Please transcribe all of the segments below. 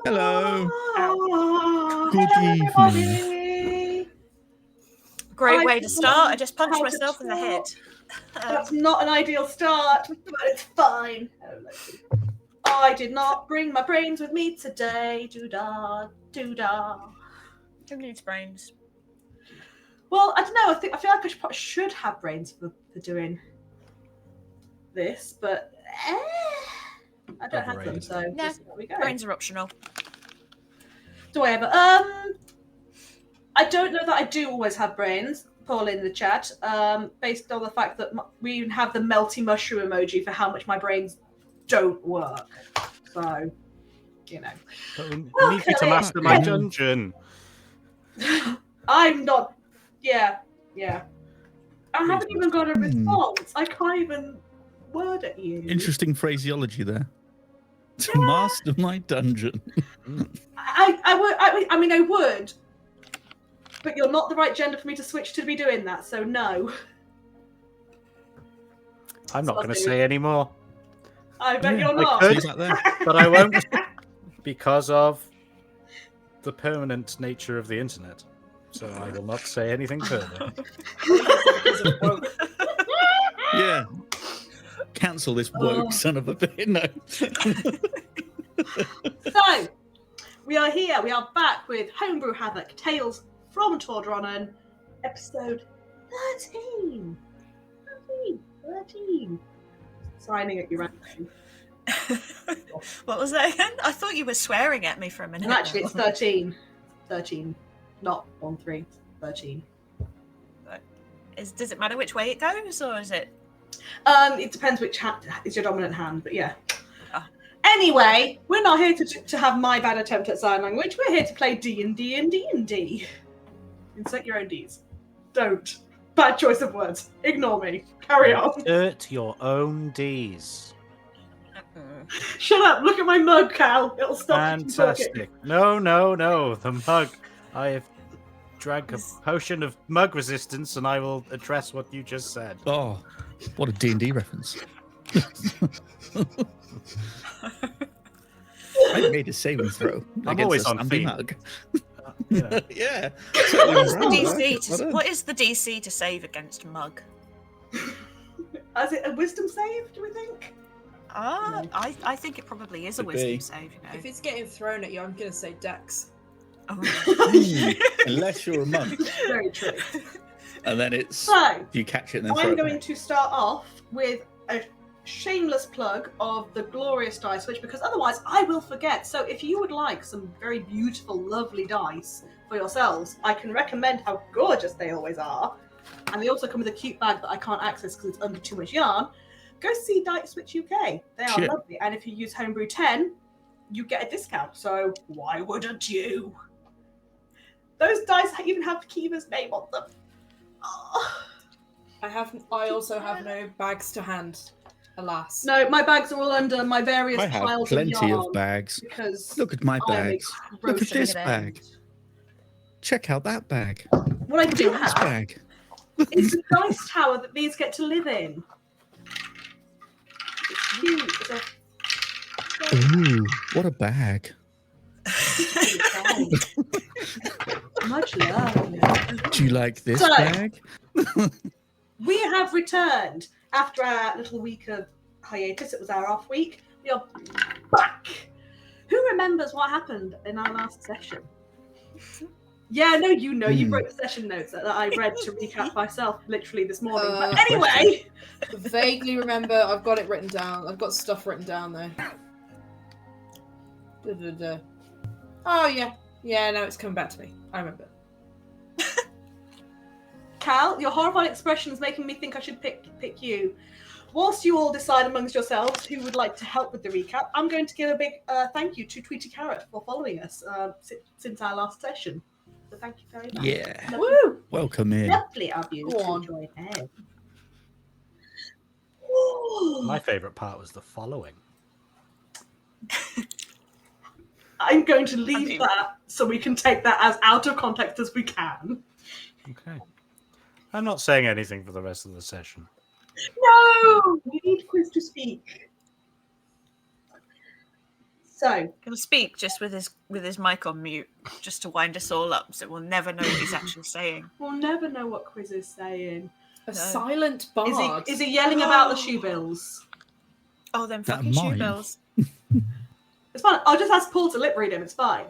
Hello. Good evening. Everybody. Great way to start. I just punched myself in the head. That's not an ideal start, but it's fine. I did not bring my brains with me today. Doo-dah, doo-dah. Who needs brains? Well, I don't know. I feel like I should have brains for doing this, but I don't have them, so there we go. Brains are optional. Do I ever? I don't know that I do always have brains. Paul in the chat, based on the fact that we have the melty mushroom emoji for how much my brains don't work. So, you know. But we need you to master my dungeon. I'm not. Yeah. I haven't even got a response. I can't even word at you. Interesting phraseology there. To master my dungeon. I mean, I would. But you're not the right gender for me to switch to be doing that, so no. I'm not going to say any more. I bet you're not. But I won't, because of the permanent nature of the internet. So I will not say anything further. Yeah. Cancel this woke son of a bitch. No. So, we are here. We are back with Homebrew Havoc, Tales from Tordronnen, episode 13. 13. Signing at your ranking. What was that again? I thought you were swearing at me for a minute. And actually, it's 13. 13. Not 1, 3. 13. Does it matter which way it goes, or is it? It depends which hand is your dominant hand, but yeah. Anyway, we're not here to have my bad attempt at sign language. We're here to play D&D and D&D. Insert your own Ds. Don't. Bad choice of words. Ignore me. Carry on. Insert your own Ds. Shut up. Look at my mug, Cal. It'll stop you from talking. Fantastic. No. The mug. I have drank a potion of mug resistance, and I will address what you just said. Oh, what a D&D reference. I made a saving throw. I'm always on theme. Mug. Yeah. What is the DC to save against mug? Is it a wisdom save, do we think? No. I think it probably is a wisdom save. You know? If it's getting thrown at you, I'm going to say Dex. Oh. Unless you're a monk. Very true. And then it's so, you catch it and then throw I'm it going back. to start off with a shameless plug of the glorious dice switch, because otherwise I will forget. So if you would like some very beautiful, lovely dice for yourselves, I can recommend how gorgeous they always are. And they also come with a cute bag that I can't access because it's under too much yarn. Go see Dice Switch UK. They are lovely. And if you use Homebrew 10, you get a discount. So why wouldn't you? Those dice even have Kiva's name on them. Oh. I also have no bags to hand, alas. No, my bags are all under my various I have piles plenty of yarn. Of bags. Because look at my bags. Look at this bag. Check out that bag. What I do have bag. is the dice tower that these get to live in. It's cute. Ooh, what a bag. Much love. Do you like this bag? We have returned after our little week of hiatus. It was our off week. We are back. Who remembers what happened in our last session? Yeah, no, you know, you wrote the session notes that I read to recap myself literally this morning. But anyway, vaguely remember. I've got it written down. I've got stuff written down though. Oh yeah. No, it's coming back to me. I remember. Cal, your horrified expression is making me think I should pick you. Whilst you all decide amongst yourselves who would like to help with the recap, I'm going to give a big thank you to TweetyCarrot for following us since our last session. So thank you very much. Yeah. Woo! Welcome in. Lovely of you to join in. My favourite part was the following. I'm going to leave that so we can take that as out of context as we can. Okay. I'm not saying anything for the rest of the session. No! We need Quizz to speak. So, He'll speak just with his mic on mute, just to wind us all up, so we'll never know what he's actually saying. we'll never know what Quizz is saying. A No. silent bard. Is he yelling about the shoe bills? Oh, them That fucking shoe mine. bills. It's fine. I'll just ask Paul to lip read him. It's fine.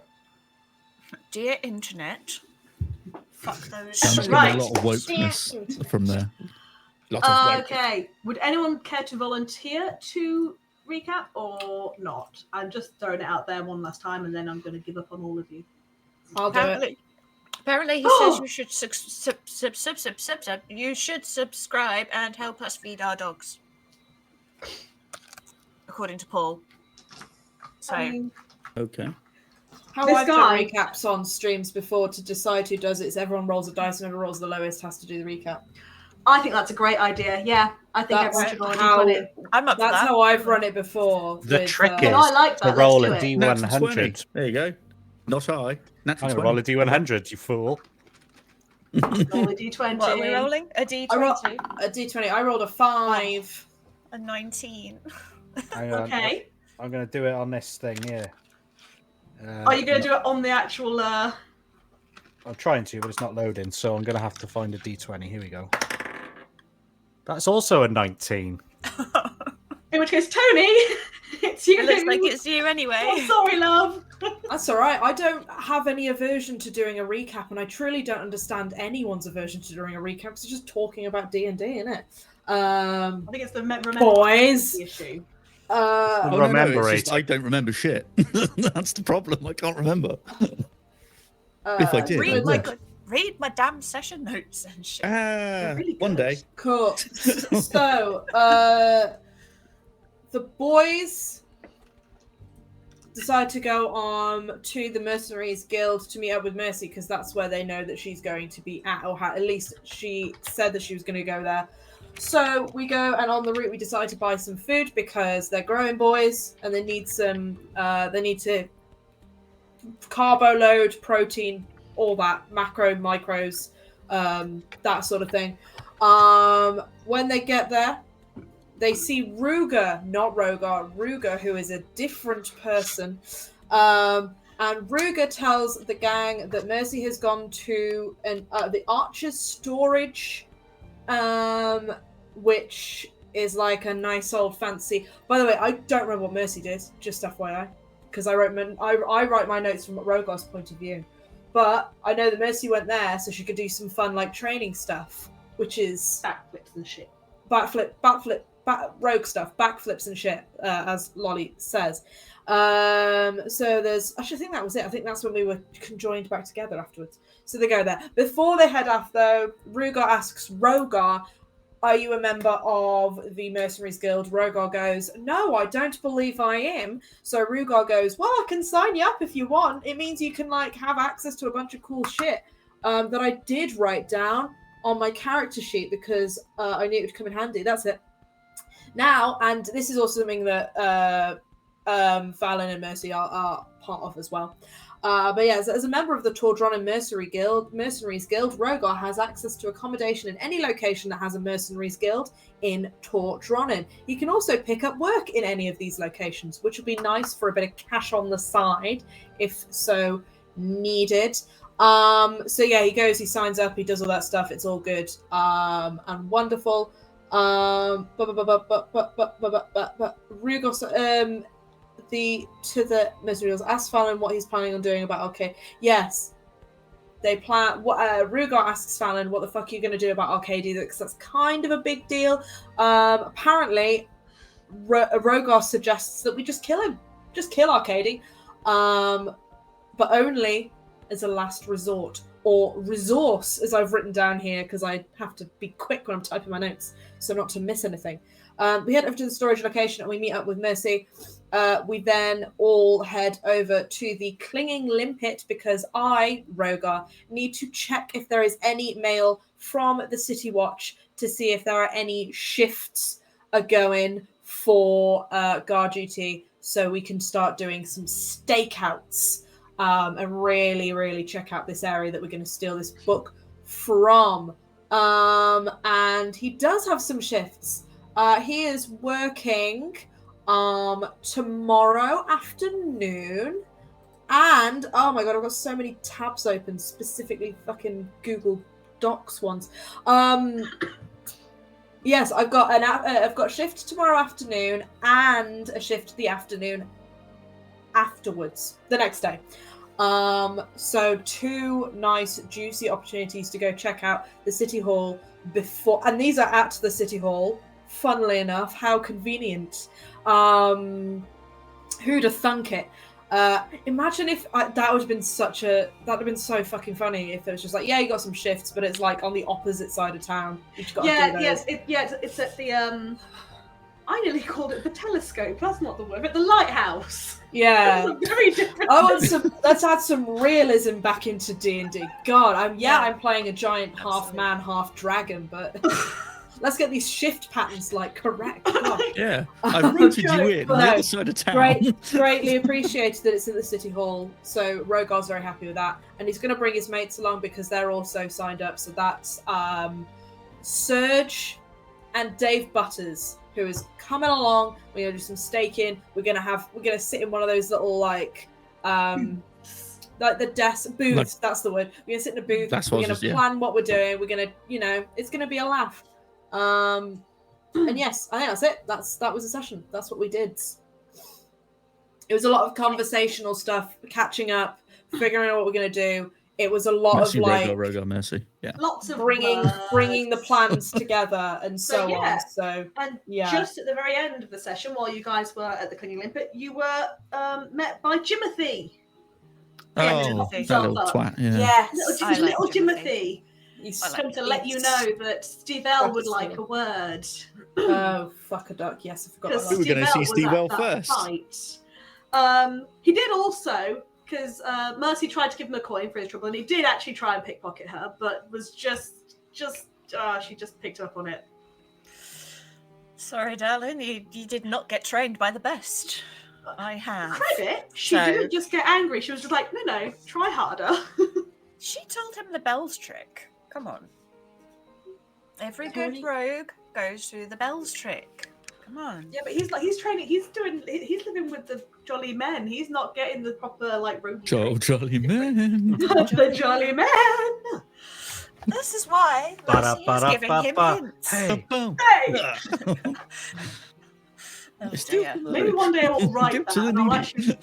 Dear internet. Fuck those. Sounds like Right. a lot of wokeness from there. Lot of woke. Okay. Would anyone care to volunteer to recap or not? I'm just throwing it out there one last time, and then I'm going to give up on all of you. I'll do it. Apparently, he says you should you should subscribe and help us feed our dogs. According to Paul. So Okay. How This I've guy- done recaps on streams before to decide who does it is everyone rolls a dice and whoever rolls the lowest has to do the recap. I think that's a great idea. Yeah, I think That's everyone should already how- put it. I'm up for That's that. how I've run it before. The trick No, is I like that. to roll Let's a do it. Natural D100. 20. There you go. Not high. I'm Natural going to roll 20. a D100, you fool. Roll a d20. What are we rolling? A D20? a D20. I rolled a 5. A 19. Hang on, Okay. I'm going to do it on this thing here. Are you going to do it on the actual? I'm trying to, but it's not loading, so I'm going to have to find a D20. Here we go. That's also a 19. In which case, Toni, it's you. It looks like it's you anyway. Oh, sorry, love. That's all right. I don't have any aversion to doing a recap, and I truly don't understand anyone's aversion to doing a recap. It's just talking about D&D, isn't it? I think it's the remember Boys. the issue. Oh, no, Remember it's just it. I don't remember shit. That's the problem. I can't remember. If I did, I Read would. read my damn session notes and shit. really One good. day. Cool. So, the boys decide to go on to the Mercenaries Guild to meet up with Mercy because that's where they know that she's going to be at, or at least she said that she was going to go there. So we go, and on the route we decide to buy some food because they're growing boys and they need some. They need to carbo load, protein, all that, macro, micros, that sort of thing. When they get there, they see Rhogar, not Rhogar, Rhogar, who is a different person. And Rhogar tells the gang that Mercy has gone to the Archer's storage, which is like a nice old fancy. By the way, I don't remember what Mercy did, just FYI, because I write my notes from Rhogar's point of view. But I know that Mercy went there so she could do some fun like training stuff, which is Backflips and shit. rogue stuff, backflips and shit, as Lolly says. So there's, actually, I think that was it. I think that's when we were conjoined back together afterwards. So they go there. Before they head off, though, Rhogar asks Rhogar, "Are you a member of the Mercenaries Guild?" Rhogar goes, "No, I don't believe I am." So Rhogar goes, "Well, I can sign you up if you want. It means you can like have access to a bunch of cool shit that I did write down on my character sheet because I knew it would come in handy." That's it. Now, and this is also something that Fallon and Mercy are part of as well. But yeah, as a member of the Tordronnen Mercenaries Guild, Rhogar has access to accommodation in any location that has a Mercenaries Guild in Tordronnen. He can also pick up work in any of these locations, which would be nice for a bit of cash on the side, if so needed. So yeah, he goes, he signs up, he does all that stuff. It's all good and wonderful. Rhogar to the Mercenaries asks Fallon what he's planning on doing about Arcade. Yes, they plan. Rhogar asks Fallon, "What the fuck are you going to do about Arcadia?" Because that's kind of a big deal. Apparently, Rhogar suggests that we just kill him, just kill Arcadia, but only as a last resort or resource, as I've written down here, because I have to be quick when I'm typing my notes, so not to miss anything. We head over to the storage location and we meet up with Mercy. We then all head over to the Clinging Limpet because I, Rhogar, need to check if there is any mail from the City Watch to see if there are any shifts going for guard duty so we can start doing some stakeouts and really, really check out this area that we're going to steal this book from. And he does have some shifts. He is working tomorrow afternoon. And oh my god, I've got so many tabs open, specifically fucking Google Docs ones. Yes, I've got a shift tomorrow afternoon and a shift the afternoon afterwards, the next day. So 2 nice juicy opportunities to go check out the City Hall before, and these are at the City Hall. Funnily enough, how convenient. Who'd have thunk it? Imagine if that would have been so fucking funny if it was just like, yeah, you got some shifts, but it's like on the opposite side of town. You've got to do those. It's at the I nearly called it the telescope. That's not the word, but the lighthouse. Yeah, very different. Let's add some realism back into D&D. God, I'm playing a giant half man, half dragon, but. Let's get these shift patterns correct. Yeah, I've rooted you in the other side of town. Greatly appreciated that it's in the City Hall. So Rhogar's very happy with that, and he's going to bring his mates along because they're also signed up. So that's Serge and Dave Butters, who is coming along. We're going to do some staking. We're going to sit in one of those little the desk booths. That's the word. We're going to sit in a booth. We're going to plan what we're doing. We're going to, it's going to be a laugh. And yes, I think that's it. That was a session. That's what we did. It was a lot of conversational stuff, catching up, figuring out what we're going to do. It was a lot mercy, of Rhogar, mercy. Yeah. Lots of bringing the plans together and so on. So just at the very end of the session, while you guys were at the Clinging Limpet, you were met by Jimothy. Oh, that little twat. Yeah. Yes, little Jimothy. He's come to let you know that Steve L would like a word. Oh, fuck a duck. Yes, I forgot about that. We were going to see Steve L first. He did also, because Mercy tried to give him a coin for his trouble, and he did actually try and pickpocket her, but was she just picked up on it. Sorry, darling, you did not get trained by the best. I have. Credit, she didn't just get angry. She was just like, no, try harder. She told him the bells trick. Come on. Every good rogue goes through the bells trick. Come on. Yeah, but he's training. He's living with the jolly men. He's not getting the proper rogue. Jolly men. The jolly men. This is why Mercy is giving him hints. Hey. Maybe one day I will write that. And I'll actually,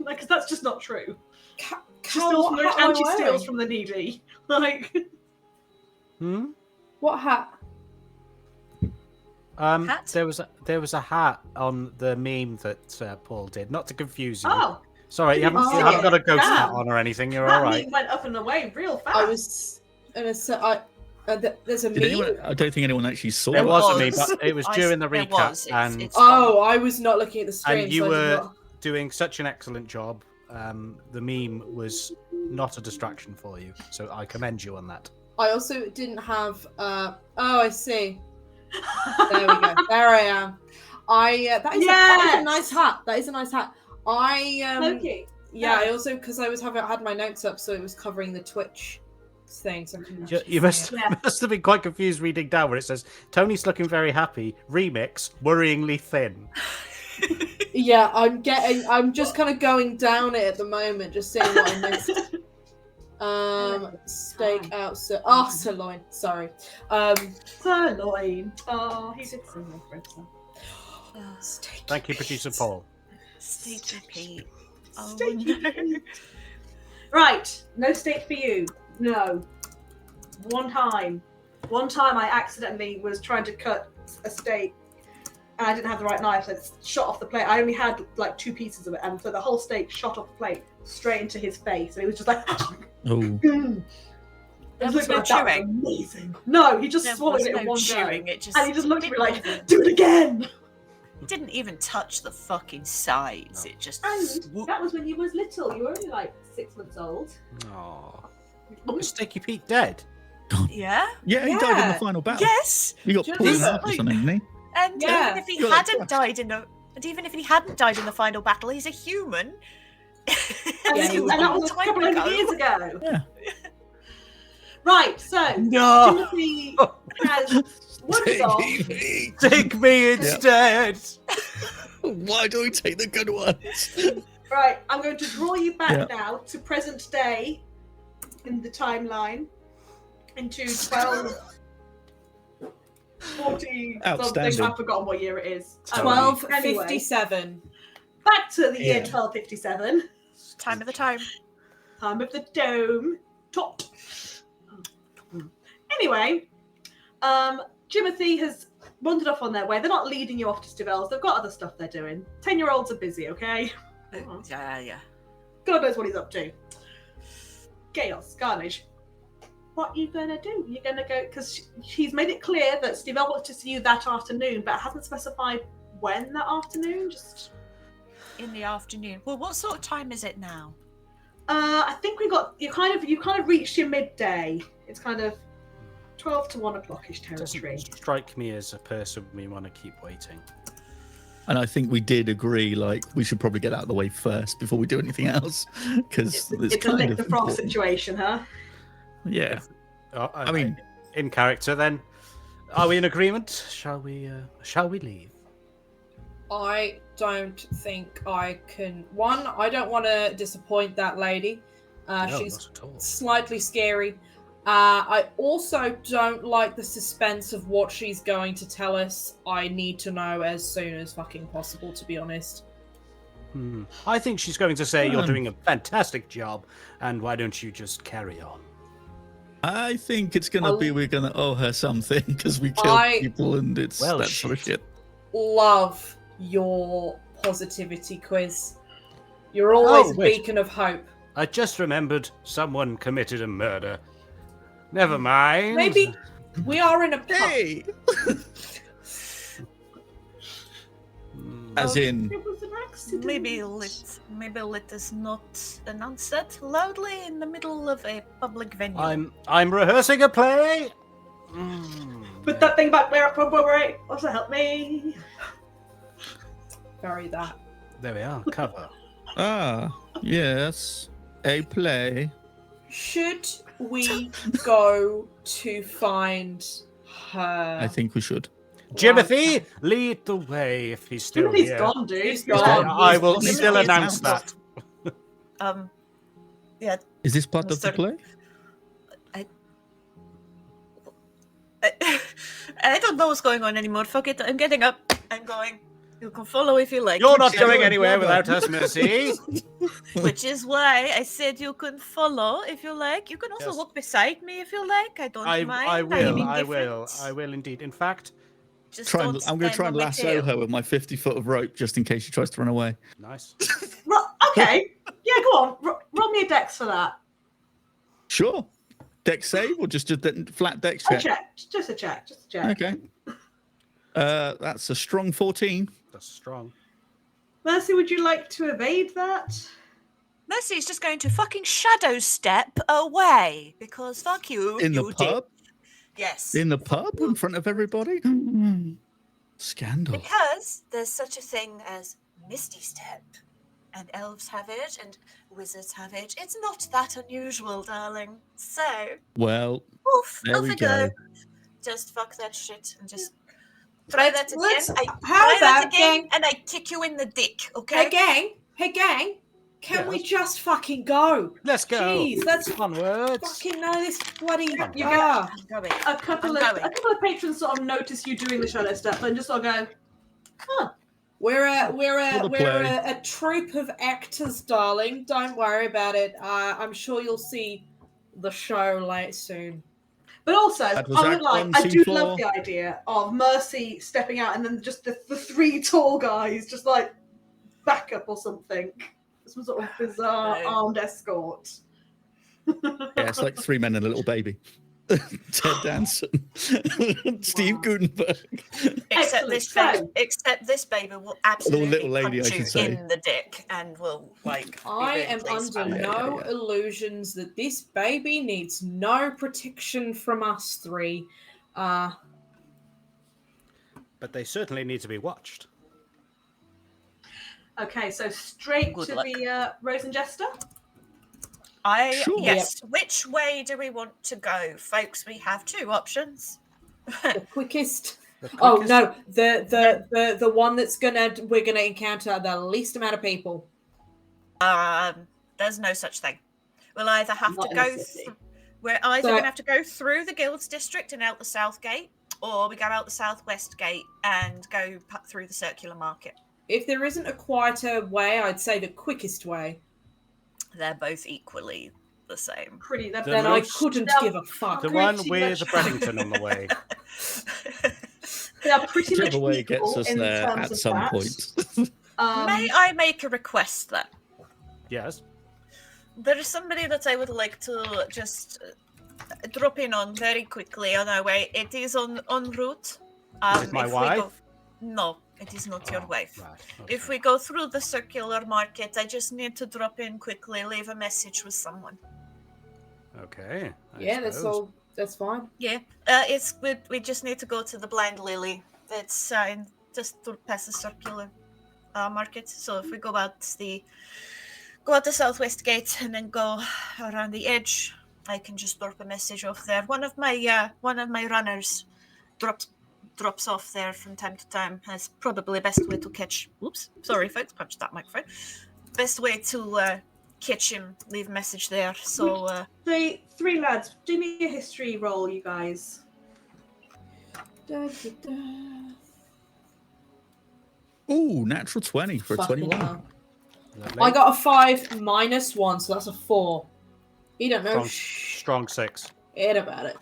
because that's just not true. She steals from the needy. What hat? There was a hat on the meme that Paul did. Not to confuse you. Oh, sorry, you haven't got a ghost hat on or anything. You're all right. That went up and away real fast. I was gonna say, there's a meme. I don't think anyone actually saw. There was a meme, but it was during the recap, and I was not looking at the stream. And you were doing such an excellent job. The meme was not a distraction for you, so I commend you on that. I also didn't have. I see. There we go. There I am. That is a nice hat. That is a nice hat. Okay. Yeah. I also because I had my notes up, so it was covering the Twitch thing. So you must have been quite confused reading down where it says Tony's looking very happy. Remix worryingly thin. Yeah, I'm just kind of going down it at the moment, just seeing what I missed. Steak out, sirloin. Sorry. Sirloin. Oh, he did sing for Steak. Thank you, producer Paul. Steak repeat. Oh, steak repeat. Right, no steak for you. No. One time I accidentally was trying to cut a steak. And I didn't have the right knife, so it shot off the plate. I only had 2 pieces of it, and so the whole steak shot off the plate straight into his face, and he was just like, "Oh." There was no chewing. Amazing. No, he just swallowed it in one go, and he just looked at me like, "Do it again." It didn't even touch the fucking sides. It just. And that was when you was little. You were only 6 months old. Oh, is Steaky Pete dead? Yeah. Yeah, he died in the final battle. Yes. He got pulled out or something, didn't he? And even if he hadn't died in the final battle, he's a human. And that was a couple of years ago. Yeah. Right, so No. Timothy has Wonders off. me. Take me instead. Why do we take the good ones? Right, I'm going to draw you back now to present day in the timeline into 12, 40 something. Outstanding. I've forgotten what year it is. 1257. Back to the year 1257. Time of the time. Time of the dome. Top. Anyway, Jimothy has wandered off on their way. They're not leading you off to Stivels. They've got other stuff they're doing. 10-year-olds are busy, okay? Yeah. God knows what he's up to. Chaos, carnage. What are you gonna do? You're gonna go because he's made it clear that Steve wants to see you that afternoon, but hasn't specified when that afternoon. Just In the afternoon. Well, what sort of time is it now? I think we got you. Kind of reached your midday. It's kind of 12 to 1 o'clock-ish territory. Doesn't strike me as a person we want to keep waiting. And I think we did agree, like, we should probably get out of the way first before we do anything else. Because it's a kind lick of the frog important. situation, huh? Yeah. I mean, in character then. Are we in agreement? Shall we leave? I don't think I can. One, I don't want to disappoint that lady. No, She's not at all. slightly scary. I also don't like the suspense of what she's going to tell us. I need to know as soon as fucking possible, to be honest. I think she's going to say you're doing a fantastic job, and why don't you just carry on? I think it's going to be we're going to owe her something because we killed people and it's that sort of shit. Love your positivity, Quizz. You're always a beacon of hope. I just remembered someone committed a murder. Never mind. Maybe we are in a pub. Hey! As in, It was an accident. Maybe let us not announce that loudly in the middle of a public venue. I'm rehearsing a play. Put that thing back there, right? Also help me. Bury that. There we are. Cover. yes, a play. Should we go to find her? I think we should. Jimothy, lead the way if he's still Timothy's here. gone, dude. He's gone. I will He's still gone. announce that. Yeah. Is this part of the play? I don't know what's going on anymore. Fuck it. I'm getting up. I'm going. You can follow if you like. You're not going anywhere without us, Mercy. Which is why I said you can follow if you like. You can also walk beside me if you like. I don't mind. I will indeed. In fact, I'm going to try and lasso her with my 50 foot of rope just in case she tries to run away. Nice. Okay. Yeah, go on. Roll me a dex for that. Sure. Dex save or just a flat dex A check? check. Just a check. Okay. That's a strong 14. That's strong. Mercy, would you like to evade that? Mercy's just going to fucking shadow step away because fuck you. In the you pub? Did. Yes. In the pub in front of everybody? Scandal. Because there's such a thing as Misty Step. And elves have it, and wizards have it. It's not that unusual, darling. So, Well, off there we we go. Just fuck that shit and just try that again. And I kick you in the dick, okay? Hey gang, can we just fucking go? Let's go. Jeez, let's onwards. fucking know this bloody. You Ah. get a couple of patrons sort of notice you doing the shadow step and just sort of go, huh. We're a troupe of actors, darling. Don't worry about it. I'm sure you'll see the show late soon. But also, I do scene love the idea of Mercy stepping out and then just the three tall guys just like back up or something. Some sort of bizarre armed escort. Yeah, it's like 3 men and a little baby. Ted Danson, Steve Gutenberg. Except this baby will absolutely little lady, punch I you should say. in the dick and will like. I am under no illusions that this baby needs no protection from us three. But they certainly need to be watched. Okay, so straight Good to luck. the Rose and Jester. Sure. Yes. Which way do we want to go, folks? We have two options. The quickest. The Oh quickest- no, the one we're gonna encounter the least amount of people. There's no such thing. We'll either have Not to in a go. city. We're either So- going to have to go through the guilds district and out the south gate, or we go out the southwest gate and go through the circular market. If there isn't a quieter way, I'd say the quickest way. They're both equally the same. Pretty. They're, The Then they're, I couldn't they're give a fuck. The pretty one with much- the Breddington on the way. they are pretty much Whichever way equal gets us in there terms at of some that. point. May I make a request then? Yes. There is somebody that I would like to just drop in on very quickly on our way. It is en route. Is it my if we wife? go- No, it is not your Oh, wife. right, If okay. we go through the circular market, I just need to drop in quickly, leave a message with someone. Okay. I Yeah, suppose. that's fine. Yeah, we just need to go to the Blind Lily. It's just past the circular market. So if we go out the southwest gate and then go around the edge, I can just drop a message off there. One of my runners drops off there from time to time. That's probably best way to catch. Oops, sorry folks, punched that microphone. Best way to catch him, leave a message there. So The three lads, do me a history roll, you guys. Ooh, natural 20 for a Fucking 21. hell. Lovely. I got a 5 minus 1, so that's a 4. You don't know Strong 6. shit about it.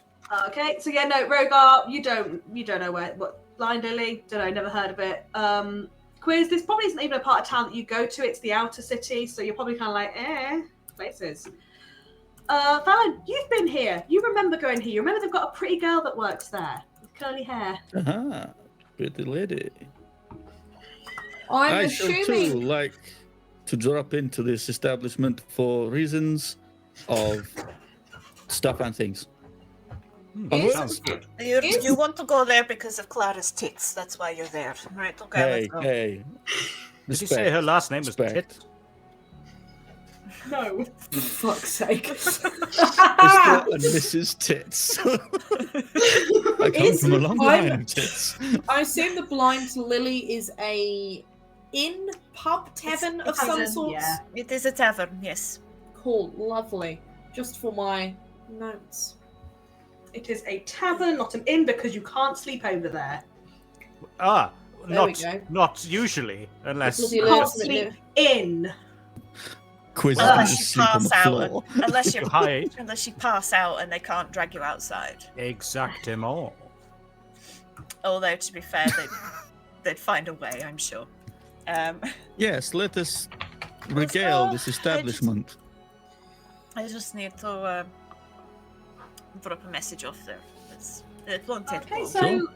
Okay, so yeah, no, Rhogar, you don't know what Blind Lily, don't know, never heard of it. Quizz, this probably isn't even a part of town that you go to, it's the outer city, so you're probably kind of like, places. Fallon, you've been here. You remember going here. You remember they've got a pretty girl that works there with curly hair. Aha, pretty lady. I'm I should too assuming. like to drop into this establishment for reasons of stuff and things. Is- Sounds good. you want to go there because of Clara's tits. That's why you're there, right? Okay, Hey, let's go. hey. Did you say her last name was Respect. Tit? No. For fuck's sake. Mr. and Mrs. Tits. I come Is- from a long I'm- line of tits. I assume the Blind Lily is a inn, pub, tavern of some Tavern, sort. yeah. It is a tavern, yes. Cool, lovely. Just for my notes. It is a tavern, not an inn, because you can't sleep over there. Ah, There we go. not usually, unless Bloody You Hello, can't isn't sleep it? in. Quiz Unless and you sleep on pass the out, floor. unless you hide. unless you pass out and they can't drag you outside. Exactement. Although to be fair, they'd find a way, I'm sure. Yes, let us regale go. this establishment. I just need to drop a message off there. It won't take Okay, long. so Sure.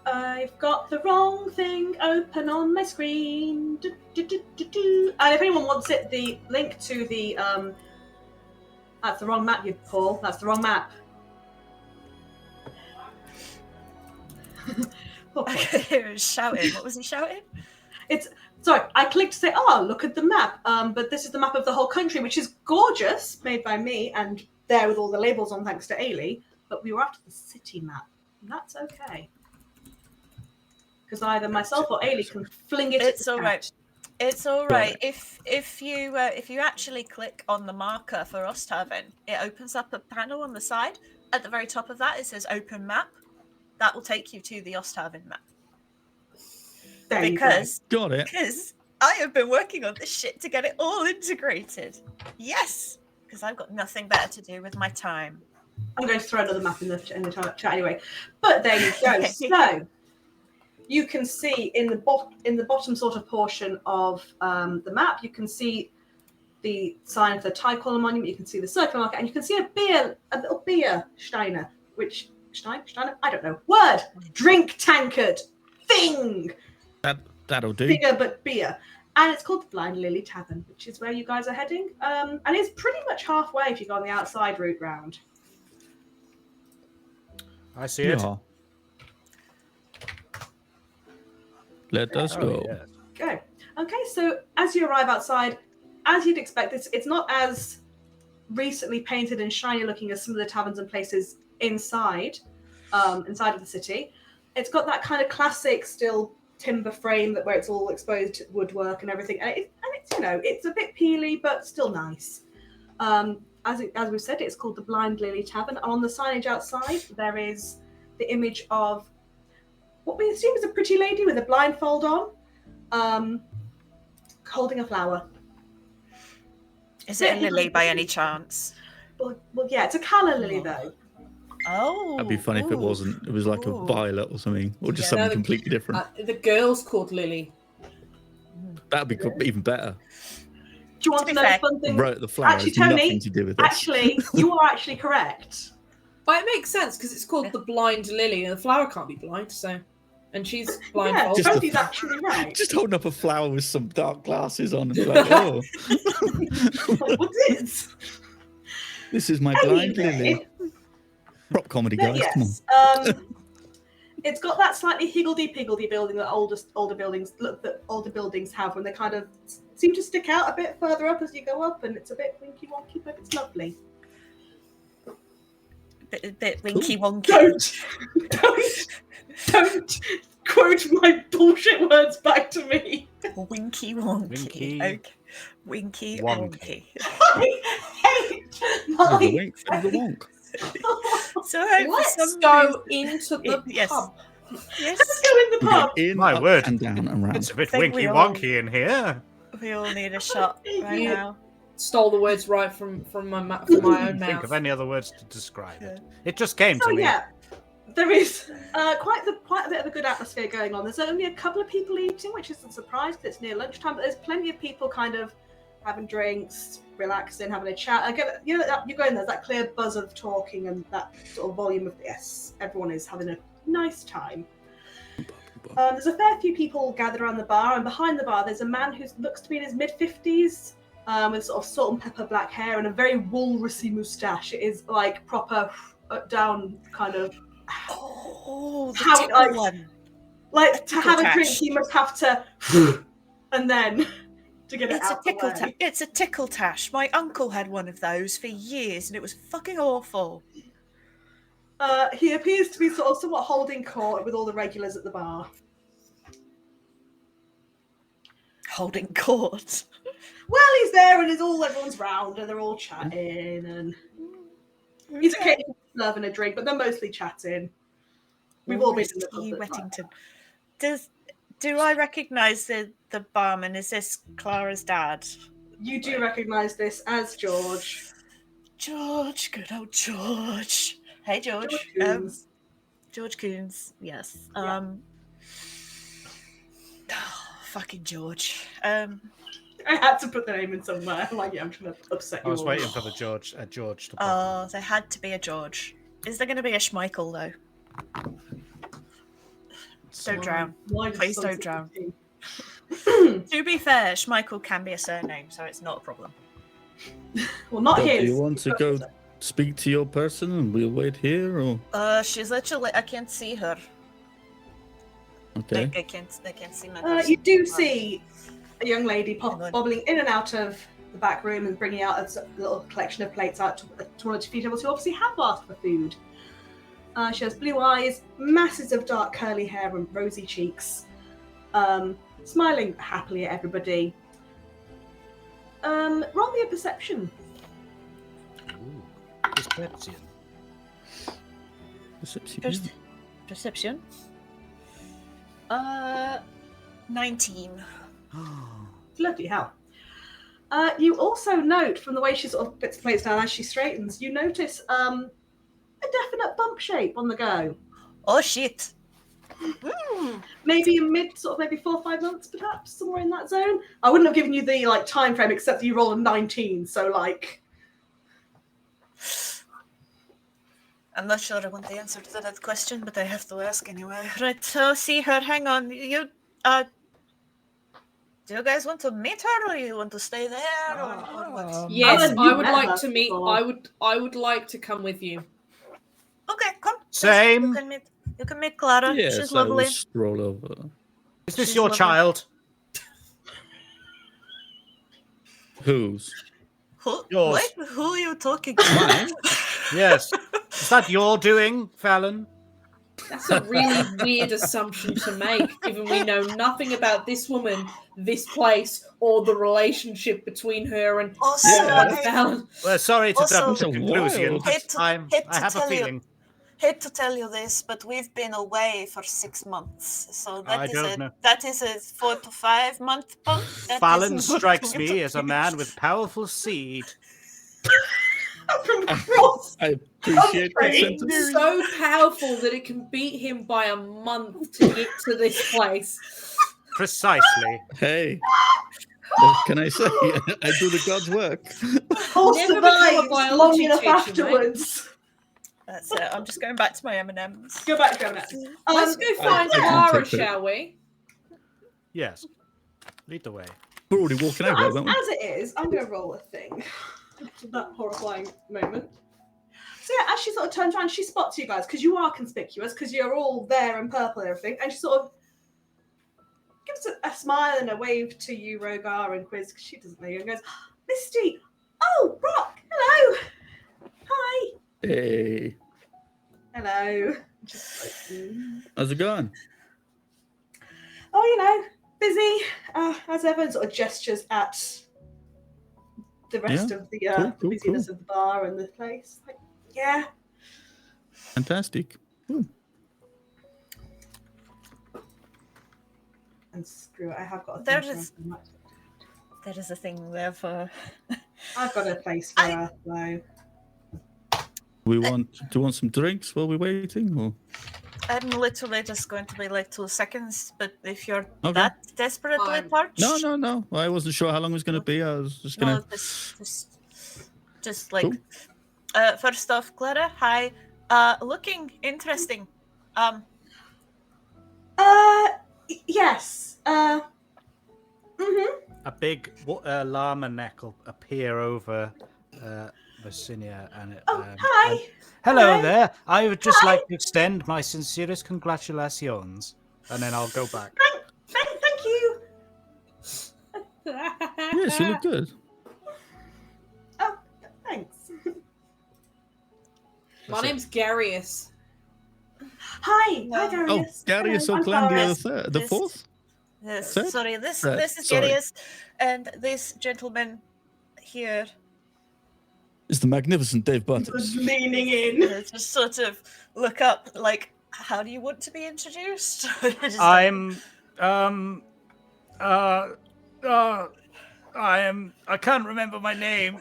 I've got the wrong thing open on my screen. And if anyone wants it, the link to the that's the wrong map, you Paul. That's the wrong map. Poor Paul. He was shouting. What was he shouting? Sorry, I clicked to say, oh, look at the map. But this is the map of the whole country, which is gorgeous, made by me, and there with all the labels on, thanks to Ailey. But we were after the city map. And that's okay. Because either myself or Ailey can fling it. It's at all the right. cat. It's all Got right. If you actually click on the marker for Osthaven, it opens up a panel on the side. At the very top of that, it says Open Map. That will take you to the Osthaven map. There you go. Because I have been working on this shit to get it all integrated. Yes, because I've got nothing better to do with my time. I'm going to throw another map in the chat anyway. But there you go. Okay. So you can see in the bottom sort of portion of the map, you can see the sign for the Tycaller Monument. You can see the circular market, and you can see a little beer steiner, which Steiner? I don't know. Word, drink tankard thing. That'll do. Bigger but beer. And it's called the Blind Lily Tavern, which is where you guys are heading. And it's pretty much halfway if you go on the outside route round. I see it. Yeah. Let us Oh, go. yes. Go. Okay, so as you arrive outside, as you'd expect, it's not as recently painted and shiny looking as some of the taverns and places inside of the city. It's got that kind of classic still timber frame where it's all exposed woodwork and everything, and it's it's a bit peely but still nice. As we've said, it's called the Blind Lily Tavern. On the signage outside, there is the image of what we assume is a pretty lady with a blindfold on, holding a flower. Is it a lily by any chance? Well, yeah, it's a calla lily though. Oh, That'd be funny if it wasn't. It was like a violet or something, or just something completely different. The girl's called Lily. That'd be even better. Do you want to know something? Wrote the flower. Actually, has Toni, nothing to do with this. actually, you are actually correct. Well, it makes sense because it's called the Blind Lily, and the flower can't be blind, so. And she's Yeah, blindfolded. Tony's actually right. Just holding up a flower with some dark glasses on and be like, oh. What's this? This is my blind lily. Prop comedy, guys. Yes. Come on. It's got that slightly higgledy-piggledy building that older buildings have when they kind of seem to stick out a bit further up as you go up, and it's a bit winky-wonky, but it's lovely. Bit winky wonky. Don't quote my bullshit words back to me. Winky wonky. Winky. Okay. Winky Wonky. wonky. I hate my... The wonk. So Let's go into the yes. pub. Yes. Let's go in the We pub. go in, My up, word. and down and round. It's a bit think winky we all- wonky in here. We all need a shot right You- now. Stole the words right from my own Think mouth. of any other words to describe it. It just came So to me. yeah, there is quite a bit of a good atmosphere going on. There's only a couple of people eating, which is a surprise because it's near lunchtime. But there's plenty of people kind of having drinks, relaxing, having a chat. You go in there's that clear buzz of talking and that sort of volume of everyone is having a nice time. There's a fair few people gathered around the bar, and behind the bar there's a man who looks to be in his mid-50s. With sort of salt and pepper black hair and a very walrusy moustache. It is like proper down kind of. Oh, the How- tickle like- one. Like to have a drink, tash. you must have to, and then to get it It's a out the tickle way. It's a tickle tash. My uncle had one of those for years, and it was fucking awful. He appears to be sort of somewhat holding court with all the regulars at the bar. Holding court. Well, he's there, and everyone's round, and they're all chatting, and he's occasionally serving a drink, but they're mostly chatting. We've all been in the Whiskey pub at the Wettington. Do I recognise the barman? Is this Clara's dad? You do recognise this as George. George, good old George. Hey, George. George Coombs. George Coombs. Yes. Yeah. Fucking George. I had to put the name in somewhere. I'm trying to upset you I was all. waiting for the George to pop. Oh, there had to be a George. Is there going to be a Schmeichel though? Don't drown. Why does Please something don't drown. be- To be fair, Schmeichel can be a surname, so it's not a problem. Well, not So, his. do you want to go speak to your person and we'll wait here, or She's literally. I can't see her. okay? I can't see my. You do see a young lady Hang on. bobbling in and out of the back room and bringing out a little collection of plates out to one of the few tables who obviously have asked for food. She has blue eyes, masses of dark curly hair and rosy cheeks, smiling happily at everybody. Roll me a perception. Ooh, perception. Perception. Perception. 19. Bloody hell. You also note, from the way she sort of puts the plates down as she straightens, you notice a definite bump shape on the go. Oh shit. Maybe maybe 4 or 5 months, perhaps, somewhere in that zone. I wouldn't have given you the time frame, except that you rolled a 19, so I'm not sure I want the answer to that question, but I have to ask anyway. Right, so see her. Hang on. Do you guys want to meet her, or you want to stay there, or what? Yes, Alan, I you would met like her to meet. before. I would like to come with you. Okay, come. Same. You can meet Clara. Yeah, She's so lovely. we'll stroll over. Is this She's your lovely. child? Whose? Who? Yours. Wait, who are you talking to? Mine? Yes. Is that your doing, Fallon? That's a really weird assumption to make, given we know nothing about this woman, this place, or the relationship between her and Also, Yeah. Fallon. Well, sorry to Also- jump to That's a conclusion. wild- But Hate to- I hate to have a tell you. feeling. hate to tell you this, but we've been away for 6 months. So I don't know. that is a 4 to 5 month bump. That Fallon is not strikes going to me as a be- man with powerful seed. From cross. I appreciate that Country. sentence. So powerful that it can beat him by a month to get to this place. Precisely. Hey, what can I say? I do the God's work. Or Never become a survives biology long enough teacher, mate. afterwards. That's it. I'm just going back to my M&Ms. Go back, go back. Let's go find I can Clara, take it. shall we? Yes. Lead the way. We're already walking over, As aren't we? it is, I'm going to roll a thing. After that horrifying moment. So yeah, as she sort of turns around, she spots you guys because you are conspicuous because you're all there in purple and everything, and she sort of gives a smile and a wave to you, Rhogar and Quizz, because she doesn't know you, and goes, "Misty, oh Brock, hello, hi, Hey, hello." Just like, how's it going? oh, you know, busy as ever, and sort of gestures at the rest of the cool, busyness of the bar and the place. Like, yeah. Fantastic. Ooh. And screw it, I have got a There thing for is- her. There is a thing there for. I've got a place for her, so. Do you want some drinks while we're waiting? Or? I'm literally just going to be like 2 seconds, but if you're Okay. that desperately Fine. parched. No. I wasn't sure how long it was going to be. I was just going No, to. just like. Cool. First off, Clara, hi. Looking interesting. Yes. A big llama neck will appear over Messinia and it. Oh, hi. and- Hello Hi. there. I would just like to extend my sincerest congratulations, and then I'll go back. Thank you. Yes, you look good. Oh, thanks. My name's Garius. Hi. No. Hi, Darius. Oh, Darius Hello, I'm O'Clandy Clara. the third, the This- fourth. Yes, Third? sorry. This Third, is sorry. Garius, and this gentleman here It's the magnificent Dave Butters. Was leaning in. just sort of look up like, how do you want to be introduced? Just like- I'm I can't remember my name.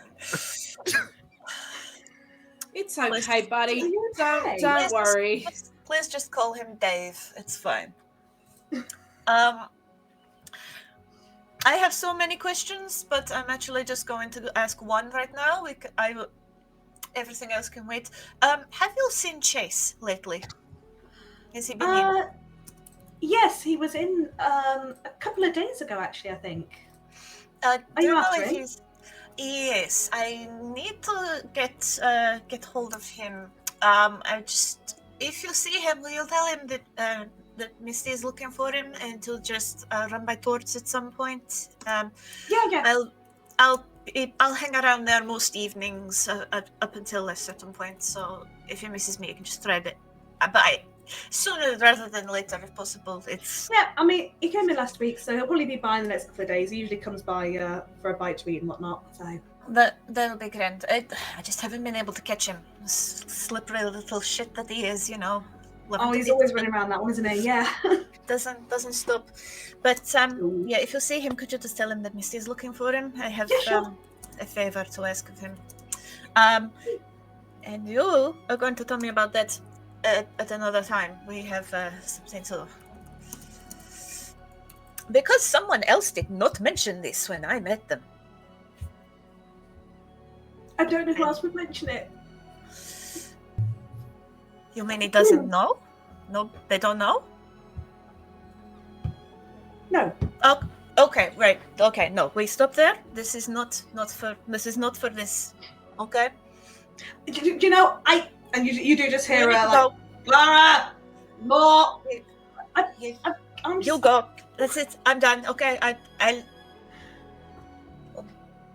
It's okay, buddy. Are you Don't okay? don't worry. Please just call him Dave. It's fine. I have so many questions, but I'm actually just going to ask one right now. Everything else can wait. Have you seen Chase lately? Has he been in? Yes, he was in a couple of days ago, actually, I think. Are you know after if him? he's? Yes, I need to get hold of him. If you see him, will you tell him that Misty is looking for him and to just run by Torts at some point? Yeah. I'll hang around there most evenings up until a certain point. So if he misses me, you can just thread it. But sooner rather than later, if possible. It's Yeah, I mean, he came in last week, so he'll probably be by in the next couple of days. He usually comes by for a bite to eat and whatnot. So that'll be grand. I just haven't been able to catch him. Slippery little shit that he is, you know. Loving to he's eat, always but running around that one, isn't he? Yeah. doesn't stop. But Ooh. yeah, if you see him, could you just tell him that Misty is looking for him? I have Yeah, sure. a favor to ask of him. And you are going to tell me about that at another time. We have something to. Because someone else did not mention this when I met them. I don't know who else would mention it. You mean he doesn't know? No, they don't know? No. Oh, okay, right. Okay, no, we stop there. This is not for this. Okay. Do you know? You do just hear You her need to like, Clara, more. You- I'm You go. That's it. I'm done. Okay. I'll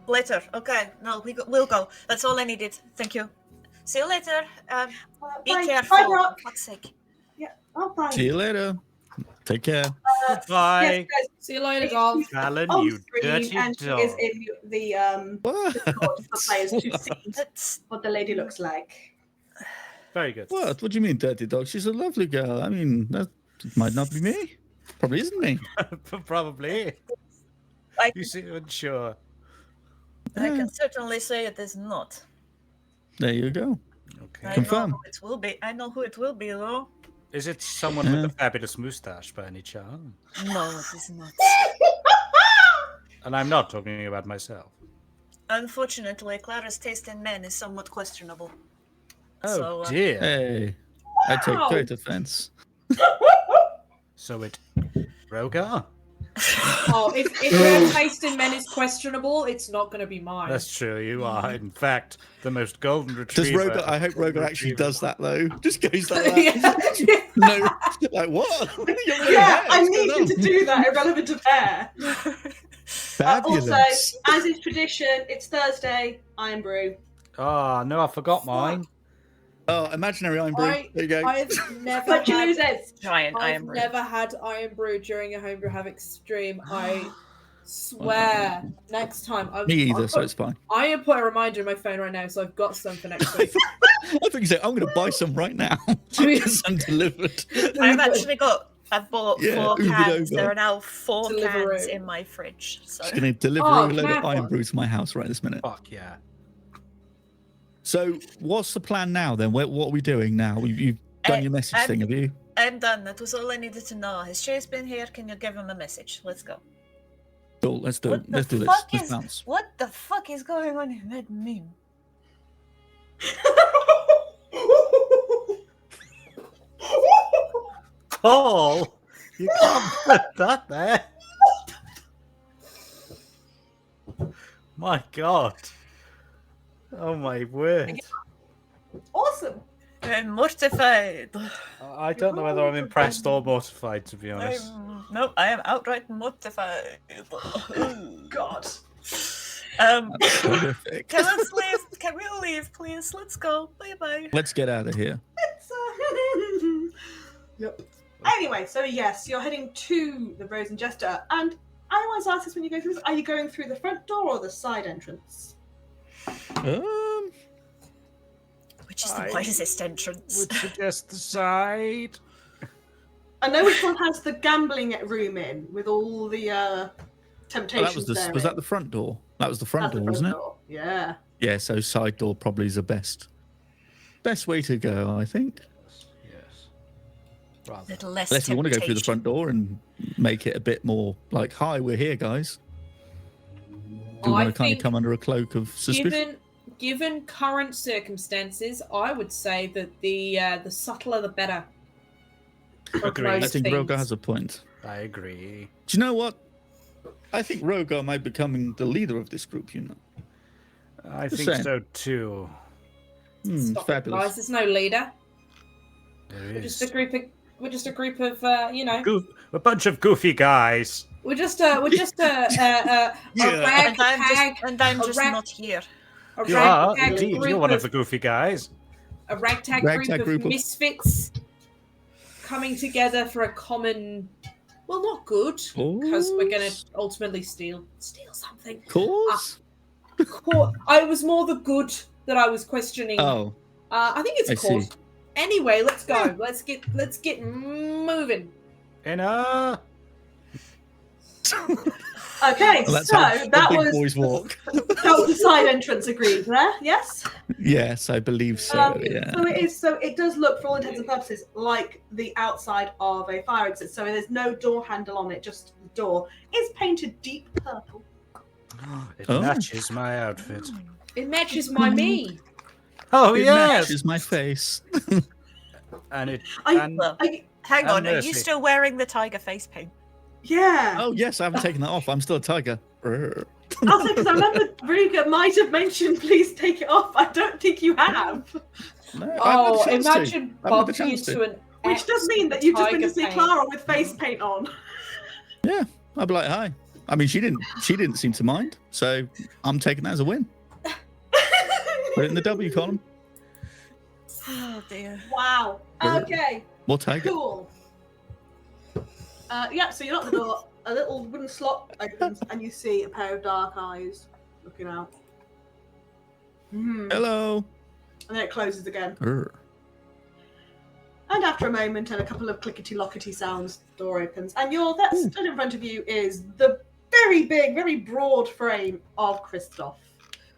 later. Okay. No, we'll go. That's all I needed. Thank you. See you later. Be Bye. careful. Bye, Brock. For fuck's sake. Oh, bye. See you later. Take care. Goodbye. Yes, guys, See you later, doll. Fallon, on you screen, dirty and she dog. is in the What? Discord for players to see That's what the lady looks like. Very good. What? What do you mean, dirty dog? She's a lovely girl. I mean, that might not be me. Probably isn't me. Probably. I, You seem unsure. I Yeah. can certainly say it is not. There you go. Okay. I Confirm. know who it will be. I know who it will be, though. Is it someone with a fabulous moustache by any chance? No, it is not. And I'm not talking about myself. Unfortunately, Clara's taste in men is somewhat questionable. Oh So, dear. Hey, I take Ow. great offense. So it Rhogar? Oh, if her taste in men is questionable, it's not going to be mine. That's true. You are, in fact, the most golden Does retriever. Rhogar? I hope Rhogar actually does that though. Just goes like Yeah. that. No, like what? You're Yeah, I What's need going you on? to do that, irrelevant of hair. Fabulous. Also, as is tradition, it's Thursday. Iron Brew. Oh, no, I forgot mine. Oh, imaginary iron brew. There you go. I've never But you had, lose it. giant I've iron brew. never had Iron Brew during a Homebrew Havoc stream. I swear, next time. Me either, so it's fine. I am put a reminder in my phone right now, so I've got some for next week. I think you said I'm going to buy some right now. Get some delivered. I've actually got. I've bought Yeah, 4 Ubered cans. over. There are now 4 Deliveroo. cans in my fridge. So Just going to deliver Oh, a load of careful. iron brew to my house right this minute. Fuck yeah. So, what's the plan now then? What are we doing now? You've done your message thing, have you? I'm done. That was all I needed to know. Has Chase been here? Can you give him a message? Let's go. Cool, let's do it. What the Let's do this. fuck Let's is- bounce. What the fuck is going on in that meme? Paul! You can't put that there. My god. Oh my word. Awesome. I'm mortified. I don't know whether I'm impressed or mortified, to be honest. No, I am outright mortified. God. That's horrific. Can us leave? Can we leave, please? Let's go. Bye bye. Let's get out of here. It's, yep. Anyway, so yes, you're heading to the Rose and Jester, and I always ask this when you go through this: are you going through the front door or the side entrance? Which is the I wisest entrance? Would suggest the side. I know which one has the gambling room in with all the Oh, temptations. that was the. therein. Was that the front door? That was the front That's the door, front wasn't it? door. Yeah. Yeah. So side door probably is the best way to go, I think. Yes. Rather. Little less Unless we want to go through the temptation. front door and make it a bit more like, "Hi, we're here, guys." Do we I want to kind of think come under a cloak of suspicion? Given current circumstances, I would say that the subtler the better. for Agreed. I most think things. Rhogar has a point. I agree. Do you know what? I think Rhogar might be becoming the leader of this group. You know. I Just think saying. so too. Stop it, Fabulous. guys. There's no leader. There We're is. just a group of. We're just a group of. A bunch of goofy guys. We're just a Yeah. ragtag. And I'm a just rag- not here. A You are, ragtag indeed. group You're one of of the goofy guys. a ragtag Ragtag group group of of- misfits coming together for a common. Well, not good, because we're going to ultimately steal something. Cause? I was more the good that I was questioning. Oh, I think it's I cause. see. Anyway, let's go. Let's get moving. In a. Okay, well, that's so how that big was boys walk. that was the side entrance agreed there. Yes. Yes, I believe so. Yeah. So it is. So it does look, for all intents and purposes, like the outside of a fire exit. So there's no door handle on it. Just the door is painted deep purple. It Oh. matches my outfit. It matches my me. Oh It yes. matches my face. And it. I- And Well, I, hang And on. Are you Mercy. still wearing the tiger face paint? yeah. Oh yes, I haven't taken that off. I'm still a tiger. Brr. Also, because I remember Rhogar might have mentioned, please take it off. I don't think you have. No, Oh, I haven't had the chance to. imagine I haven't had the bumping chance into an. Which does mean that you've just been to tiger see paint. Clara with face paint on. Yeah, I'd be like, hi. I mean, she didn't seem to mind, so I'm taking that as a win. Put it in the W column. Oh dear. Wow. Ooh. Okay. More tiger. Cool. Yeah, so you knock the door, a little wooden slot opens, and you see a pair of dark eyes looking out. Hello. And then it closes again. Urgh. And after a moment and a couple of clickety-lockety sounds, the door opens. And that stood in front of you is the very big, very broad frame of Kristoff.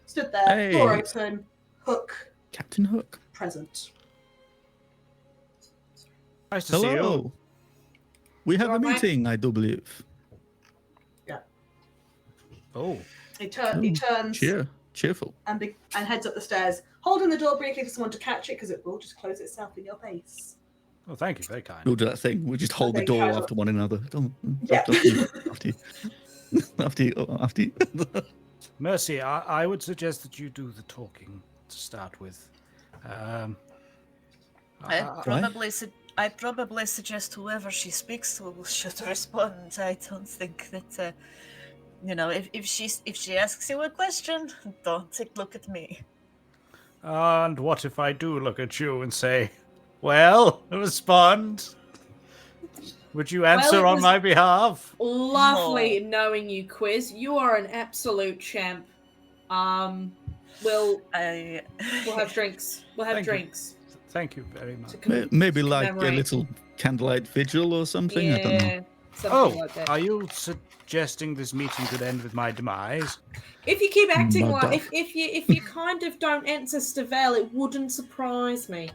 Stood there, Hey. door open, hook, Captain Hook. present. Nice to see you. Hello. We have a Alright, mate. meeting, I do believe. Oh, He turns Cheerful. and heads up the stairs, holding the door briefly for someone to catch it because it will just close itself in your face. well, thank you. Very kind. We'll do that thing. We'll just hold the They door casual. after one another. Yeah. After you. Mercy, I would suggest that you do the talking to start with. I'd probably suggest whoever she speaks to should respond. I don't think that, if she asks you a question, don't look at me. And what if I do look at you and say, well, respond? Would you answer it on was- my behalf? Lovely knowing you, Quizz. You are an absolute champ. We'll have drinks. We'll have Thank you. drinks. Thank you very much. Maybe like a commemorate. little candlelight vigil or something. I don't know. Yeah, something like that. Are you suggesting this meeting could end with my demise? If you keep acting Mud like, duck. if you kind of don't answer Stavel, it wouldn't surprise me.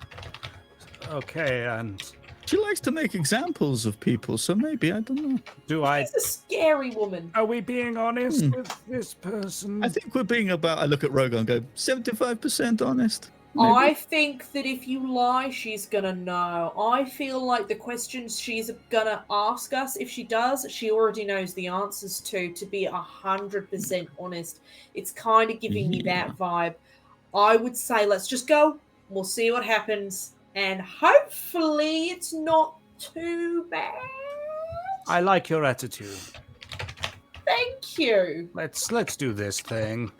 Okay, and She likes to make examples of people, so maybe, I don't know. She's a scary woman. Are we being honest with this person? I think we're being I look at Rhogar and go, 75% honest. Maybe. I think that if you lie, she's gonna know. I feel like the questions she's gonna ask us, if she does, she already knows the answers to be 100% honest. It's kind of giving me that vibe. I would say let's just go. We'll see what happens. And hopefully it's not too bad. I like your attitude. Thank you. Let's do this thing.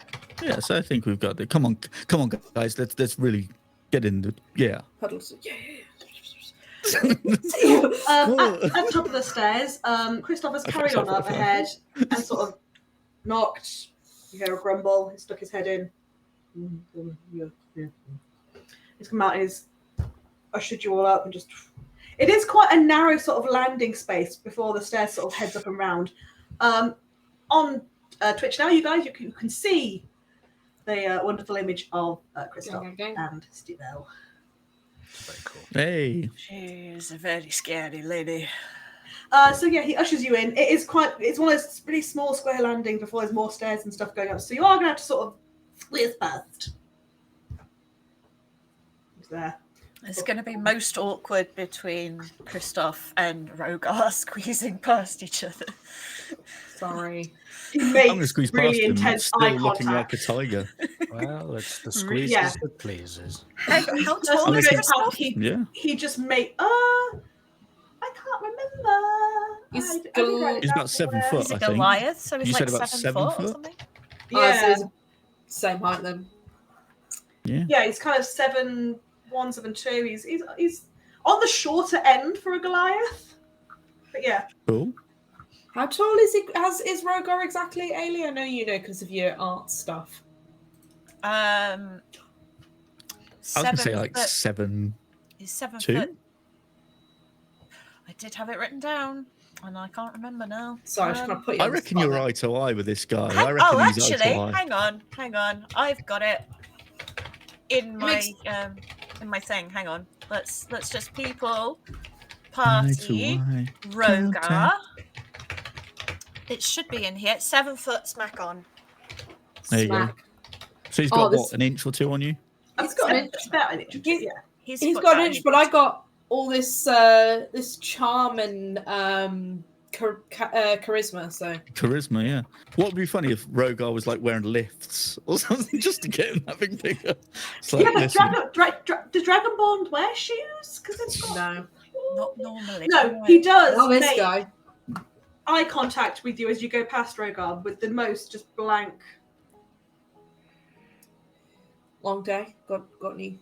Yes, I think we've got it. Come on, guys. Let's really get in the Puddles. Yeah. At top of the stairs, Kristoff has carried on up ahead and sort of knocked. You hear a grumble. He stuck his head in. He's come out and he's ushered you all up and just. It is quite a narrow sort of landing space before the stairs sort of heads up and round. On Twitch now, you guys, you can see the wonderful image of Kristoff and Stivell. Very cool. Hey. She's a very scary lady. So yeah, he ushers you in. It's one of those really small square landings before there's more stairs and stuff going up. So you are going to have to sort of squeeze past. Who's there? It's going to be most awkward between Kristoff and Rhogar squeezing past each other. Sorry. He I'm going to makes squeeze really past him. intense Still eye looking like contact. a tiger. Well, it's the squeezes Yeah. that pleases. How tall Just is going Kristoff? past, Yeah. he just made. I can't remember. He's I didn't write it He's down about 7 somewhere. foot. He's a I think. Goliath, so he's You like said about 7 7 foot or foot? something. So Yeah, he's same height then. yeah, he's kind of 7'1", 7'2". He's on the shorter end for a Goliath. But yeah. Cool. How tall is he? Is Rhogar exactly, Aelyrya? I know you know because of your art stuff. I was going to say like 7 foot. 7'2". He's 7 foot. I did have it written down, and I can't remember now. Sorry, I just kind of put you I on the reckon spot you're there. eye to eye with this guy. I reckon Oh, he's eye actually, to eye. hang on. I've got it in my makes- in my thing. Hang on. Let's just people Eye to party eye. Rhogar. It should be in here. 7 foot smack on. There you go. Smack. So he's Oh, got this- what, an inch or two on you? He's got an inch. About an inch. He's- Yeah. He's He's got got an that inch, in but his- I got all this charm and charisma. So Charisma, yeah. What would be funny if Rhogar was like wearing lifts or something just to get him that big bigger? It's like, Yeah, but listen, does Dragonborn wear shoes? Because it's got. no. Not normally. No, he does. Oh, this make guy. eye contact with you as you go past Rhogar with the most just blank. Long day. Got any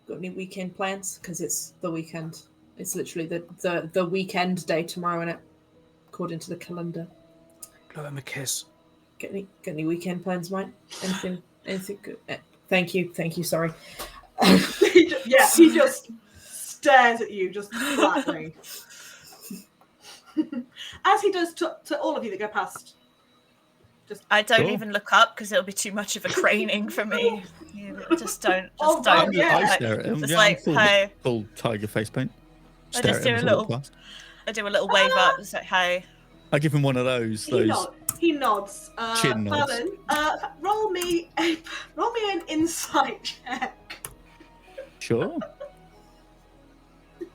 Got any weekend plans? Because it's the weekend. It's literally the weekend day tomorrow, isn't it? According to the calendar. Blow him a kiss. Get any weekend plans, mate? Anything good? Thank you. Sorry. He just stares at you, just flatly. As he does to all of you that go past. I don't Cool. even look up because it'll be too much of a craning for me. Just don't. Oh, God, yeah. I stare at him. Just Yeah, like, I'm hey. full tiger face paint. I Stare just at him do a as I walk little. past. I do a little wave up. Just like, hey. I give him one of those. He nods. Chin nods. Fallon, roll me an insight check. Sure.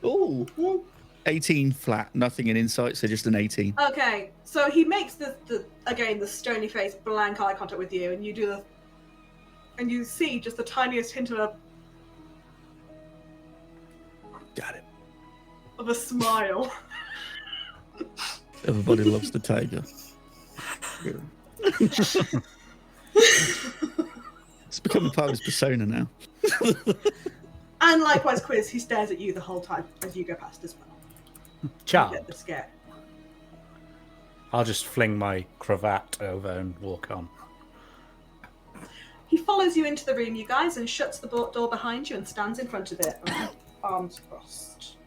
Oh, 18 flat. Nothing in insight, so just an 18. Okay, so he makes the stony face, blank eye contact with you, and and you see just the tiniest hint of Got it. a smile. Everybody loves the tiger. It's becoming part of his persona now. And likewise, Quizz, he stares at you the whole time as you go past as well. Ciao. You get the scare. I'll just fling my cravat over and walk on. He follows you into the room, you guys, and shuts the door behind you and stands in front of it, arms crossed.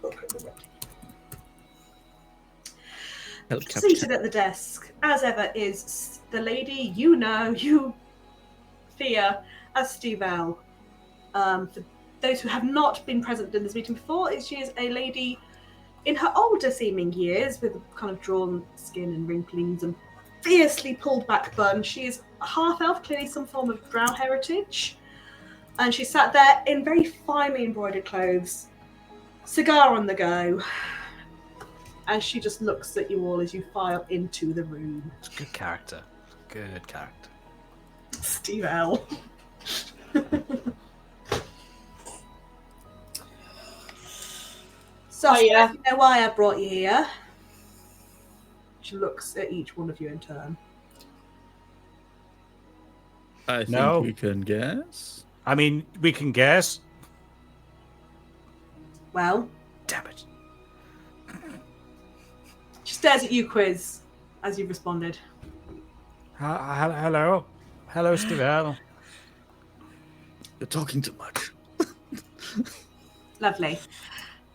Book at the ready. Seated at the desk, as ever, is the lady you fear as Steve L. For those who have not been present in this meeting before, she is a lady in her older seeming years with kind of drawn skin and wrinklings and fiercely pulled back bun. She is a half elf, clearly some form of drow heritage. And she sat there in very finely embroidered clothes, cigar on the go. And she just looks at you all as you file into the room. It's good character. Good character. Steve L. So Oh, yeah. you know why I brought you here? She looks at each one of you in turn. I think No. we can guess. I mean, we can guess. Well, Damn it. she stares at you, Quizz, as you've responded. Hello. Hello, Steve L. You're talking too much. Lovely.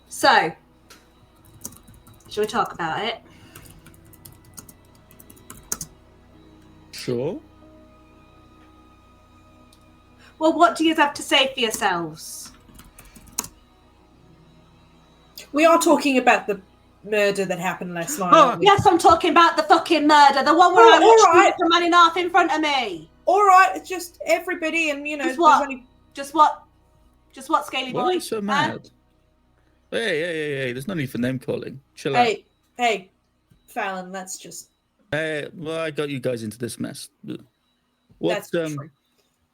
So, shall we talk about it? Sure. Well, what do you have to say for yourselves? We are talking about the murder that happened last night. aren't we? Yes, I'm talking about the fucking murder, the one where Oh, I watched all right. the man in half in front of me. All right, it's just everybody, and Just there's what? only Just what, Scaly Why boy? are you so Huh? mad? Hey, there's no need for name calling. Chill out. Hey, Fallon. Let's just. Well, I got you guys into this mess. What, That's true.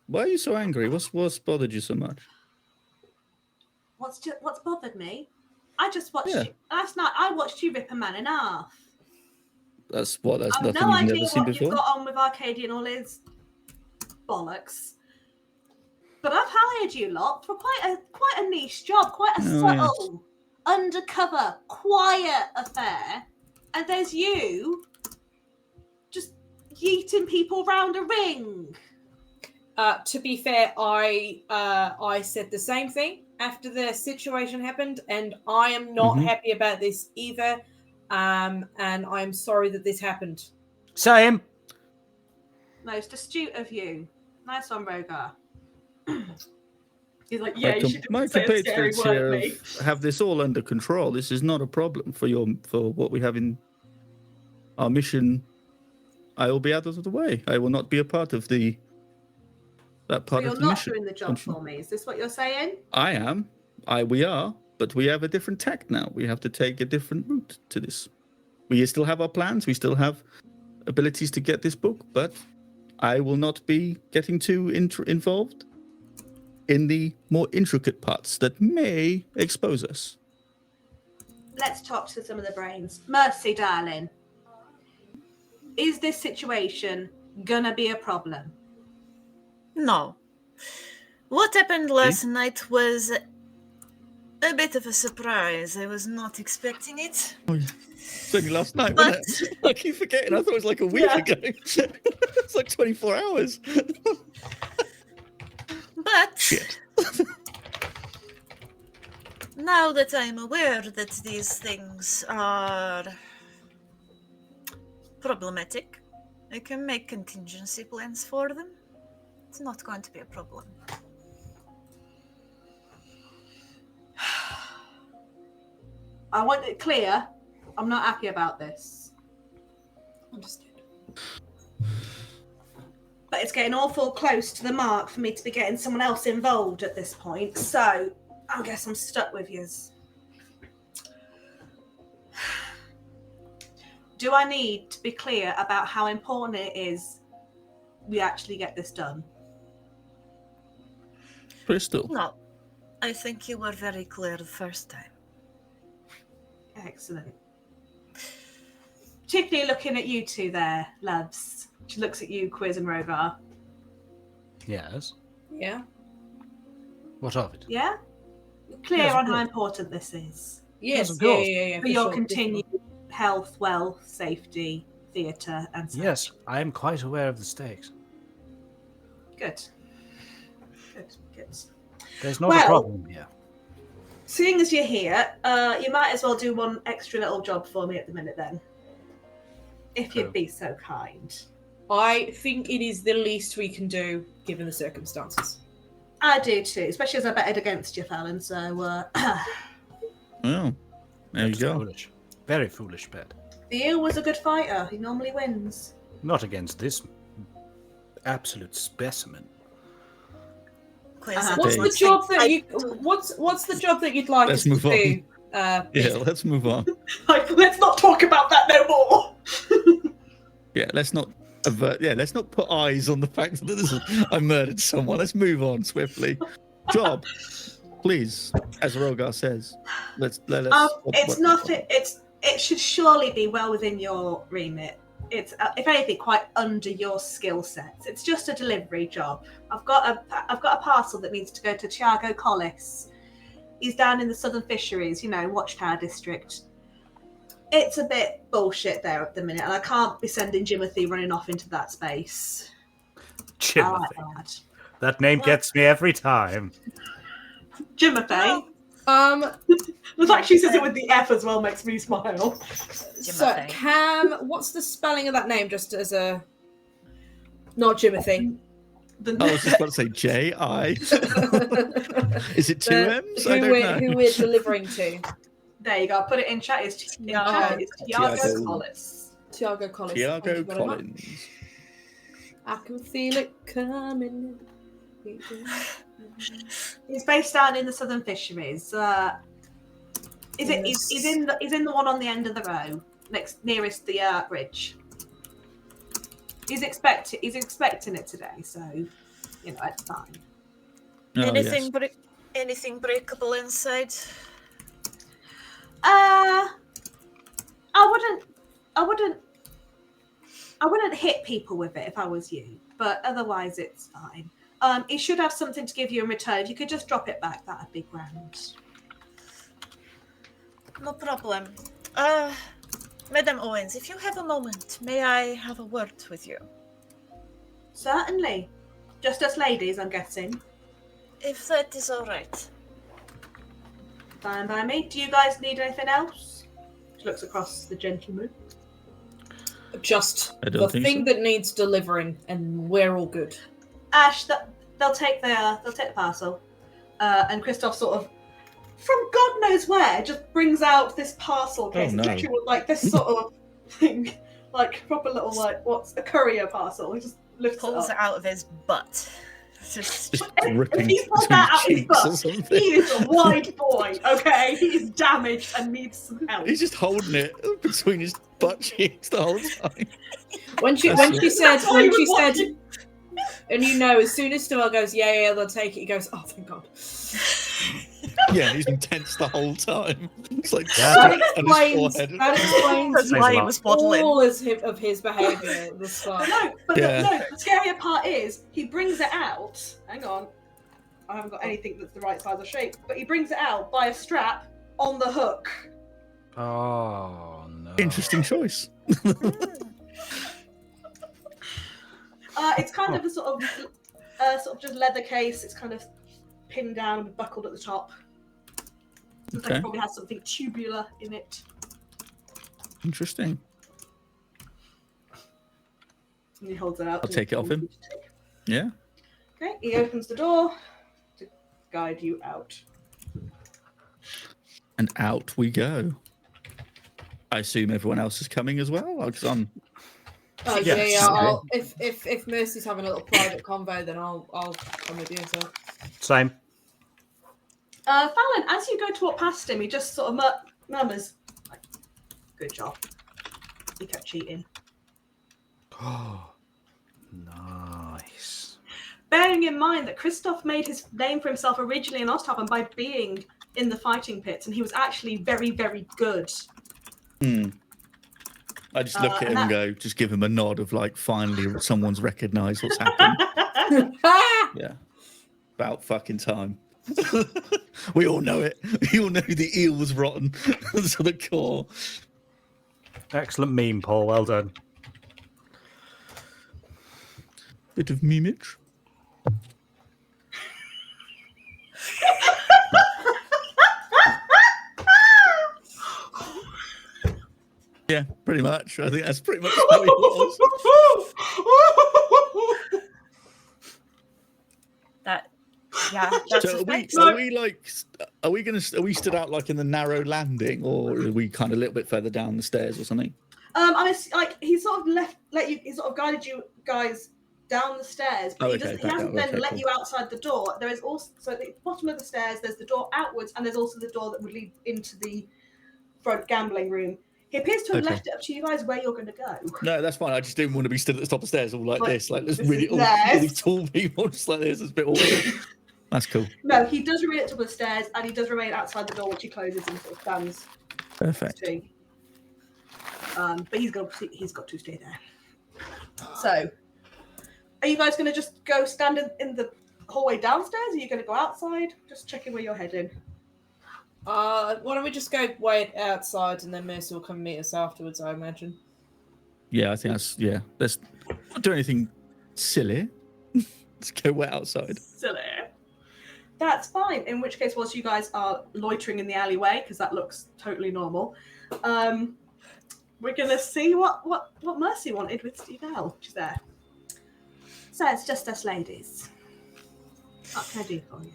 why are you so angry? What's bothered you so much? What's bothered me? I just watched Yeah. you last night. I watched you rip a man in half. That's I've nothing no you've idea never seen what before. you've got on with Arcadia and all his bollocks. But I've hired you lot for quite a niche job, quite a Oh, subtle, undercover, quiet affair. And there's you just yeeting people round a ring. To be fair, I said the same thing after the situation happened, and I am not Mhm. happy about this either. And I am sorry that this happened. Same. Most astute of you. Nice one, Rhogar. He's like, yeah, you should My say a scary compatriots word here at me. have this all under control. This is not a problem for what we have in our mission. I will be out of the way. I will not be a part of that So part you're of the not mission. doing the job for me. Is this what you're saying? I am. We are, but we have a different tack now. We have to take a different route to this. We still have our plans. We still have abilities to get this book, but I will not be getting too involved in the more intricate parts that may expose us. Let's talk to some of the brains. Mercy, darling. Is this situation gonna be a problem? No. What happened last night was a bit of a surprise. I was not expecting it. It's only last night, But- wasn't it? I keep forgetting. I thought it was like a week Yeah. ago. It's like 24 hours. But Shit. now that I'm aware that these things are problematic, I can make contingency plans for them. It's not going to be a problem. I want it clear. I'm not happy about this. Understood. But it's getting awful close to the mark for me to be getting someone else involved at this point. So I guess I'm stuck with yous. Do I need to be clear about how important it is we actually get this done? Crystal. No, I think you were very clear the first time. Excellent. Particularly looking at you two there, loves. She looks at you, Quizz and Rhogar. Yes. Yeah. What of it? Yeah? You're clear Yes, of on how course. important this is. Yes. of Yeah, course. yeah. For your continued health, wealth, safety, theatre, and so Yes, I am quite aware of the stakes. Good. Good, good. There's not Well- a problem here. Seeing as you're here, you might as well do one extra little job for me at the minute then. If you'd Oh. be so kind. I think it is the least we can do given the circumstances. I do too, especially as I betted against you, Fallon, so Well, there you That's go. Foolish. Very foolish bet. the eel was a good fighter. He normally wins. Not against this absolute specimen. Quizz, Uh-huh. I What's don't the think job that I- you? What's the job that you'd like Let's us to move on. do? Yeah, let's move on. Like, let's not talk about that no more. Yeah, let's not avert. Yeah, let's not put eyes on the fact that this is, I murdered someone. Let's move on swiftly. Job, please, as Rhogar says. Let us. It's nothing. It should surely be well within your remit. It's, if anything, quite under your skill sets. It's just a delivery job. I've got a parcel that needs to go to Tiago Collis. He's down in the Southern Fisheries, Watchtower District. It's a bit bullshit there at the minute, and I can't be sending Jimothy running off into that space. I Jimothy. like that. That name gets me every time. Jimothy. The fact she says it with the F as well makes me smile. So Jimothy. Cam, what's the spelling of that name? Just as a not Jimothy. I was just about to say J-I. Is it two M's? I who don't know. we're delivering to? There you go. Put it in chat. It's Tiago. Tiago Tiago. Collis. Tiago Collins. Tiago Thank you very much. Collins. I can feel it coming. He's based down in the Southern Fisheries. Is it? He's in the one on the end of the row, nearest the bridge. He's expecting it today, so it's fine. Oh, anything, yes. anything breakable inside? I wouldn't hit people with it if I was you, but otherwise it's fine. He should have something to give you in return. If you could just drop it back, that'd be grand. No problem. Madam Owens, if you have a moment, may I have a word with you? Certainly. Just us ladies, I'm guessing. If that is all right. Fine by me. Do you guys need anything else? She looks across the gentleman. Just I don't the think thing so. that needs delivering, and we're all good. Ash, they'll take the parcel, and Christoph sort of, from God knows where, just brings out this parcel case. no. It's literally like this sort of thing, like proper little what's a courier parcel. He just lifts Pulls it it up. out of his butt. Just Just If ripping he's pulled between that out his cheeks or butt, something. he is a wide boy. Okay, he is damaged and needs some help. He's just holding it between his butt cheeks the whole time. When she That's said, all he was and watching. as soon as Stuart goes, yeah, they'll take it. He goes, oh, thank God. Yeah, he's been tense the whole time. It's like That sweat on his forehead. That explains That's why he was waddling. all of his behaviour thus far. No, but Yeah. the scarier part is he brings it out. Hang on. I haven't got anything that's the right size or shape. But he brings it out by a strap on the hook. Oh no! Interesting choice. It's kind of a sort of just leather case. It's kind of pinned down and buckled at the top. Looks like Okay. it probably has something tubular in it. Interesting. And he holds it out. I'll take it off him. Yeah. Okay, he opens the door to guide you out. And out we go. I assume everyone else is coming as well, because I'm. Oh Yes. yeah. I'll, if Mercy's having a little private convo, then I'll come with you. So. Same. Fallon, as you go to walk past him, he just sort of murmurs, like, "Good job." He kept cheating. Oh, nice. Bearing in mind that Christoph made his name for himself originally in Osthaven by being in the fighting pits, and he was actually very, very good. I just look at him and go, just give him a nod of like, finally someone's recognised what's happened. Yeah. About fucking time. We all know it. We all know the eel was rotten to the core. Excellent meme, Paul. Well done. Bit of memeage. Yeah, pretty much. I think that's pretty much how it was. That's So are we stood out like in the narrow landing, or are we kind of a little bit further down the stairs or something? I mean, like he sort of he sort of guided you guys down the stairs, but he hasn't let you outside the door. There is also, so at the bottom of the stairs, there's the door outwards, and there's also the door that would lead into the front gambling room. He appears to have left it up to you guys where you're going to go. No, that's fine. I just didn't want to be stood at the top of the stairs all like this. Like, there's really all these tall people just like this. It's a bit awkward. That's cool. No, he does remain at the top of the stairs, and he does remain outside the door, which he closes and sort of stands. Perfect. But he's got to stay there. So, are you guys going to just go stand in the hallway downstairs? Or are you going to go outside? Just checking where you're heading. Why don't we just go wait outside and then Mercy will come meet us afterwards, I imagine. Yeah, I think let's not do anything silly. Let's go wait outside. Silly. That's fine. In which case, whilst you guys are loitering in the alleyway, because that looks totally normal, we're gonna see what Mercy wanted with Steve L. She's there. So it's just us ladies. What can I do for you?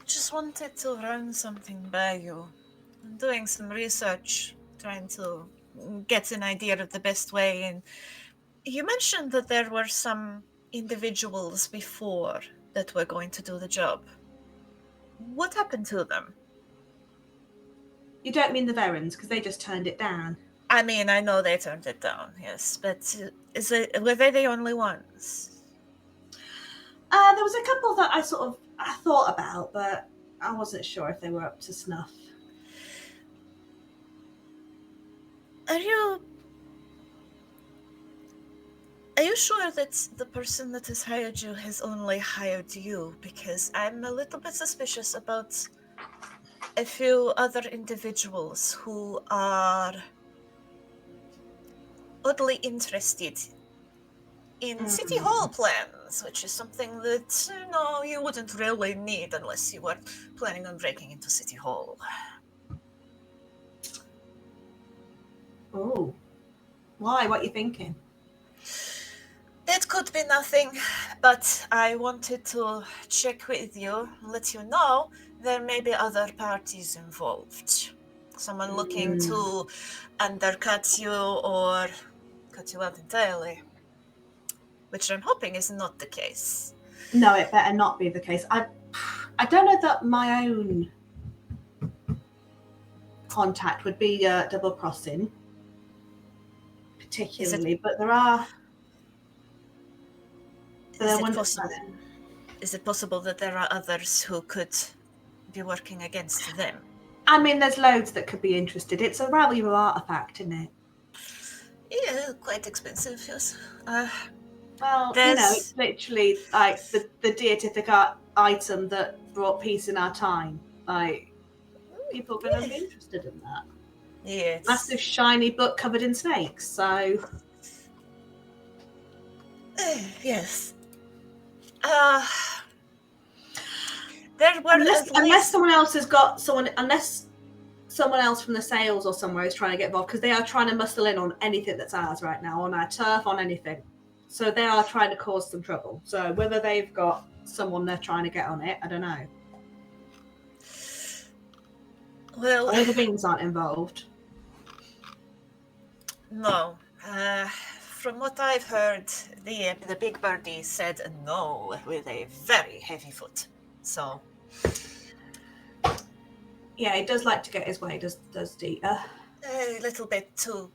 Just wanted to run something by you. I'm doing some research, trying to get an idea of the best way. And you mentioned that there were some individuals before that were going to do the job. What happened to them? You don't mean the Verons, because they just turned it down. I mean, I know they turned it down, yes, but were they the only ones? There was a couple that I thought about, but I wasn't sure if they were up to snuff. Are you sure that the person that has hired you has only hired you? Because I'm a little bit suspicious about a few other individuals who are oddly interested in City Hall plans, which is something that, you wouldn't really need unless you were planning on breaking into City Hall. Oh. Why? What are you thinking? It could be nothing, but I wanted to check with you, let you know there may be other parties involved. Someone looking to undercut you or cut you out entirely, which I'm hoping is not the case. No, it better not be the case. I don't know that my own contact would be double crossing, particularly, but there are. Is it possible that there are others who could be working against them? I mean, there's loads that could be interested. It's a valuable artifact, isn't it? Yeah, quite expensive, yes. Well, it's literally like the deity of the item that brought peace in our time. Like, people are going to be interested in that. Yes. Massive shiny book covered in snakes. So Yes. There were unless someone else has got unless someone else from the sales or somewhere is trying to get involved, because they are trying to muscle in on anything that's ours right now, on our turf, on anything. So they are trying to cause some trouble. So whether they've got someone they're trying to get on it, I don't know. Well, I know the wings aren't involved. No. From what I've heard, the big birdie said no with a very heavy foot. So. Yeah, he does like to get his way, does Dieter. A little bit too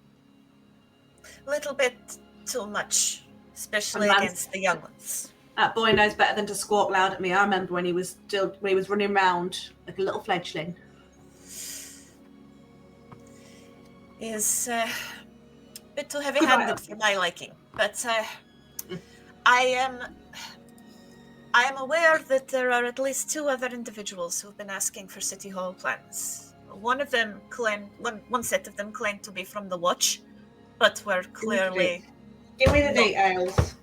much, especially against the young ones. That boy knows better than to squawk loud at me. I remember when he was running around like a little fledgling. Is a bit too heavy-handed for my liking, but I am aware that there are at least 2 other individuals who've been asking for City Hall plans. One set of them claimed to be from the Watch, but were clearly... Give me the details.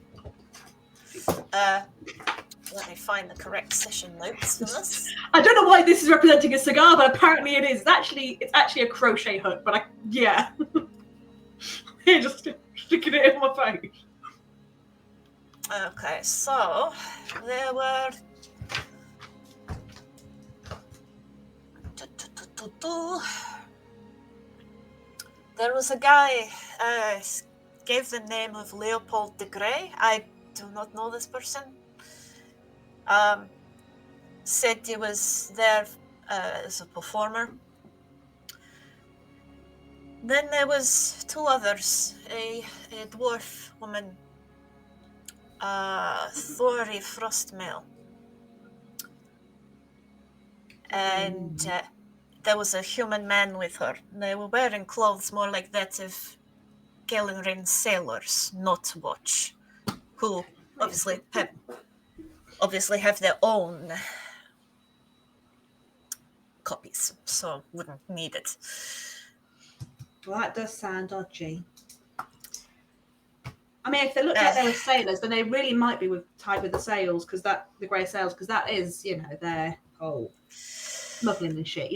Let me find the correct session notes for this. I don't know why this is representing a cigar, but apparently it is. It's actually a crochet hook, but yeah. Here, just sticking it in my face. Okay, so there were... There was a guy, gave the name of Leopold de Grey. I do not know this person. Said he was there as a performer. Then there was 2 others, a dwarf woman, Thori Frostmail, and there was a human man with her. They were wearing clothes more like that of Galenrin sailors, not Watch, who obviously have their own copies, so wouldn't need it. Well, that does sound dodgy. I mean, if they look like they were sailors, then they really might be tied with the sails, because the grey sails, because that is, their whole smuggling and shit,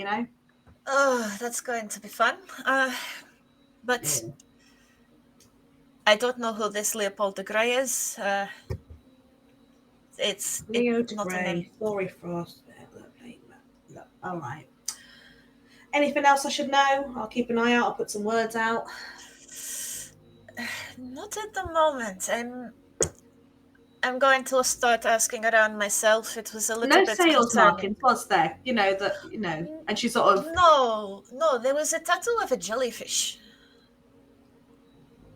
Oh, that's going to be fun. But I don't know who this Leopold de Grey is. It's Leo de not a name. Grey, Thori Frost. All right. Anything else I should know? I'll keep an eye out. I'll put some words out. Not at the moment. I'm going to start asking around myself. It was a little bit sales concerning. markings, was there? And she sort of... No, there was a tattoo of a jellyfish,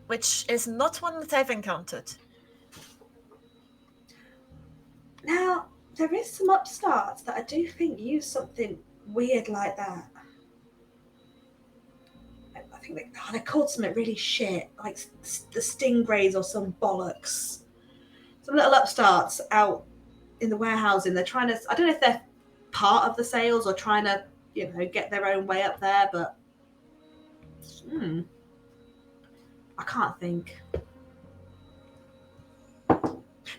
which is not one that I've encountered. Now, there is some upstarts that I do think use something weird like that. I think they called something really shit, like the stingrays or some bollocks. Some little upstarts out in the warehousing. They're trying to... I don't know if they're part of the sales or trying to, get their own way up there, but... I can't think.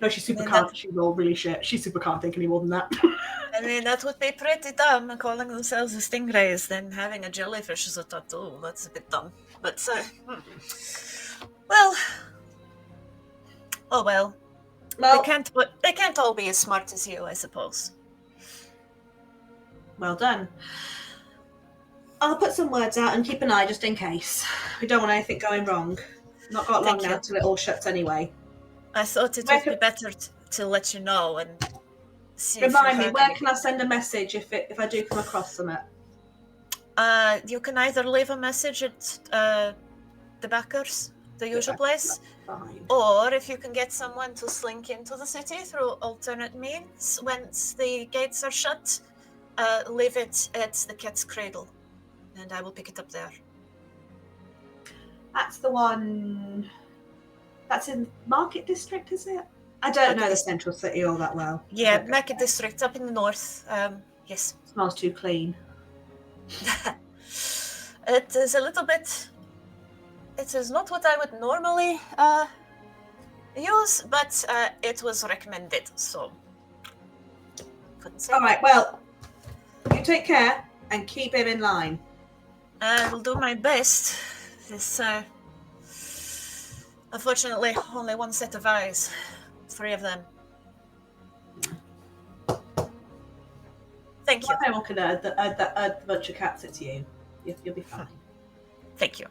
No, she super can't. She's all really shit. She super can't think any more than that. I mean, that would be pretty dumb, calling themselves the stingrays, then having a jellyfish as a tattoo. That's a bit dumb. But, well. Oh well. They can't all be as smart as you, I suppose. Well done. I'll put some words out and keep an eye just in case. We don't want anything going wrong. Not got long now till it all shuts anyway. I thought it would be better to let you know and see. Remind me, where can I send a message if I do come across something? You can either leave a message at the backers, the usual place, or if you can get someone to slink into the city through alternate means, once the gates are shut, leave it at the Cat's Cradle, and I will pick it up there. That's the one... That's in Market District, is it? I don't know the central city all that well. Yeah, Mecca district up in the north. Yes. Smells too clean. It is a little bit. It is not what I would normally use, but it was recommended, so couldn't say. All right. Well, you take care and keep him in line. I will do my best. This, unfortunately, only one set of eyes. 3 of them. Thank you. I'm not gonna add a bunch of cats at you. You'll be fine. Thank you.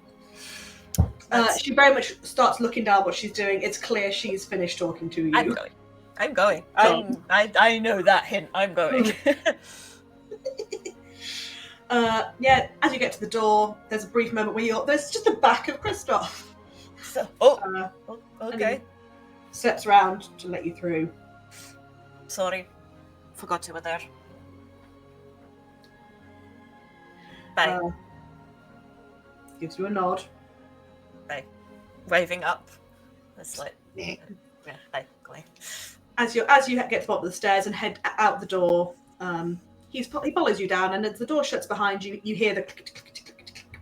She very much starts looking down what she's doing. It's clear she's finished talking to you. I'm going. I know that hint. I'm going. Yeah, as you get to the door, there's a brief moment where there's just the back of Christoph. Okay. Steps around to let you through. Sorry. Forgot you were there. Bye. Gives you a nod. Bye. Waving up. It's like, yeah, bye. As you get to the bottom of the stairs and head out the door, he follows you down, and as the door shuts behind you, you hear the click, click, click, click, click, click.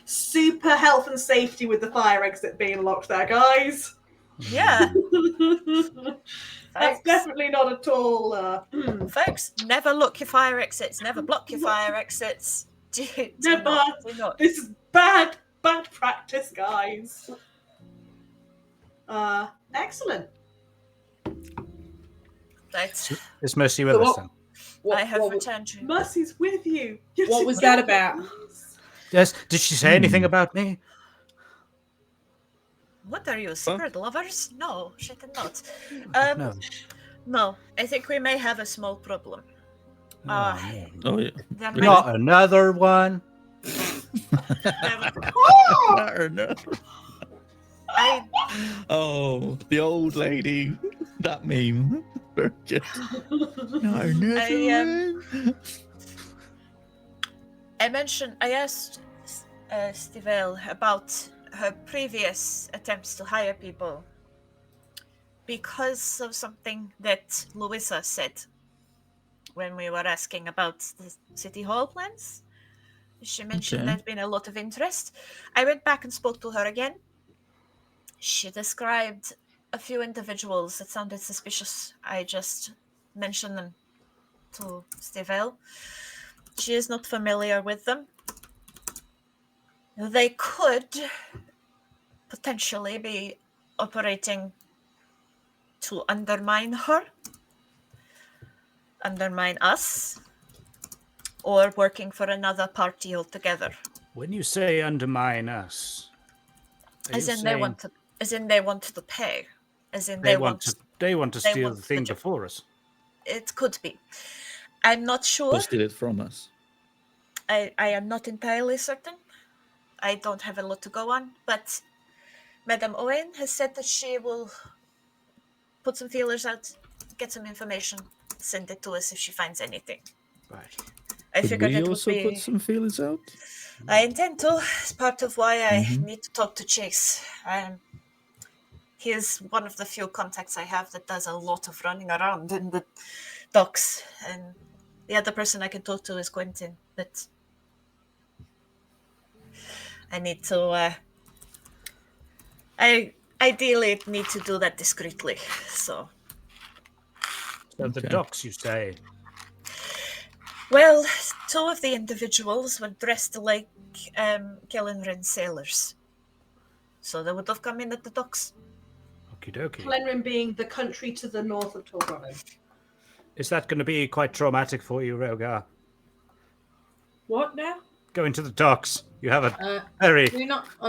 Super health and safety with the fire exit being locked there, guys. Yeah. That's definitely not at all. Folks, never lock your fire exits. Never block your fire exits. Do Never. not. This is bad practice, guys. Excellent. Right. Is Mercy with us then? I have returned you. Mercy's with you. Yes, What was that about? Yes. Did she say anything about me? What are you, secret lovers? No, she did not. No. No, I think we may have a small problem. Oh yeah. Not another one. No. Oh, the old lady. That meme. Very good. No, I asked Stivell about her previous attempts to hire people because of something that Louisa said when we were asking about the city hall plans. She mentioned there'd been a lot of interest. I went back and spoke to her again. She described a few individuals that sounded suspicious. I just mentioned them to Stivell. She is not familiar with them. They could potentially be operating to undermine her, undermine us, or working for another party altogether. When you say undermine us, As in they want to pay. As in they want to steal the thing before us. It could be. I'm not sure. Or steal it from us. I am not entirely certain. I don't have a lot to go on, but Madame Owen has said that she will put some feelers out, get some information, send it to us if she finds anything. Right. I figured we it would also be... put some feelers out? I intend to. It's part of why I need to talk to Chase. He is one of the few contacts I have that does a lot of running around in the docks, and the other person I can talk to is Quentin, but I need to I ideally need to do that discreetly, so the docks, you say? Well, 2 of the individuals were dressed like Kellenrin sailors, so they would have come in at the docks. Okie dokie. Kellenrin being the country to the north of Tordronnen. Is that going to be quite traumatic for you, Rhogar? What now? Going to the docks. You have a very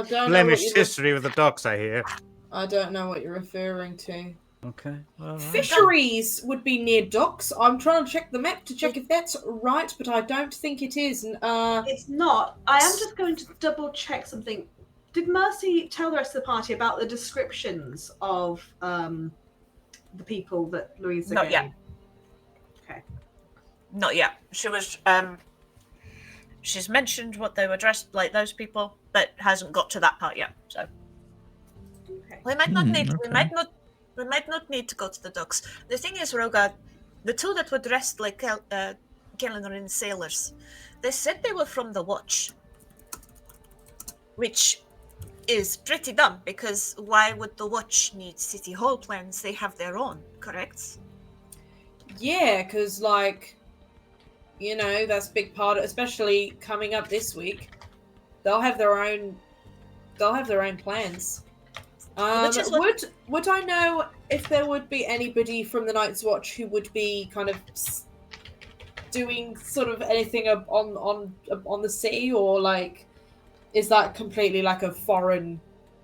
blemished history with the docks, I hear. I don't know what you're referring to. Okay. Well, Fisheries would be near docks. I'm trying to check the map to check if that's right, but I don't think it is. It's not. I am just going to double check something. Did Mercy tell the rest of the party about the descriptions of the people that Louisa Not gave? yet. Okay. Not yet. She was she's mentioned what they were dressed like, those people, but hasn't got to that part yet. So Okay. we might not need. We might not need to go to the docks. The thing is, Rhogar, the two that were dressed like Kellerin sailors, they said they were from the Watch. Which is pretty dumb, because why would the Watch need city hall plans? They have their own, correct? Yeah, because, like, you know, that's a big part, especially coming up this week. They'll have their own plans. Which is what- Would I know if there would be anybody from the Night's Watch who would be kind of doing sort of anything on the sea, or like, is that completely like a foreign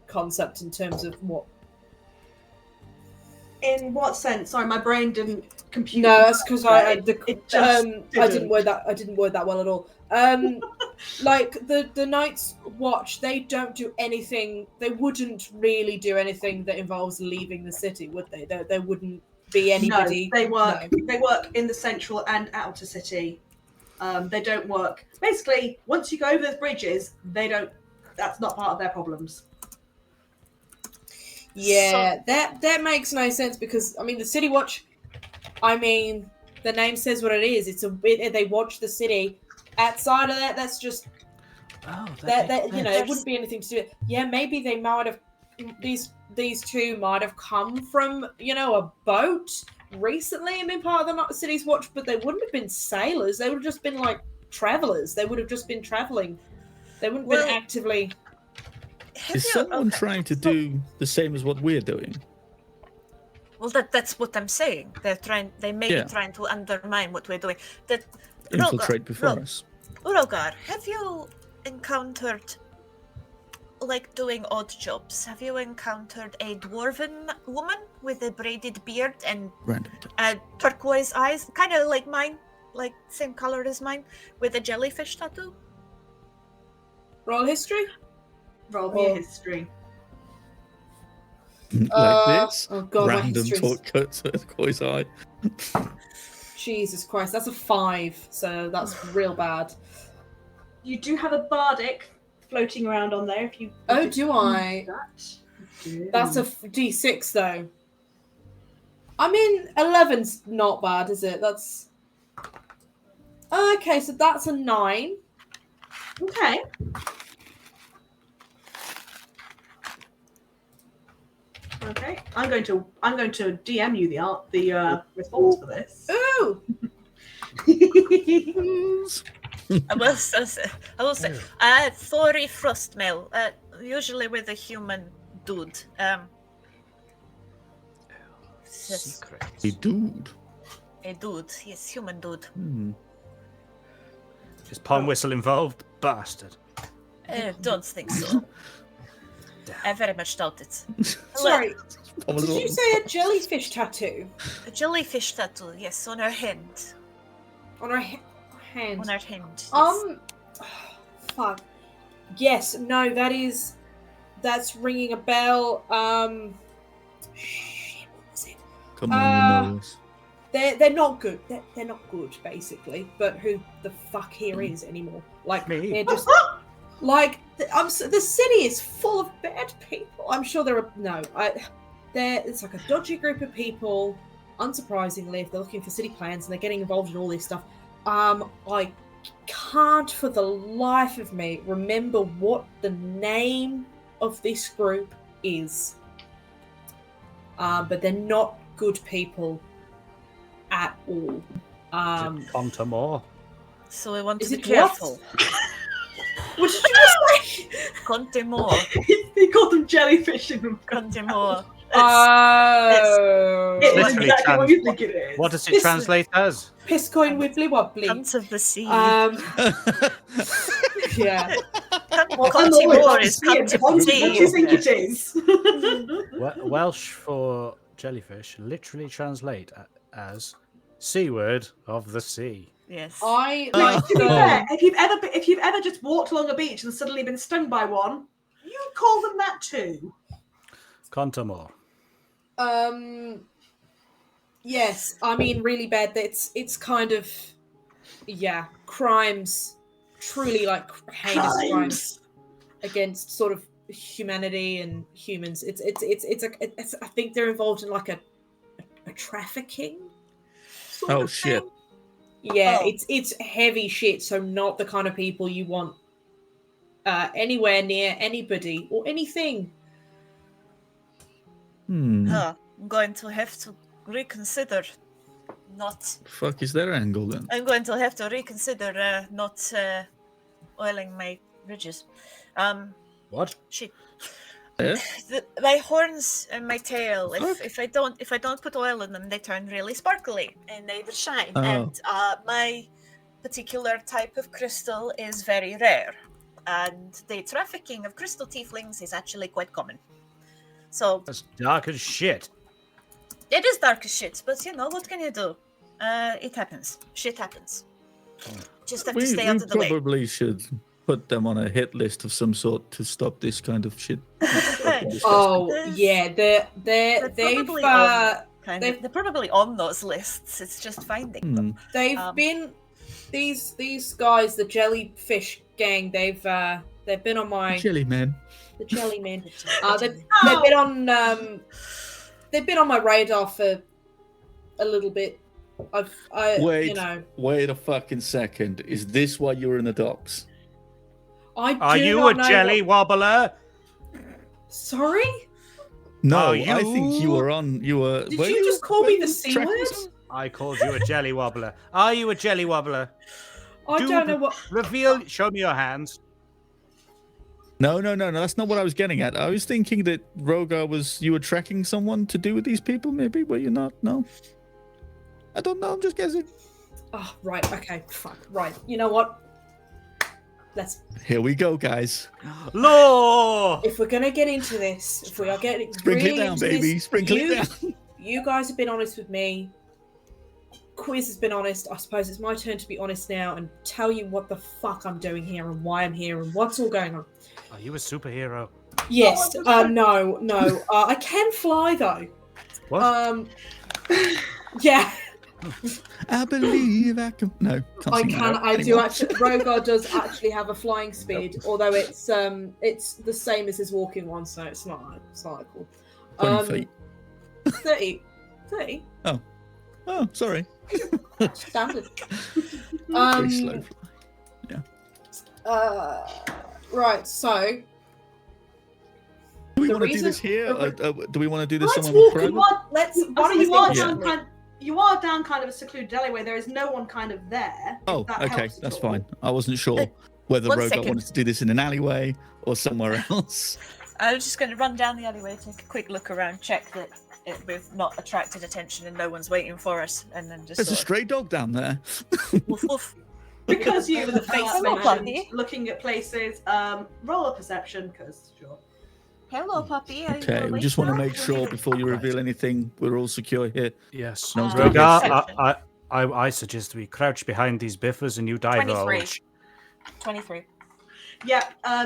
concept in terms of what? In what sense? Sorry, my brain didn't compute. No, that's because I didn't word that well at all. Like the Night's Watch, they don't do anything. They wouldn't really do anything that involves leaving the city, would they? There wouldn't be anybody. No, they work in the central and outer city. They don't work. Basically, once you go over those bridges, they don't. That's not part of their problems. Yeah, that makes no sense, because I mean the City Watch. I mean, the name says what it is. It's they watch the city. Outside of that, that's just that you know, it wouldn't be anything to do with. Yeah, maybe they might have these two might have come from, you know, a boat recently and been part of the City's Watch, but they wouldn't have been sailors. They would have just been like travelers. They would have just been traveling. They wouldn't have been actively. Is someone trying to do the same as what we're doing? Well, that's what I'm saying. They may be trying to undermine what we're doing. Infiltrate before us. Rhogar, have you encountered, like, doing odd jobs? Have you encountered a dwarven woman with a braided beard and turquoise eyes, kind of like mine, like same color as mine, with a jellyfish tattoo? Roll history. Roll me a history. Like this? Oh god, my random history's... turquoise eye. Jesus Christ, that's a 5, so that's real bad. You do have a bardic floating around on there. If you do I? That's a D6 though. I mean, 11's not bad, is it? That's okay. So that's a 9. Okay. Okay, I'm going to DM you the response for this. Ooh. I will say, Thori Frostmail, usually with a human dude. Secret. A dude. A dude, yes, human dude. Is Palm Whistle involved? Bastard. Don't think so. I very much doubt it. Sorry, did you say a jellyfish tattoo? A jellyfish tattoo, yes, on her hand. On her hand? On her hand, yes. Fuck. Yes, no, that's ringing a bell. Shit, what was it? Come on, you know us. They're not good. They're not good, basically. But who the fuck here is anymore? Like, Me. they're just... Like, the city is full of bad people. I'm sure there are... No, it's like a dodgy group of people, unsurprisingly, if they're looking for city plans and they're getting involved in all this stuff. I can't for the life of me remember what the name of this group is. But they're not good people at all. Contamore. So we want to Is be it careful. What did you just say? Contamore. He called them jellyfish in Contamore. Oh. It's Literally exactly what you think it is. What does it translate as? Piscoin wibbly wobbly. Cunts of the sea. Yeah. Contamore is cunt of the What do you sea. think it is? Welsh for jellyfish literally translate as sea word of the sea. Yes. I To like be fair, if you've ever just walked along a beach and suddenly been stung by one, you call them that too. Contamore. Yes, I mean really bad. It's kind of crimes, truly like heinous crimes against sort of humanity and humans. It's I think they're involved in like a trafficking sort Oh, of shit. thing. Yeah, Oh. it's heavy shit. So not the kind of people you want anywhere near anybody or anything. Huh. I'm going to have to reconsider not. Fuck is their angle then? I'm going to have to reconsider not oiling my ridges. What? Shit. Yeah? My horns and my tail. Fuck. If I don't put oil in them, they turn really sparkly and they shine. Oh. And my particular type of crystal is very rare, and the trafficking of crystal tieflings is actually quite common. So That's dark as shit. it is dark as shit, but what can you do? It happens. Shit happens. Just have to stay out of the way. Probably should put them on a hit list of some sort to stop this kind of shit. Oh There's- yeah, They're they've probably on they're probably on those lists. It's just finding them. they've been these guys, the jellyfish gang. They've been on my Jelly man. the jelly men. They've been on my radar for a little bit. Wait a fucking second. Is this why you were in the docks? Are you a jelly wobbler? Sorry? No, Are I think you were on. You were. Did were you just call were me you the C tracking word? some- I called you a jelly wobbler. Are you a jelly wobbler? I don't know what. Reveal. Show me your hands. No. That's not what I was getting at. I was thinking that Rhogar was. You were tracking someone to do with these people. Maybe were you not? No. I don't know. I'm just guessing. Oh, right. Okay. Fuck. Right. You know what? Let's. Here we go, guys. Law. If we're gonna get into this, if we are getting Sprinkle really it down, into baby. this, Sprinkle you, it down. You guys have been honest with me. Quizz has been honest. I suppose it's my turn to be honest now and tell you what the fuck I'm doing here and why I'm here and what's all going on. Are you a superhero? Yes. No. I can fly though. What? Yeah. I believe I can. No, can't I sing can. that I do anymore. actually. Rogar does actually have a flying speed, although it's the same as his walking one, so it's not that cool. 20 feet. 30. 30? Oh, sorry. Standard. Very slow. Right. So Do we the want to do reason- this here? Do we want to do this let's somewhere walk. private? Let's. Also, you are Yeah. down you are down kind of a secluded alleyway. There is no one kind of there. if Oh, that okay, helps at that's all. fine. I wasn't sure whether one Rhogar second. wanted to do this in an alleyway or somewhere else. I'm just going to run down the alleyway, take a quick look around, check that we've not attracted attention and no one's waiting for us, and then just There's a sort stray dog down there. of woof woof. Because you and the face Hello, mentioned puppy. looking at places. Roll a perception, because sure. Hello, puppy. Are you Okay, we awake just want to now? make sure before you reveal anything, we're all secure here. Yes. No one's doing Rhogar, I suggest we crouch behind these biffers and you divulge. 23. 23. Yeah,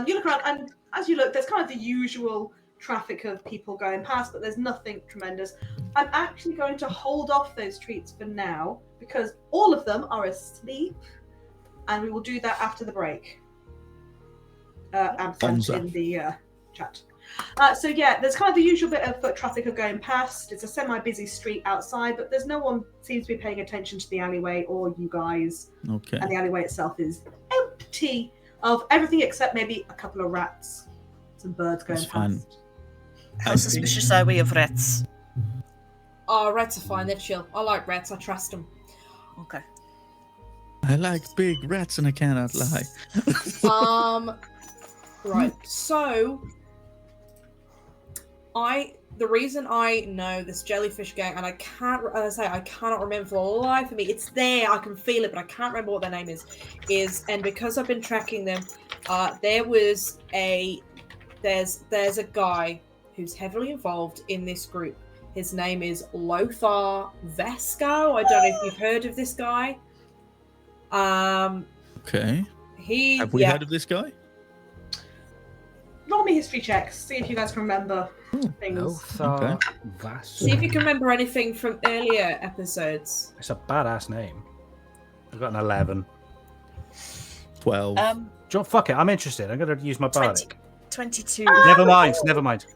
you look around, and as you look, there's kind of the usual traffic of people going past, but there's nothing tremendous. I'm actually going to hold off those treats for now because all of them are asleep, and we will do that after the break. Ampersand Bonza. in the chat. So yeah, there's kind of the usual bit of foot traffic of going past. It's a semi-busy street outside, but there's no one seems to be paying attention to the alleyway or you guys. Okay. And the alleyway itself is empty of everything except maybe a couple of rats, some birds going That's fine. past. How suspicious are we of rats? Oh, rats are fine. They're chill. I like rats. I trust them. Okay. I like big rats and I cannot lie. Right. So, the reason I know this jellyfish gang, and I can't, as I say, I cannot remember for the life of me. It's there. I can feel it, but I can't remember what their name is, and because I've been tracking them, there's a guy who's heavily involved in this group. His name is Lothar Vasco. I don't know if you've heard of this guy. Okay. Have we heard of this guy? Roll me history checks. See if you guys can remember things. Lothar Vass. See if you can remember anything from earlier episodes. It's a badass name. I've got an 11. 12. Fuck it, I'm interested. I'm going to use my 20. bardic. 22. Never mind. Never mind.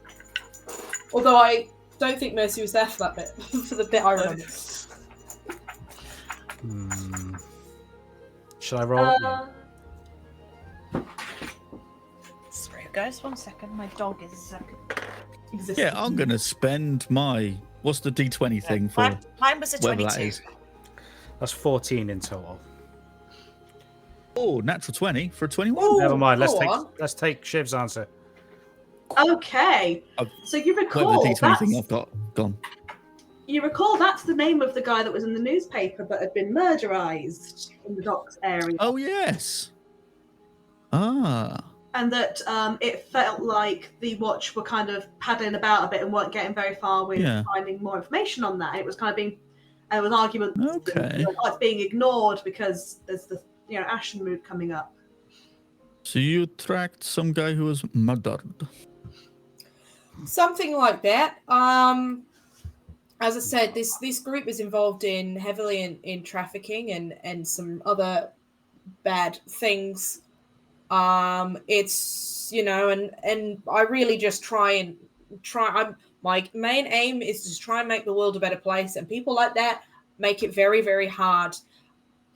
Although I don't think Mercy was there for that bit, for the bit I remember. Shall I roll? Sorry, guys, 1 second. My dog is. Yeah, I'm gonna spend my what's the D20 thing for? Mine was a whatever 22. that is. That's 14 in total. Oh, natural 20 for a 21. Ooh, Never mind. go on. Let's take Shiv's answer. Okay. So you recall Whatever the D20 thing that's, I've got gone. you recall that's the name of the guy that was in the newspaper but had been murderized in the docks area. Oh yes. Ah. And that it felt like the Watch were kind of paddling about a bit and weren't getting very far with finding more information on that. It was kind of being, and there was argument. Okay. Like, it's being ignored because there's the Ashen Mood coming up. So you tracked some guy who was murdered. Something like that. As I said, this group is involved heavily in trafficking and some other bad things. It's and I really just try. My main aim is to try and make the world a better place, and people like that make it very, very hard.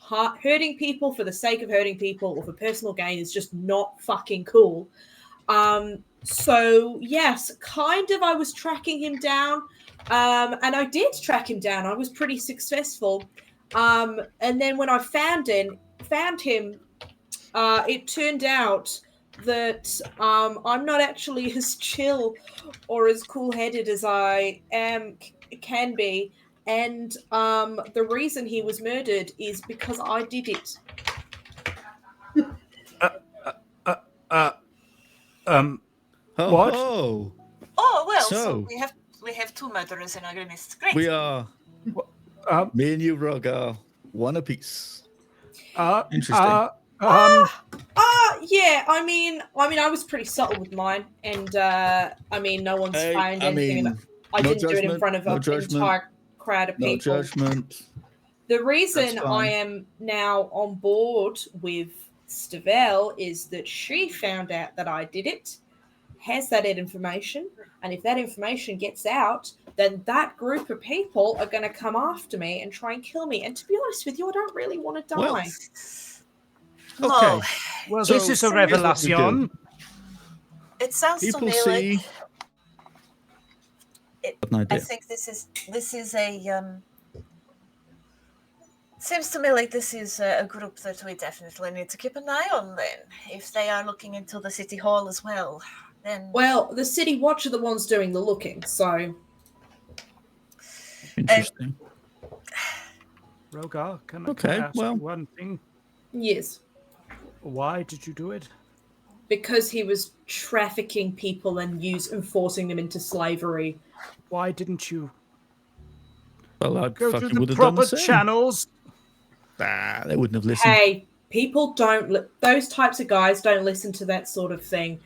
Hurting people for the sake of hurting people or for personal gain is just not fucking cool. So yes, kind of I was tracking him down. And I did track him down. I was pretty successful. And then when I found him, it turned out that I'm not actually as chill or as cool-headed as I can be. And the reason he was murdered is because I did it. What? Oh, Oh well, So- so we have 2 murderers in our midst. Great. we are. Me and you, Rhogar, one apiece. Interesting. Yeah. I mean, I was pretty subtle with mine, and no one's Hey, found I anything. mean, I no didn't do it in judgment, front of no an judgment, entire crowd of no people. judgment. The reason That's fine. I am now on board with Stavel is that she found out that I did it, has that information, and if that information gets out, then that group of people are going to come after me and try and kill me. And to be honest with you, I don't really want to die. Well, No, Okay. Well, So, this is a here's what we revelation. it sounds to People me see. like Got an I idea. think this is a seems to me like this is a group that we definitely need to keep an eye on. Then, if they are looking into the city hall as well, then Well, the City Watch are the ones doing the looking, so... Interesting. Rhogar, can Okay, I ask well- you one thing? Yes. Why did you do it? Because he was trafficking people and forcing them into slavery. Why didn't you Well, I go through fucking the would have done proper the same. channels? Ah, they wouldn't have listened. Hey, people don't... those types of guys don't listen to that sort of thing.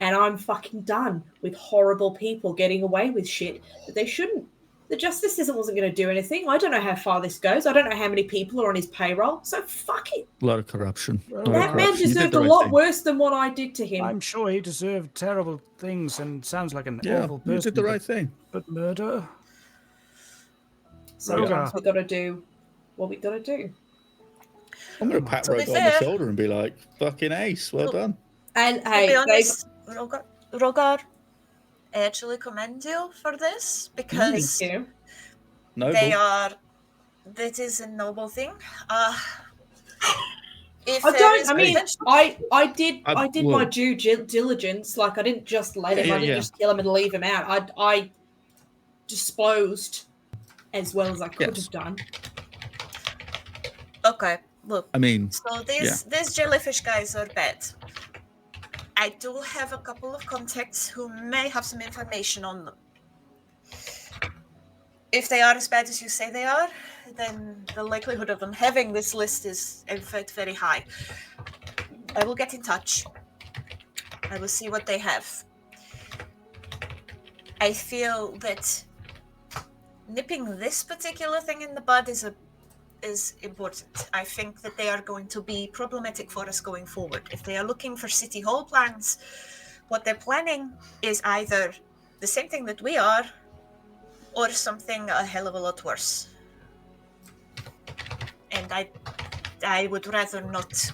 And I'm fucking done with horrible people getting away with shit that they shouldn't. The justice system wasn't going to do anything. I don't know how far this goes. I don't know how many people are on his payroll. So fuck it. A lot of corruption. Well, lot of That man corruption. You did deserved the a right lot thing. worse than what I did to him. I'm sure he deserved terrible things and sounds like an Yeah, awful you person. did the right thing. But murder? Sometimes we got to do what we got to do. I'm going to pat To be Rhogar on the fair- shoulder and be like, fucking ace, well done. And to hey, be they've honest, Rhogar, I actually commend you for this because you. Noble. they are. That is a noble thing. If I there don't. is I mean, potential- I did my well- due diligence. Like I didn't just let him. Yeah, I didn't yeah. just kill him and leave him out. I disposed as well as I could Yes. have done. Okay, look. I mean, So these jellyfish guys are bad. I do have a couple of contacts who may have some information on them. If they are as bad as you say they are, then the likelihood of them having this list is, in fact, very high. I will get in touch. I will see what they have. I feel that nipping this particular thing in the bud is important. I think that they are going to be problematic for us going forward. If they are looking for city hall plans, what they're planning is either the same thing that we are, or something a hell of a lot worse. And I would rather not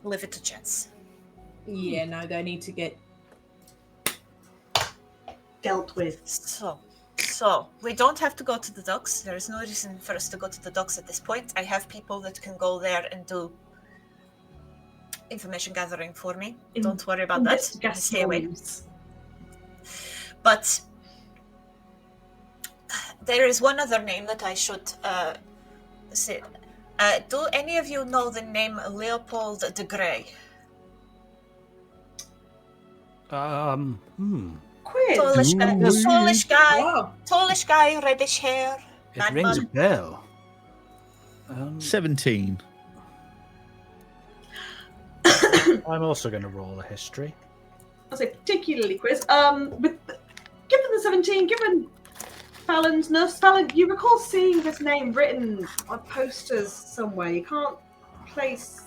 leave it to chance. Yeah, no, they need to get Dealt with. So we don't have to go to the docks. There is no reason for us to go to the docks at this point. I have people that can go there and do information gathering for me. Don't worry about that. Stay away. But there is one other name that I should say. Do any of you know the name Leopold de Grey? Quizz. Tallish guy, reddish hair. It rings a bell. 17. I'm also going to roll a history. I'll say particularly Quizz. Given the 17, given Fallon's nurse, Fallon, you recall seeing this name written on posters somewhere. You can't place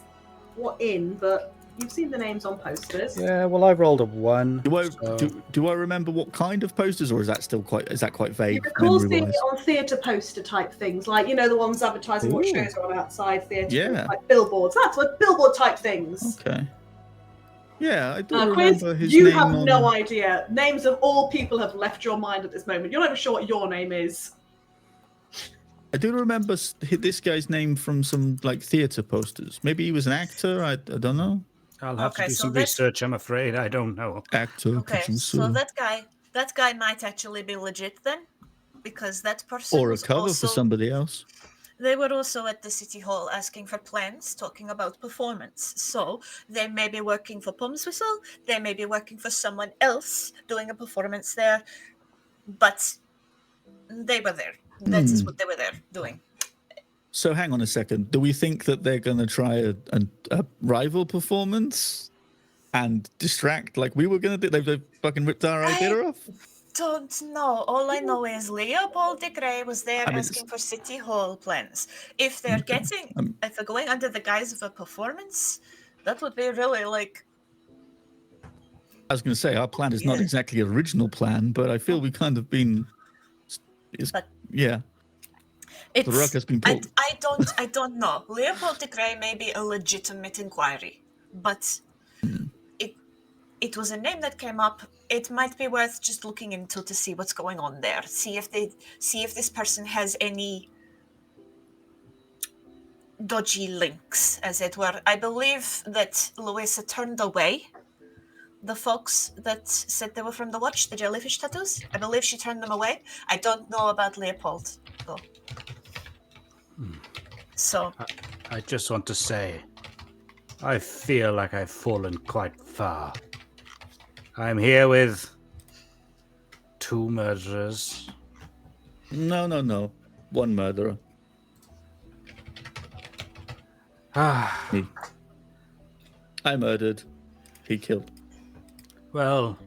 what in, but you've seen the names on posters. Yeah, well, I've rolled a 1. Do I remember what kind of posters, or is that still quite vague? You recall seeing it on theatre poster type things, like the ones advertising what shows are on outside theatre, like billboards. That's what billboard type things. Okay. Yeah, I do Quizz, remember his you name. have no idea. Names of all people have left your mind at this moment. You're not even sure what your name is. I do remember this guy's name from some theatre posters. Maybe he was an actor. I don't know. I'll have to do some research. I'm afraid I don't know. Actor. Okay, so that guy might actually be legit then, because that person or a cover for somebody else. They were also at the city hall asking for plans, talking about performance. So they may be working for Pom's Whistle. They may be working for someone else doing a performance there, but they were there. That is what they were there doing. So hang on a second. Do we think that they're going to try a rival performance and distract like we were going to do? They've fucking ripped our idea off? Don't know. All I know is Leopold de Grey was there asking for city hall plans. If they're if they're going under the guise of a performance, that would be really I was going to say, our plan is not exactly an original plan, but I feel we kind of been... The rug has been pulled. I don't know. Leopold de Grey may be a legitimate inquiry, but it was a name that came up. It might be worth just looking into to see what's going on there. See if this person has any dodgy links, as it were. I believe that Louisa turned away the folks that said they were from the Watch, the jellyfish tattoos. I believe she turned them away. I don't know about Leopold, though. So I just want to say, I feel like I've fallen quite far. I'm here with 2 murderers. No. 1 murderer. Me. I murdered. He killed. Well,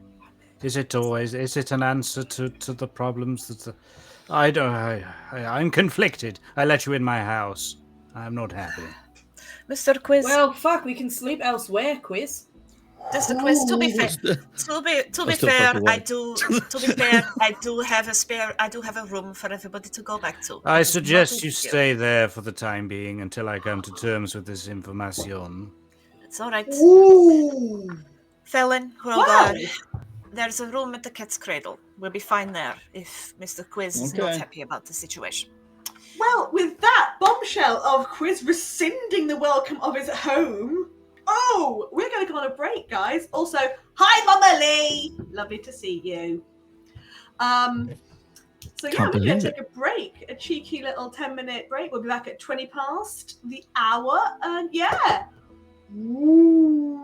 is it an answer to the problems that I'm conflicted. I let you in my house. I'm not happy. Mr. Quizz. Well, fuck, we can sleep elsewhere, Quizz. Mr. Quizz, to be fair, I do have a room for everybody to go back to. I suggest you stay there for the time being until I come to terms with this information. It's all right. Ooh. Fallon, Rhogar, there's a room at the Cat's Cradle. We'll be fine there if Mr. Quizz is not happy about the situation. Well, with that bombshell of Quizz rescinding the welcome of his home, we're going to go on a break, guys. Also, hi, Mama Lee. Lovely to see you. So we're going to take a break, a cheeky little 10-minute break. We'll be back at 20 past the hour, and Ooh.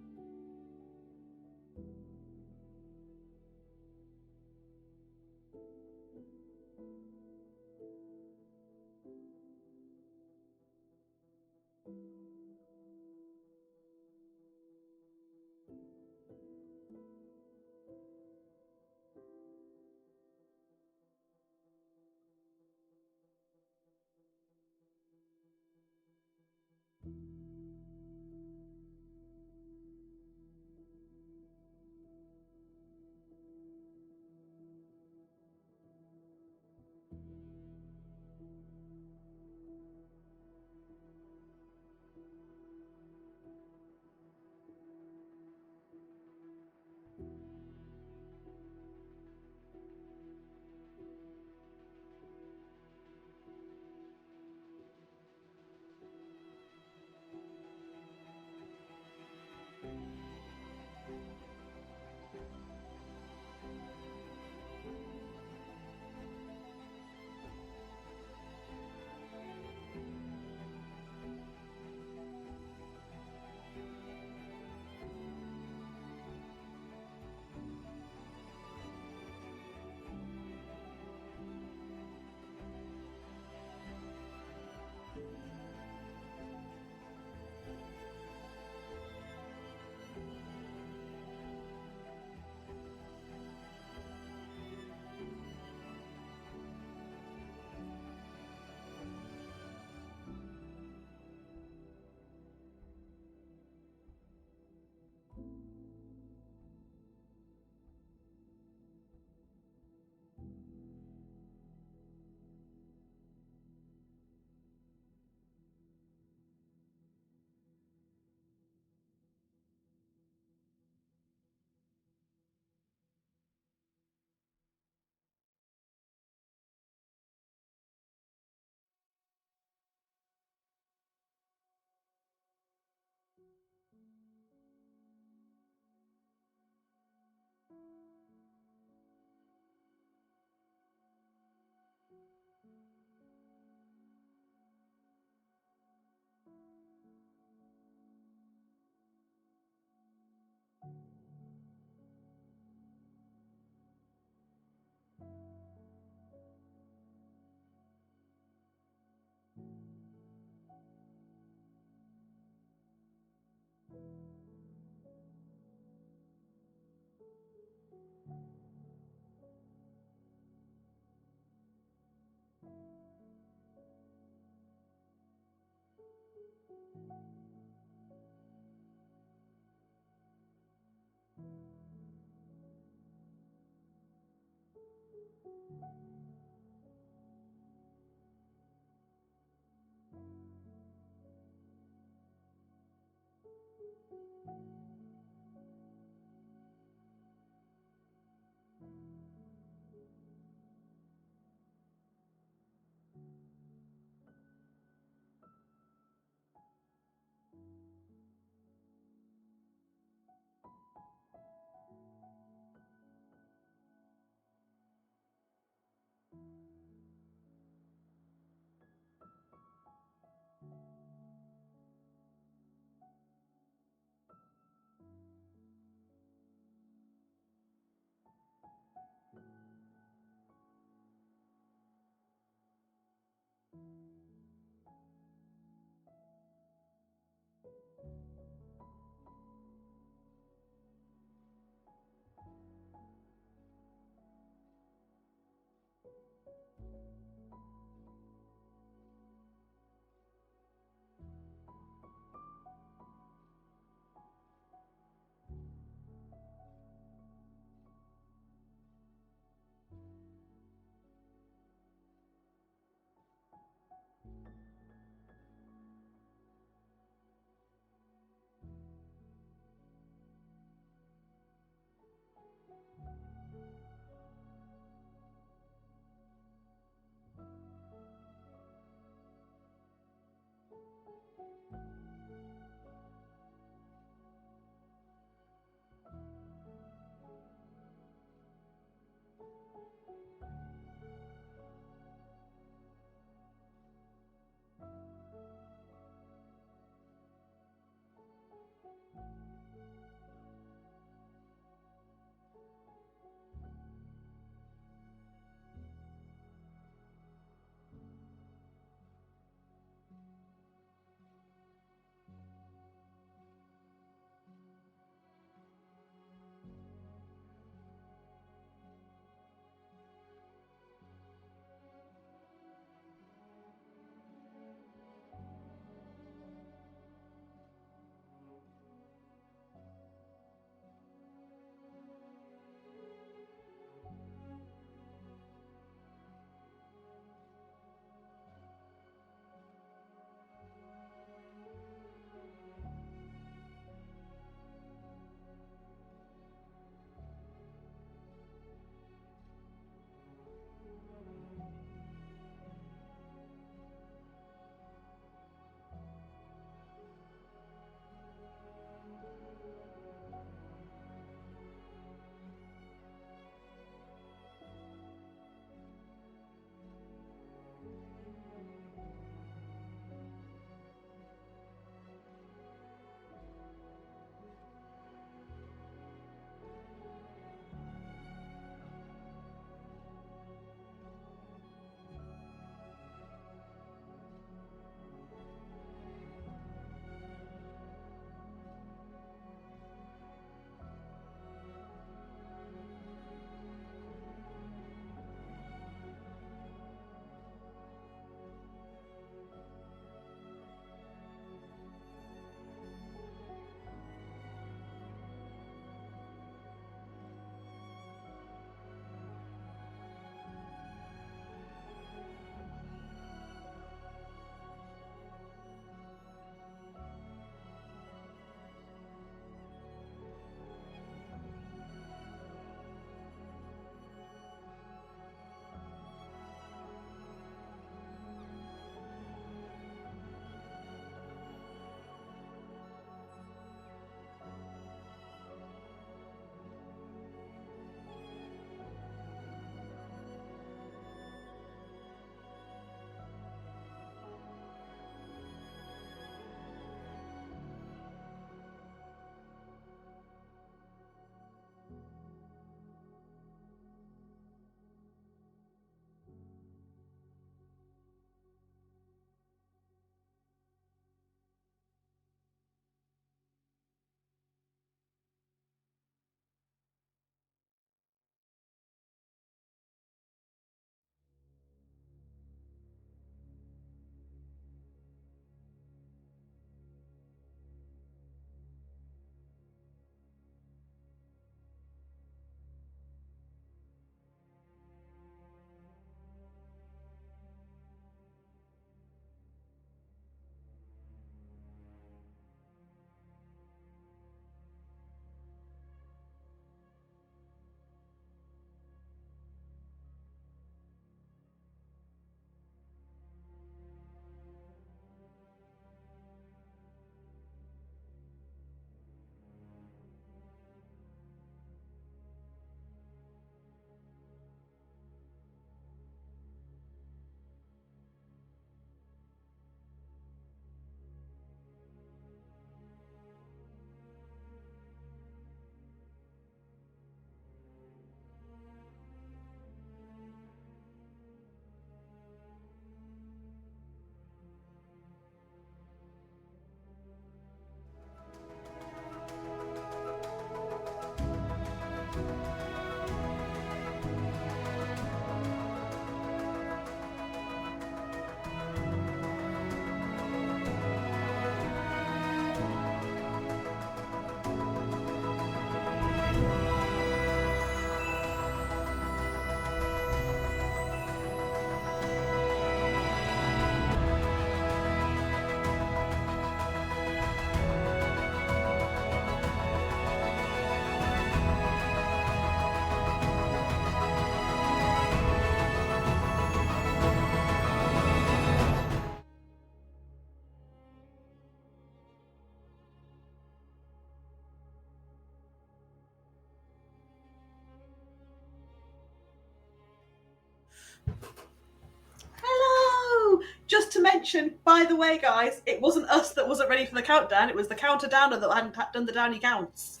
Hello! Just to mention, by the way, guys, it wasn't us that wasn't ready for the countdown. It was the counter downer that hadn't done the downy counts.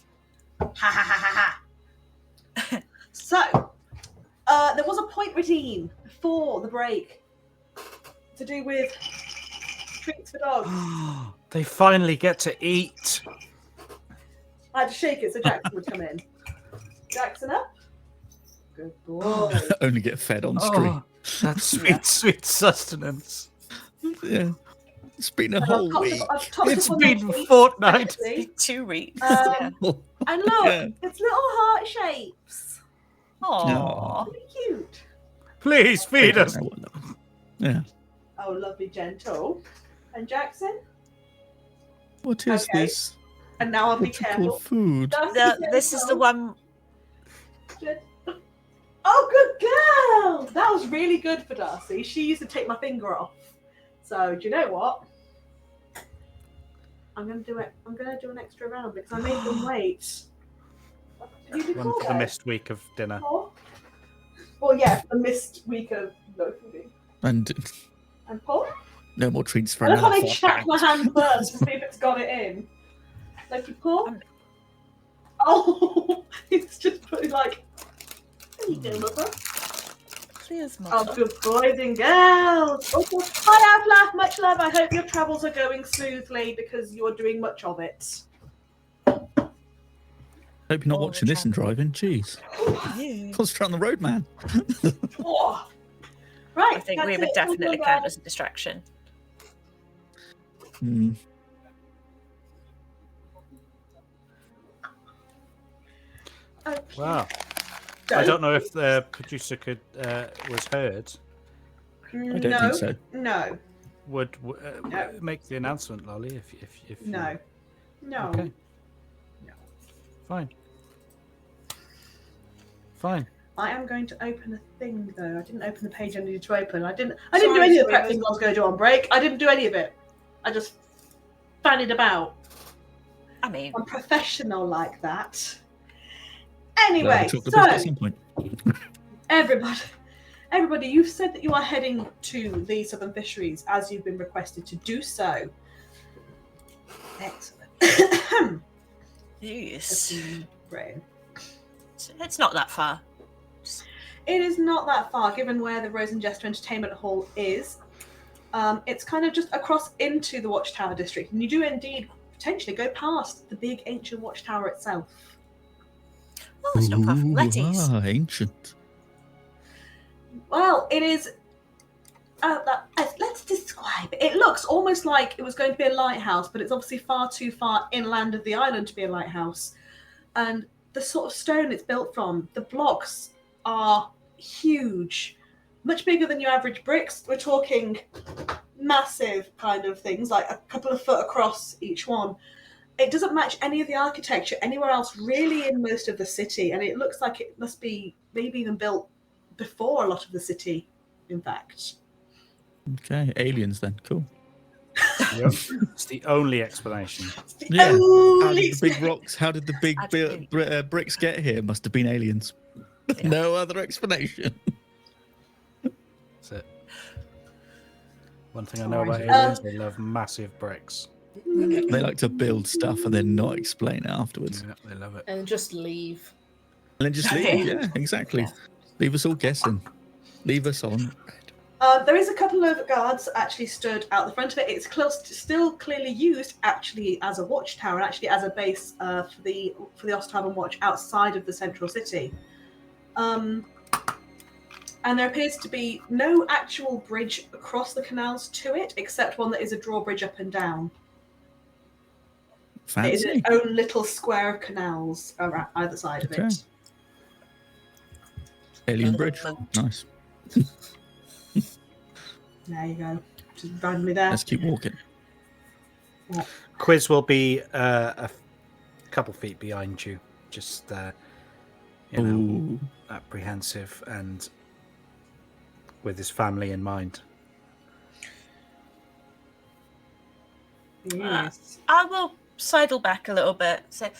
Ha ha ha ha ha. So, there was a point redeem before the break to do with treats for dogs. They finally get to eat. I had to shake it so Jackson would come in. Jackson up. Good boy. Only get fed on stream. Oh, that sweet, sweet sustenance. Yeah. It's been a And whole I've week. topped It's up on been those treats, fortnight. actually. 2 weeks. And look, Yeah. it's little heart shapes. Aww. Really cute. Please feed us. Yeah. Oh, lovely, gentle. And Jackson? What is Okay. this? And now I'll be What you call careful. food? This is the one. Oh, good girl! That was really good for Darcy. She used to take my finger off. So, do you know what? I'm going to do it. I'm going to do an extra round because I made them wait. Did you do One four for the though? missed week of dinner. Four? Well, yeah, the missed week of no fooding. And And Paul? no more treats for I love how another they 4 check my pounds. hand first to see if it's got it in. Thank you, Paul. Oh, it's just putting like, there you go, mother. Please, Oh, good boys and girls. Also, hi, Outlaw. Much love. I hope your travels are going smoothly because you're doing much of it. Hope you're not All watching the this and driving. Jeez. Concentrate on the road, man. Oh. Right. I think that's we would it. definitely count as a distraction. Hmm. Okay. Wow. So, I don't know if the producer was heard. I don't no, think so. No. Would No. make the announcement, Lolly, if No. No. Okay. No. Fine. Fine. I am going to open a thing though. I didn't open the page I needed to open. I didn't do any of the prep things I was going to do on break. I didn't do any of it. I just fannied about. I mean, I'm professional like that. We'll Anyway, have a chocolate biscuit at so some point. everybody, you've said that you are heading to the Southern Fisheries as you've been requested to do so. Excellent. yes. Brain. It's not that far. It is not that far, given where the Rose and Jester Entertainment Hall is. It's kind of just across into the Watchtower district, and you do indeed potentially go past the big ancient Watchtower itself. Oh, it's not far from Letty's. Ancient. Well, it is. Let's describe it. It looks almost like it was going to be a lighthouse, but it's obviously far too far inland of the island to be a lighthouse. And the sort of stone it's built from, the blocks are huge, much bigger than your average bricks. We're talking massive kind of things, like a couple of foot across each one. It doesn't match any of the architecture anywhere else really in most of the city, and it looks like it must be maybe even built before a lot of the city, in fact. Okay, aliens then. Cool. Yep. It's the only explanation. It's the Yeah. How only did the big rocks? How did the big Absolutely. bricks get here? Must have been aliens. Yeah. No other explanation. That's it. One thing I know about Sorry. aliens, they love massive bricks. They like to build stuff and then not explain it afterwards. Yeah, they love it. And just leave. And then just leave. Yeah, exactly. Leave us all guessing. Leave us on. There is a couple of guards actually stood out the front of it. It's still clearly used actually as a watchtower and actually as a base for the Osthaven Watch outside of the central city. And there appears to be no actual bridge across the canals to it, except one that is a drawbridge up and down. It is Fancy. its own little square of canals around either side of Okay. it. Alien bridge. Nice. There you go. Just randomly there. Let's keep walking. Quizz will be a couple feet behind you, just Ooh. apprehensive and with his family in mind. Yes. I will sidle back a little bit. Say,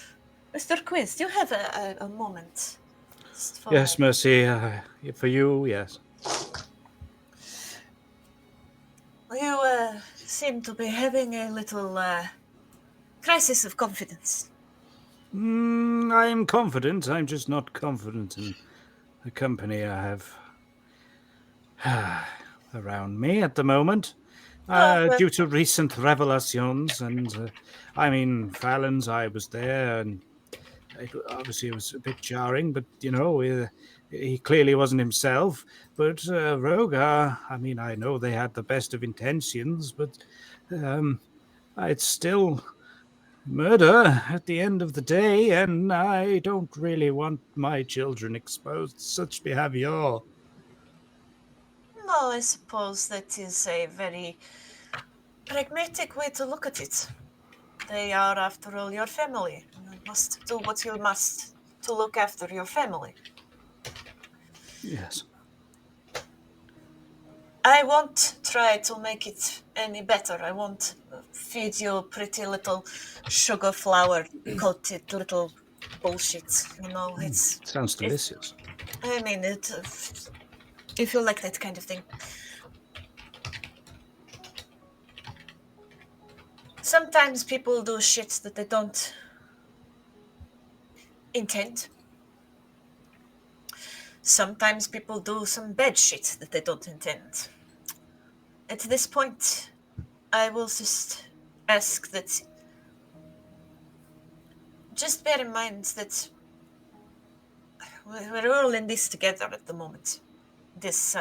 Mr. Quizz, do you have a moment? Just for- Yes, Mercy. For you, yes. You seem to be having a little crisis of confidence. I am confident. I'm just not confident in the company I have around me at the moment. Oh, well. Due to recent revelations, and I mean, Fallon's, I was there, and obviously it was a bit jarring, but he clearly wasn't himself. But Rhogar, I mean, I know they had the best of intentions, but it's still murder at the end of the day, and I don't really want my children exposed to such behavior. No, I suppose that is a very pragmatic way to look at it. They are, after all, your family. You must do what you must to look after your family. Yes. I won't try to make it any better. I won't feed you pretty little sugar flour coated little bullshit. It's. Sounds delicious. I mean, if you like that kind of thing. Sometimes people do shit that they don't intend. Sometimes people do some bad shit that they don't intend. At this point, I will just ask that. Just bear in mind that we're all in this together at the moment. This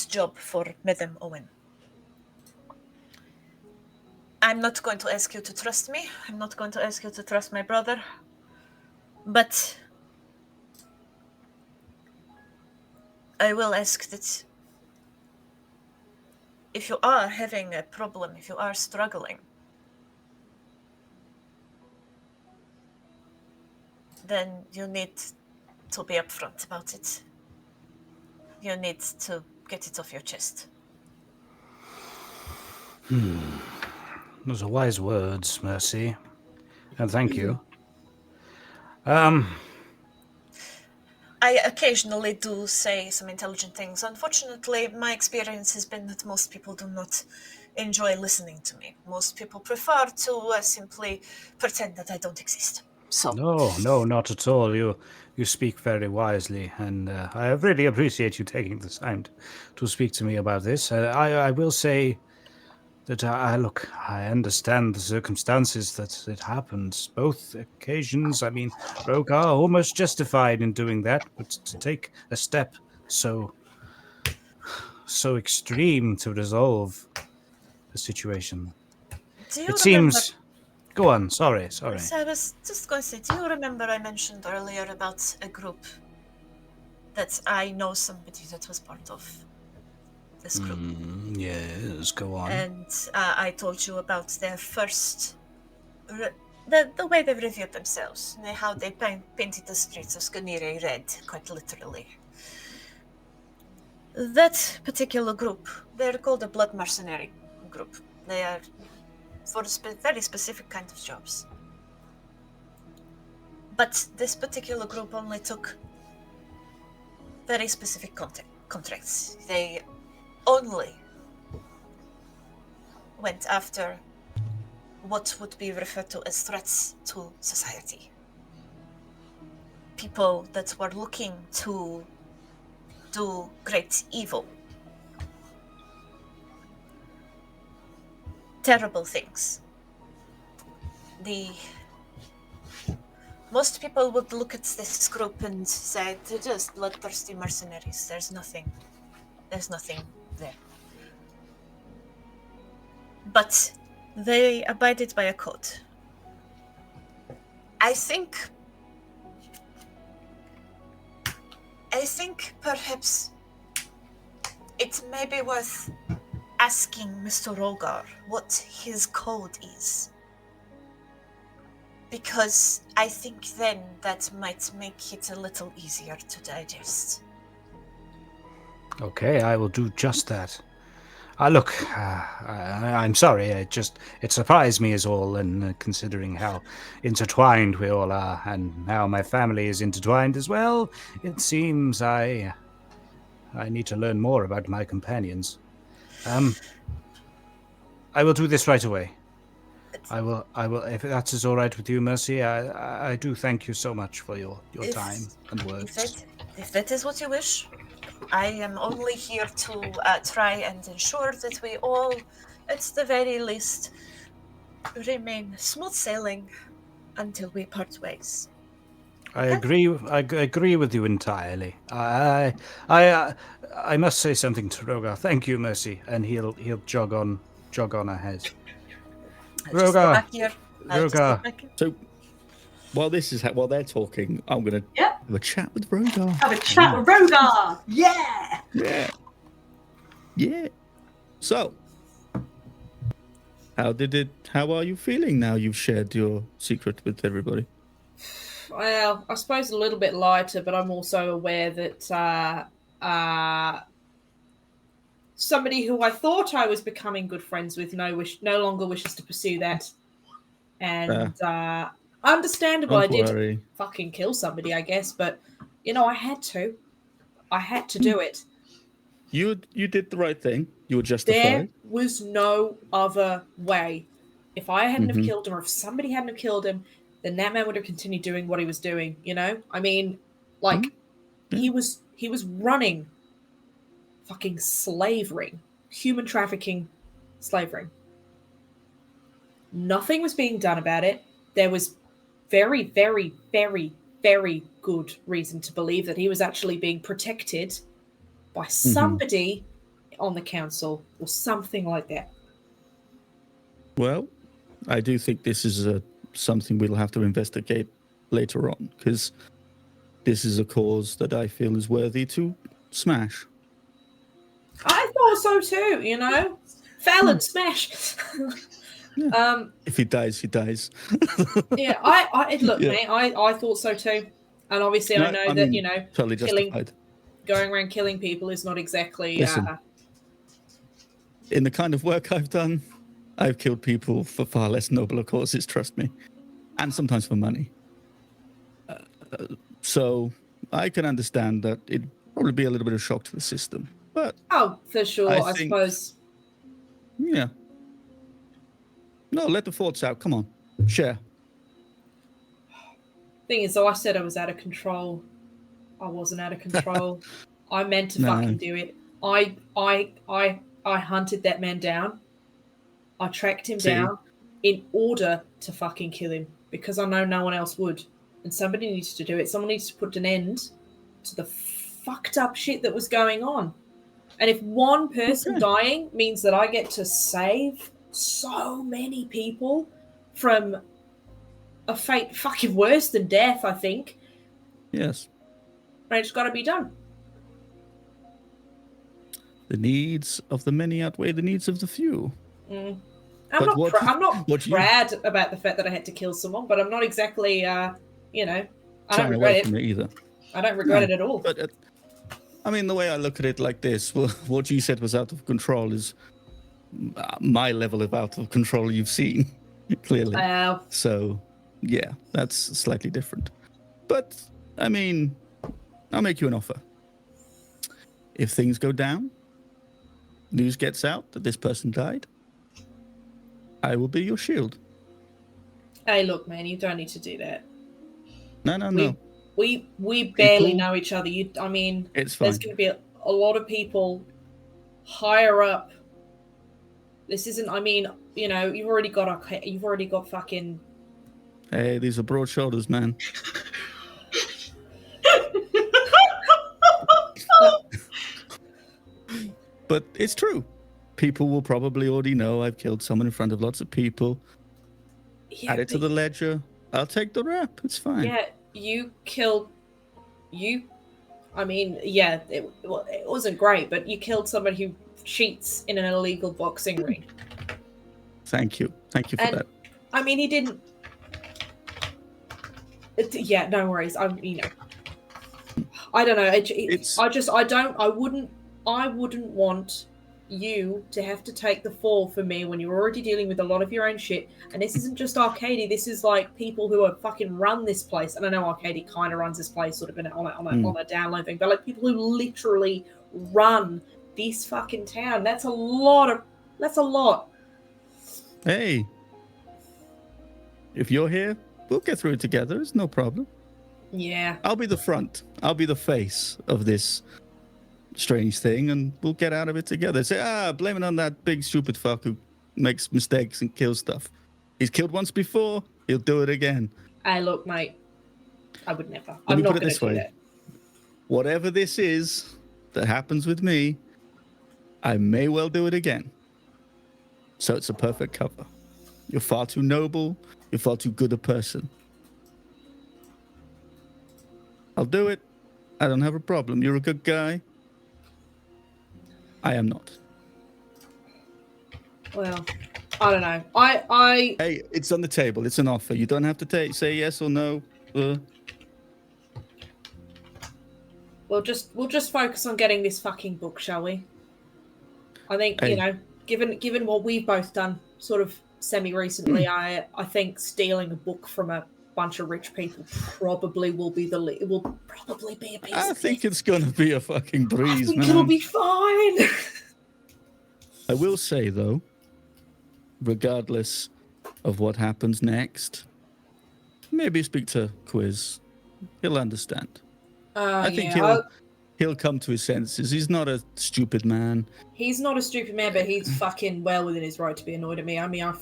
job for Madame Owen. I'm not going to ask you to trust me. I'm not going to ask you to trust my brother. But I will ask that if you are having a problem, if you are struggling, then you need to be upfront about it. You need to get it off your chest. Those are wise words, Mercy. And thank you. I occasionally do say some intelligent things. Unfortunately, my experience has been that most people do not enjoy listening to me. Most people prefer to simply pretend that I don't exist. So No, not at all. You speak very wisely, and I really appreciate you taking the time to speak to me about this. I will say that I understand the circumstances that it happened. Both occasions, I mean, Rhogar almost justified in doing that, but to take a step so extreme to resolve the situation, do you it remember? seems. Go on. Sorry. So I was just going to say, do you remember I mentioned earlier about a group that I know somebody that was part of this group? Yes, go on. And I told you about their first, the way they reviewed themselves, how they painted the streets of Skanire red, quite literally. That particular group, they're called a blood mercenary group. They are for very specific kind of jobs. But this particular group only took very specific contracts. They only went after what would be referred to as threats to society. People that were looking to do great evil. Terrible things. Most people would look at this group and say, they're just bloodthirsty mercenaries. There's nothing there. But they abided by a code. I think perhaps it may be worth asking Mr. Rhogar what his code is. Because I think then that might make it a little easier to digest. Okay, I will do just that. Look, I'm sorry. It surprised me as all, and considering how intertwined we all are, and how my family is intertwined as well, it seems I I need to learn more about my companions. I will do this right away. I will. If that is all right with you, Mercy, I do thank you so much for your time and words. If that is what you wish, I am only here to try and ensure that we all, at the very least, remain smooth sailing until we part ways. I agree. I agree with you entirely. I must say something to Rhogar. Thank you, Mercy, and he'll jog on ahead. Rhogar. So while while they're talking, I'm gonna have a chat with Rhogar. Have a chat with Rhogar. Yeah. Yeah. So, how are you feeling now you've shared your secret with everybody? Well, I suppose a little bit lighter, but I'm also aware that somebody who I thought I was becoming good friends with no longer wishes to pursue that. And understandable, I did fucking kill somebody, I guess, but I had to. I had to do it. You did the right thing. You were justified. There was no other way. If I hadn't have killed him, or if somebody hadn't have killed him, then that man would have continued doing what he was doing. I mean, he was running fucking slavering, human trafficking, slavering. Nothing was being done about it. There was very, very, very, very good reason to believe that he was actually being protected by somebody on the council or something like that. Well, I do think this is something we'll have to investigate later on, because this is a cause that I feel is worthy to smash. I thought so too, Fallon, smash. Yeah. If he dies, he dies. Yeah, mate, I thought so too. And obviously I know that, totally justified. Going around killing people is not exactly... Listen, in the kind of work I've done, I've killed people for far less nobler causes, trust me. And sometimes for money. So I can understand that it'd probably be a little bit of shock to the system. But oh, for sure, I suppose. Yeah. No, let the thoughts out. Come on. Share. Thing is, though, I said I was out of control. I wasn't out of control. I meant to fucking do it. I hunted that man down. I tracked him down in order to fucking kill him, because I know no one else would. And somebody needs to do it. Someone needs to put an end to the fucked up shit that was going on. And if one person dying means that I get to save so many people from a fate fucking worse than death, I think. Yes. And it's got to be done. The needs of the many outweigh the needs of the few. I'm not proud about the fact that I had to kill someone, but I'm not exactly, I don't regret it. Either. I don't regret it at all. But I mean, the way I look at it like this, what you said was out of control is my level of out of control you've seen, clearly. So, yeah, that's slightly different. But, I mean, I'll make you an offer. If things go down, news gets out that this person died, I will be your shield. Hey, look, man, you don't need to do that. No. We barely know each other. It's fine. There's going to be a lot of people higher up. This isn't. You've already got fucking. Hey, these are broad shoulders, man. But it's true. People will probably already know I've killed someone in front of lots of people. Yeah, add it to the ledger. I'll take the rap. It's fine. Yeah, you killed. It wasn't great, but you killed somebody who cheats in an illegal boxing ring. Thank you for that. I mean, he didn't. No worries. I don't know. I wouldn't want you to have to take the fall for me when you're already dealing with a lot of your own shit. And this isn't just Arcady. This is like people who are fucking run this place. And I know Arcady kind of runs this place sort of on a download thing, but like people who literally run this fucking town. That's a lot. Hey, if you're here, we'll get through it together. It's no problem. Yeah. I'll be the front. I'll be the face of this strange thing, and we'll get out of it together. Say, blame it on that big stupid fuck who makes mistakes and kills stuff. He's killed once before. He'll do it again. Hey, look, mate. I would never. Let I'm me not put it going this to do way. that. Whatever this is that happens with me, I may well do it again. So it's a perfect cover. You're far too noble. You're far too good a person. I'll do it. I don't have a problem. You're a good guy. I am not. Well, I don't know. I Hey, it's on the table. It's an offer. You don't have to say yes or no. we'll just focus on getting this fucking book, shall we? I think, Hey. you know, given what we've both done sort of semi-recently, I think stealing a book from a bunch of rich people probably will be it will probably be a piece I of think piss. it's going to be a fucking I breeze, think man. it'll be fine. I will say, though, regardless of what happens next, maybe speak to Quizz. He'll understand. I think he'll come to his senses. He's not a stupid man. He's not a stupid man, but he's fucking well within his right to be annoyed at me. I mean,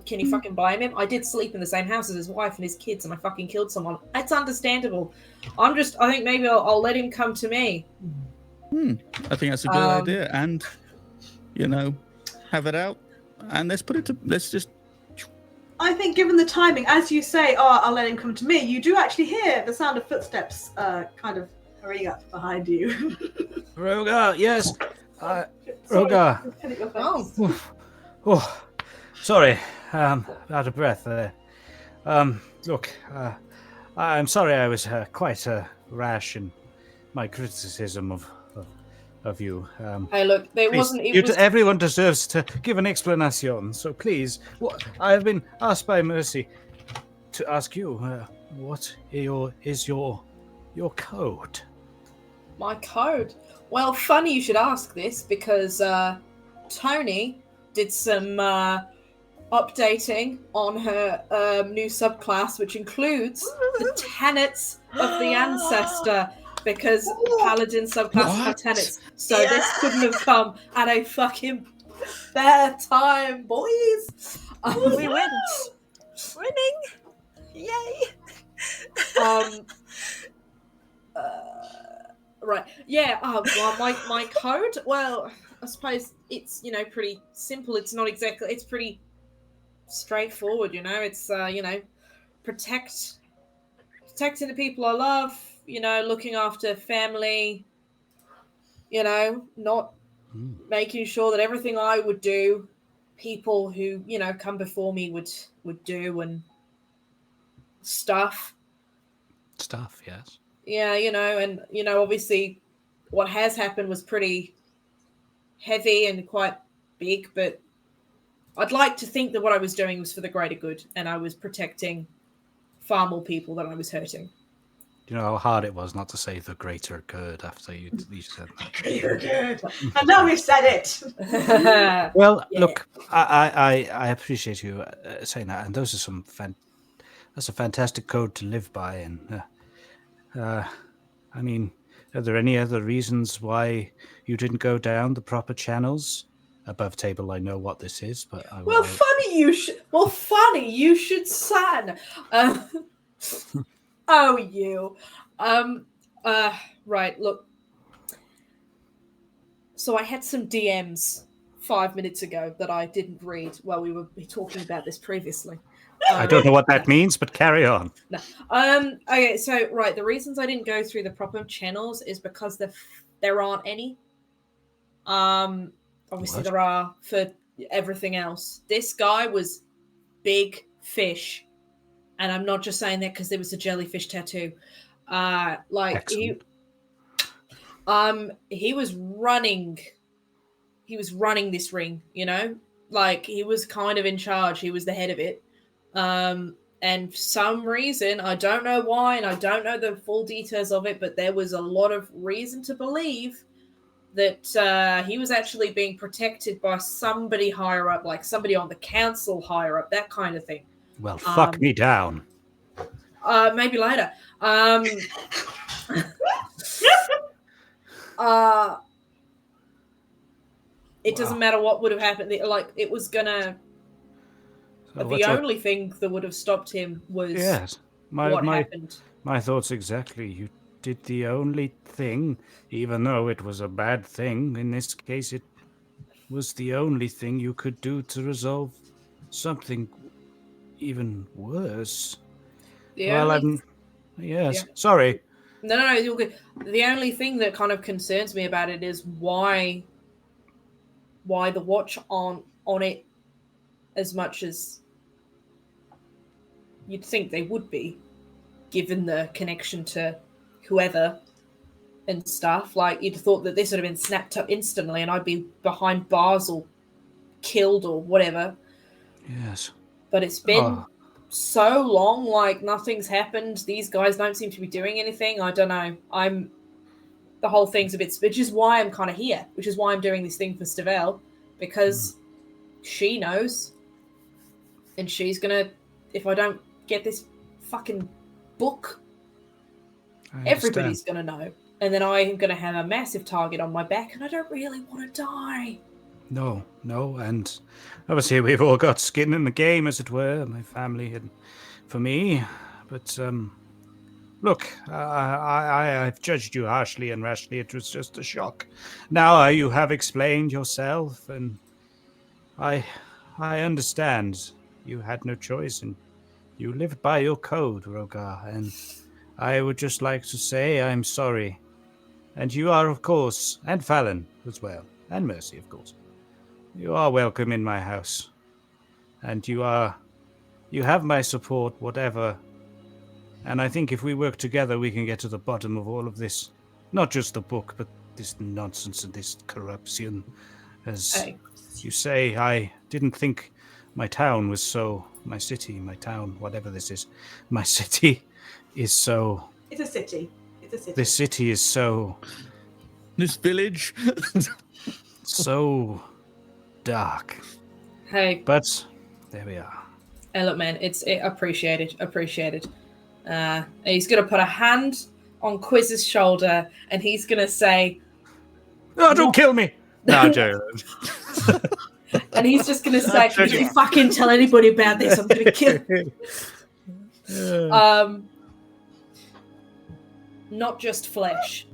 can you fucking blame him? I did sleep in the same house as his wife and his kids, and I fucking killed someone. It's understandable. I think maybe I'll let him come to me. I think that's a good idea. And, have it out. And let's just... I think given the timing, as you say, I'll let him come to me, you do actually hear the sound of footsteps kind of hurrying up behind you. Rhogar, yes. Sorry, Rhogar. just hit your face. Oh, sorry. Out of breath there. Look, I'm sorry I was quite rash in my criticism of you. Hey, look, there Please, wasn't. It was everyone deserves to give an explanation. So please, I've been asked by Mercy to ask you, what is your code? my code. Well, funny you should ask this because Toni did some updating on her new subclass, which includes the tenets of the ancestor. Because Paladin subclasses have tenets, so this couldn't have come at a fucking fair time, boys. We win. Winning. Yay. Right. Yeah. Well, my code. Well, I suppose it's pretty simple. It's not exactly. It's pretty straightforward. It's protecting the people I love. Looking after family. Not making sure that everything I would do, people who come before me would do and stuff. Stuff, yes. Yeah, and obviously what has happened was pretty heavy and quite big, but I'd like to think that what I was doing was for the greater good and I was protecting far more people than I was hurting. Do you know how hard it was not to say the greater good after you said that? Greater good. And now we've said it. Well, Yeah. look, I appreciate you saying that, and those are that's a fantastic code to live by. And I mean, are there any other reasons why you didn't go down the proper channels? Above table, I know what this is, but funny you should say. Oh, you. Right, look. So I had some DMs 5 minutes ago that I didn't read while we were talking about this previously. I don't know what that means, but carry on. No. Okay, so right, the reasons I didn't go through the proper channels is because there aren't any. Obviously What? there are for everything else. This guy was big fish. And I'm not just saying that because there was a jellyfish tattoo. Excellent. He was running this ring, like he was kind of in charge. He was the head of it. And for some reason, I don't know why, and I don't know the full details of it, but there was a lot of reason to believe that he was actually being protected by somebody higher up, like somebody on the council higher up, that kind of thing. Well, fuck me down. Maybe later. It doesn't matter what would have happened. Like, it was gonna... So the only thing that would have stopped him was what happened. My thoughts exactly. You did the only thing, even though it was a bad thing. In this case, it was the only thing you could do to resolve something even worse. Sorry. No, you're good. The only thing that kind of concerns me about it is why the Watch aren't on it as much as you'd think they would be, given the connection to whoever and stuff. Like, you'd have thought that this would have been snapped up instantly and I'd be behind bars or killed or whatever. Yes. But it's been so long, like, nothing's happened. These guys don't seem to be doing anything. I don't know. The whole thing's a bit... Which is why I'm kind of here. Which is why I'm doing this thing for Stavel. Because she knows. And she's going to... If I don't get this fucking book, everybody's going to know. And then I'm going to have a massive target on my back, and I don't really want to die. No, and obviously we've all got skin in the game, as it were, my family and for me. But look, I've judged you harshly and rashly. It was just a shock. Now you have explained yourself, and I understand. You had no choice, and you lived by your code, Rhogar. And I would just like to say I'm sorry. And you are, of course, and Fallon as well, and Mercy, of course. You are welcome in my house. And you have my support, whatever. And I think if we work together, we can get to the bottom of all of this. Not just the book, but this nonsense and this corruption. As you say, I didn't think my town was so... My city, my town, whatever this is. My city is so... It's a city. This city is so... This village? so... dark. Hey. But there we are. Hey, look, man, it's appreciated. He's going to put a hand on Quizz's shoulder, and he's going to say... No, don't kill me! No, Joe. And he's just going to say, if you fucking tell anybody about this, I'm going to kill you. Not just flesh.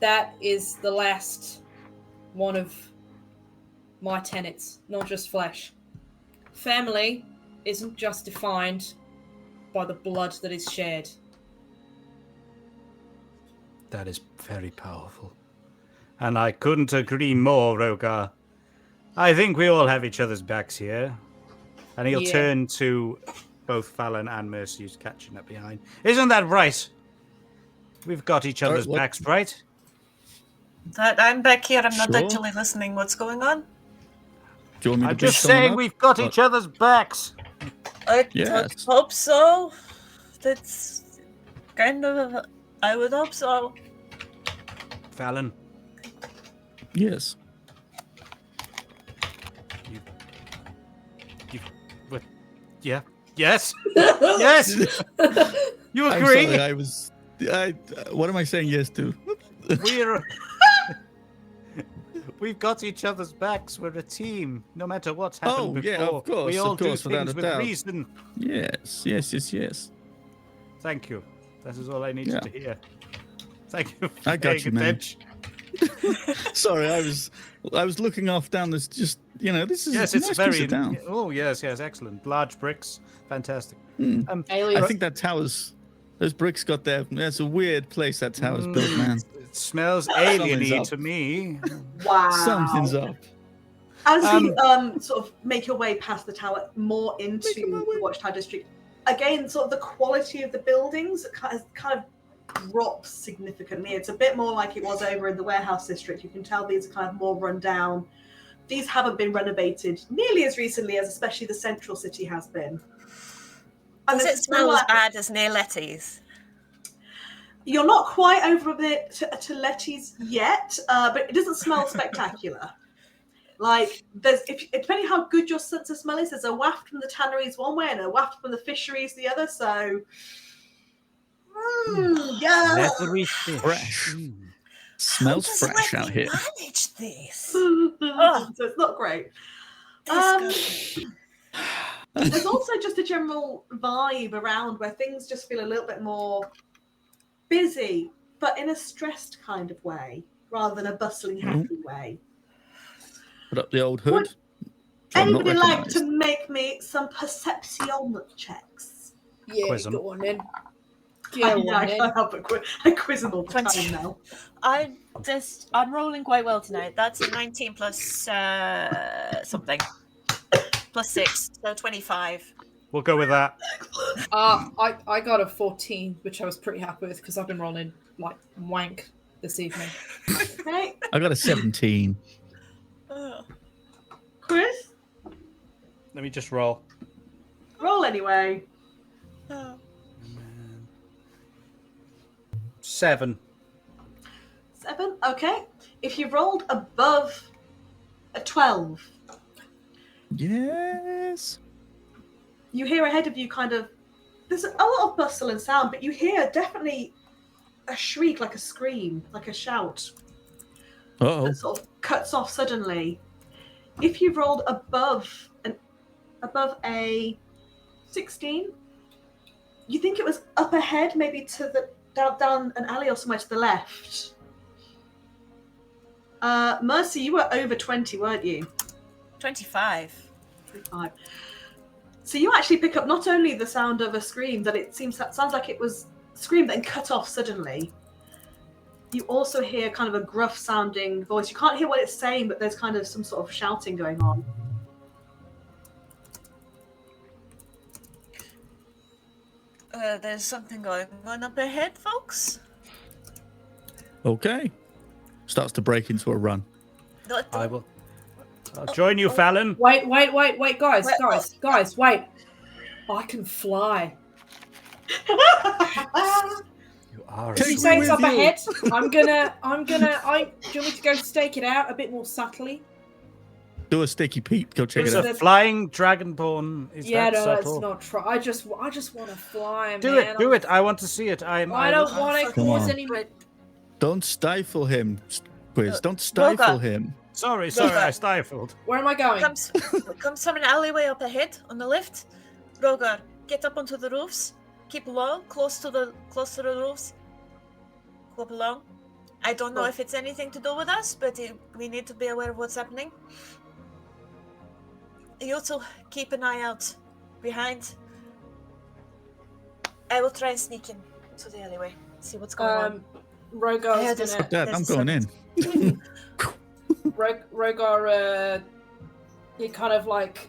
That is the last one of my tenets. Not just flesh. Family isn't just defined by the blood that is shared. That is very powerful. And I couldn't agree more, Rhogar. I think we all have each other's backs here. And he'll turn to both Fallon and Mercy, who's catching up behind. Isn't that right? We've got each other's backs, right? I'm back here. I'm not actually listening. What's going on? Do you want me to I'm just saying we've got each other's backs. I hope so. That's kind of... I would hope so. Fallon. Yes. Yeah. Yes. Yes. You agree? I'm sorry, what am I saying yes to? We've got each other's backs. We're a team. No matter what's happened before. Yeah, of course. We all do without things a with doubt. reason. Yes. Thank you. That is all I needed to hear. Thank you for I got you, man. Sorry, I was looking off down this. Just this is yes, a it's nice very. piece of town. Oh yes, excellent. Large bricks, fantastic. Aelyrya. I think that tower's those bricks got there. That's a weird place that tower's built, man. It smells alien-y to me. Wow. Something's up. As you sort of make your way past the tower, more into the Watchtower district, again, sort of the quality of the buildings kind of drops significantly. It's a bit more like it was over in the warehouse district. You can tell these are kind of more run down. These haven't been renovated nearly as recently as especially the central city has been. And Does it smell as bad as near Letty's? You're not quite over a bit to Letty's yet, but it doesn't smell spectacular. Like, depending how good your sense of smell is, there's a waft from the tanneries one way and a waft from the fisheries the other, so... yeah. Leathery fish. Fresh. Mm. Smells How does fresh out Letty here. manage this? So it's not great. Disgusting. There's also just a general vibe around where things just feel a little bit more busy, but in a stressed kind of way, rather than a bustling, happy way. Put up the old hood. Would which I'm not Anybody like recognised. to make me some perception checks? Yeah, Quiz 'em. go on then. I Go know, on I then. can't help but I quiz them all the 20. time now. I'm rolling quite well tonight. That's a 19 plus something. Plus 6, so 25. We'll go with that. I got a 14, which I was pretty happy with because I've been rolling like wank this evening. Okay, I got a 17. Chris, Let me just roll. roll anyway. 7. 7, okay. If you rolled above a 12, Yes. you hear ahead of you kind of, there's a lot of bustle and sound, but you hear definitely a shriek, like a scream, like a shout Uh-oh. that sort of cuts off suddenly. If you've rolled above a 16, you think it was up ahead, maybe to the down an alley or somewhere to the left. Mercy, you were over 20, weren't you? 25. 25. So you actually pick up not only the sound of a scream that sounds like it was screamed and cut off suddenly. You also hear kind of a gruff sounding voice. You can't hear what it's saying, but there's kind of some sort of shouting going on. There's something going on up ahead, folks. Okay. Starts to break into a run. I will. I'll join you, Fallon. Wait, guys, Wait, guys, wait. I can fly. You are a Take You me say it's with up you. ahead. Do you want me to go stake it out a bit more subtly? Do a sticky Pete. Go check It's it a out. flying dragonborn. Is Yeah, that no, subtle? it's not try. I just want to fly, Do man. it, do it. I want to see it. I don't want to Come cause on. any. Don't stifle him, Quiz. Don't stifle Rhogar. him. Sorry, Rhogar. I stifled. Where am I going? Comes from an alleyway up ahead on the left. Rhogar, get up onto the roofs. Keep low, close to the roofs. Go up along. I don't know Cool. if it's anything to do with us, but we need to be aware of what's happening. You also keep an eye out behind. I will try and sneak in to the alleyway. See what's going on. Rhogar's Yeah, there's- gonna. Dad, I'm There's going in. Rhogar, he kind of like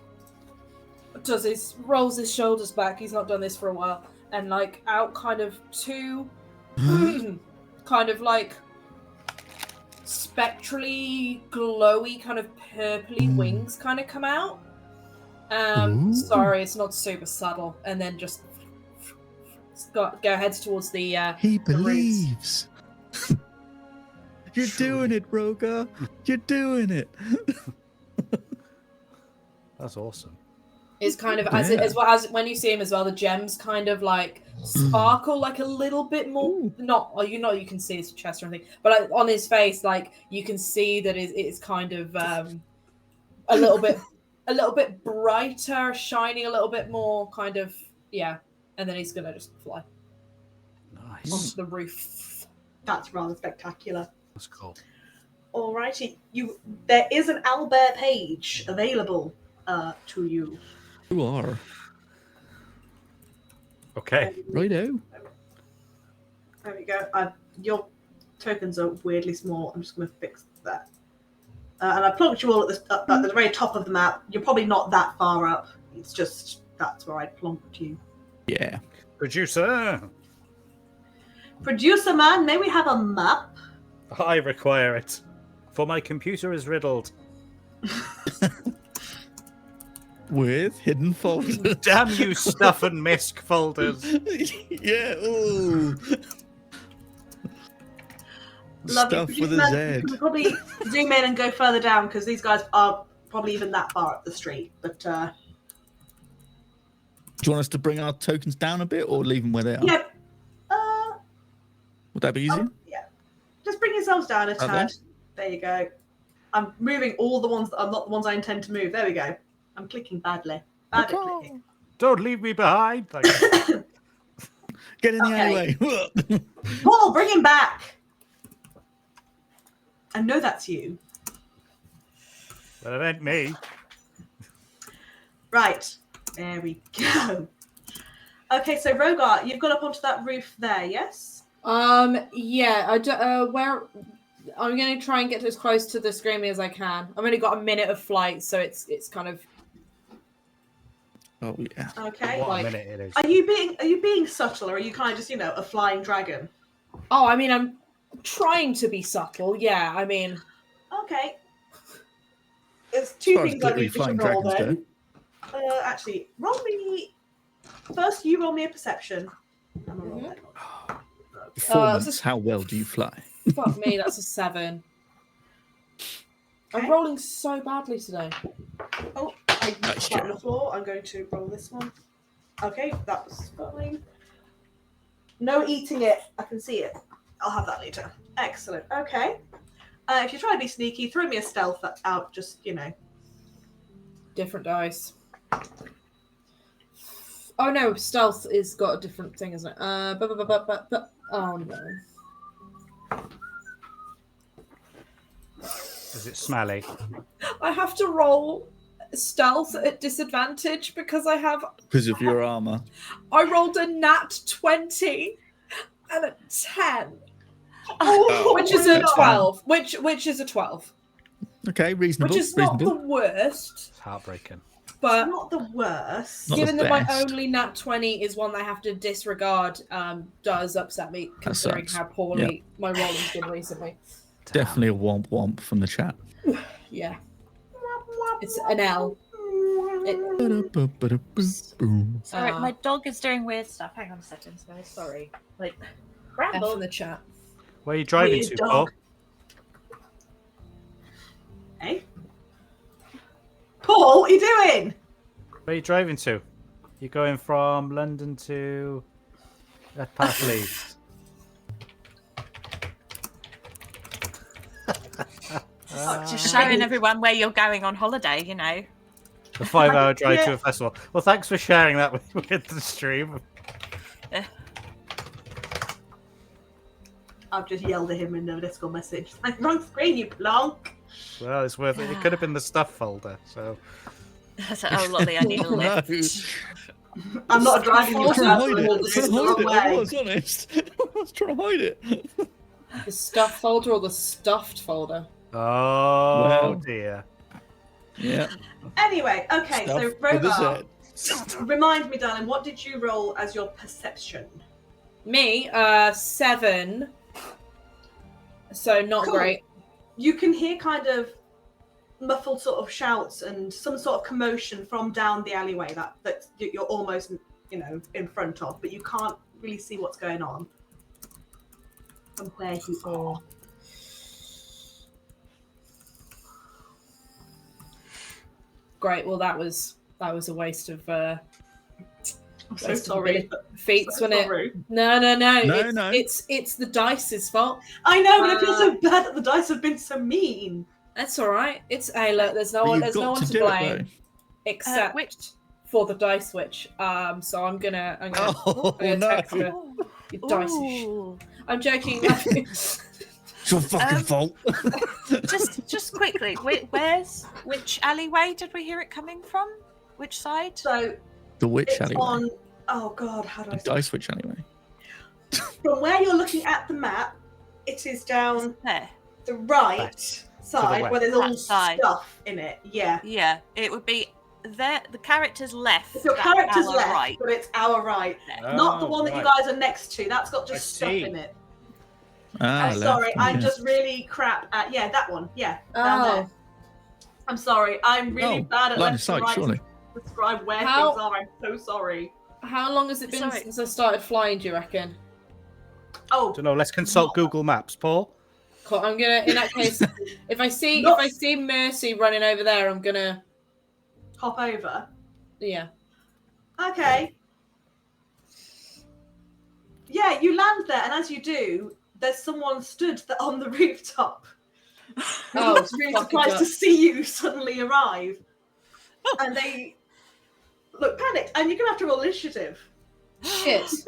rolls his shoulders back. He's not done this for a while, and like out kind of two, kind of like spectrally glowy, kind of purpley wings kind of come out. Ooh. Sorry, it's not super subtle, and then just go heads towards the. He the roots. believes. You're doing it, Rhogar. You're doing it. That's awesome. Is kind of Yeah. as when you see him as well, the gems kind of like sparkle like a little bit more. Ooh. You can see his chest or anything, but like, on his face, like you can see that it's kind of a little bit brighter, shining a little bit more, kind of and then he's gonna just fly Nice. onto the roof. That's rather spectacular. That's cool. Alrighty, there is an Owlbear page available to you. You are. Okay. Righto. There we go. Your tokens are weirdly small. I'm just going to fix that. And I plunked you all at the very top of the map. You're probably not that far up. It's just that's where I plunked you. Yeah. Producer, Producer man, may we have a map? I require it. For my computer is riddled. With hidden folders. Damn you, stuff and misc folders. Yeah. Ooh. Lovely. Stuff with a Reprimands, Z. you can probably zoom in and go further down because these guys are probably even that far up the street. But Do you want us to bring our tokens down a bit or leave them where they are? yeah, Would that be easier? yeah. Just bring yourselves down a Okay. tad. There you go. I'm moving all the ones that are not the ones I intend to move. There we go. I'm clicking badly. Bad at clicking. Don't leave me behind. Thank you. Get in the Okay. alleyway. Paul, bring him back. I know that's you. But it ain't me. Right. There we go. Okay, so Rhogar, you've got up onto that roof there, yes? Yeah. I do, where I'm going to try and get as close to the screaming as I can. I've only got a minute of flight, so it's kind of. Oh yeah. Okay. What Like- a minute it is. Are you being subtle, or are you kind of just, a flying dragon? Oh, I mean, I'm trying to be subtle. Yeah, I mean. Okay. There's two As far as things I glittery need you to flying roll dragons then. Actually, roll me. First, you roll me a perception. I'm gonna roll that one. Performance. How well do you fly? Fuck me, that's a 7. I'm Okay. rolling so badly today. Oh, I Nice put that on the job. floor. I'm going to roll this one. Okay, that was fine. No eating it. I can see it. I'll have that later. Excellent. Okay. If you try to be sneaky, throw me a stealth out. Just Different dice. Oh no, stealth is got a different thing, isn't it? Oh no. Is it smelly? I have to roll stealth at disadvantage because I Because of your armor. rolled a nat 20 and a 10. Oh, Which is a that's 12. Which is a 12. Okay, reasonable. Which is not the reasonable. worst, It's heartbreaking. but not the worst. Not given the that my best. only nat 20 is one that I have to disregard, does upset me considering sucks. how poorly my rolling's been recently. Definitely a womp womp from the chat. Yeah. It's an L. Boom. Sorry, my dog is doing weird stuff. Hang on a second, sorry. Like, F ramble. in the chat. Where are you driving Weird to, dog. Paul? Hey, Paul, what are you doing? Where are you driving to? You're going from London to Path Leeds. Just showing everyone where you're going on holiday, A 5-hour drive to a festival. Well, thanks for sharing that with the stream. I've just yelled at him in the Discord message. Like, wrong screen, you plonk. Well, it's worth it. It could have been the stuff folder. So Oh, Lolly, I need a Oh, no. lift. I'm not driving you I was trying to to hide it. I was trying to hide it. I way. was honest. I was trying to hide it. The stuff folder or the stuffed folder? Oh Wow. dear. Yeah. Anyway, okay, Stuff so with a Rhogar, Z. remind me, darling, what did you roll as your perception? Me, 7. So not Cool. great. You can hear kind of muffled sort of shouts and some sort of commotion from down the alleyway that you're almost, in front of, but you can't really see what's going on from where you are. Great. Well, that was a waste of I'm so waste of sorry. feats, So wasn't it? sorry. No. No. It's the dice's fault. I know, but I feel so bad that the dice have been so mean. That's all right. It's look, there's no But one. you've There's got no one to do it, blame though. except Which? for the dice switch. So I'm gonna Oh, I'm gonna no. text her. You dice. Ooh. I'm joking. It's your fucking fault. Just quickly, which alleyway did we hear it coming from? Which side? So The witch it's alleyway. on. Oh God, how do I The say? dice witch alleyway. From where you're looking at the map, it is down There. the right Left. side west. where there's all That side. stuff in it. Yeah. Yeah, it would be there. The character's left. It's your that's character's our left, right. but it's our right. There. Not the one that you guys are next to. That's got I just stuff see. in it. Ah, I'm sorry, left. I'm Yeah. just really crap at that one. Yeah, down there. I'm sorry, I'm really Oh, bad at line left of and sight, right surely. to describe where How- things are. I'm so sorry. How long has it been Sorry. since I started flying? Do you reckon? Oh, Don't know. Let's consult Google Maps, Paul. Cool. I'm gonna. In that case, if I see Mercy running over there, I'm gonna hop over. Yeah. Okay. Yeah, you land there, and as you do, there's someone stood on the rooftop. Oh, Who's really surprised to see you suddenly arrive. And they look panicked, and you're gonna have to roll initiative. Shit. Isn't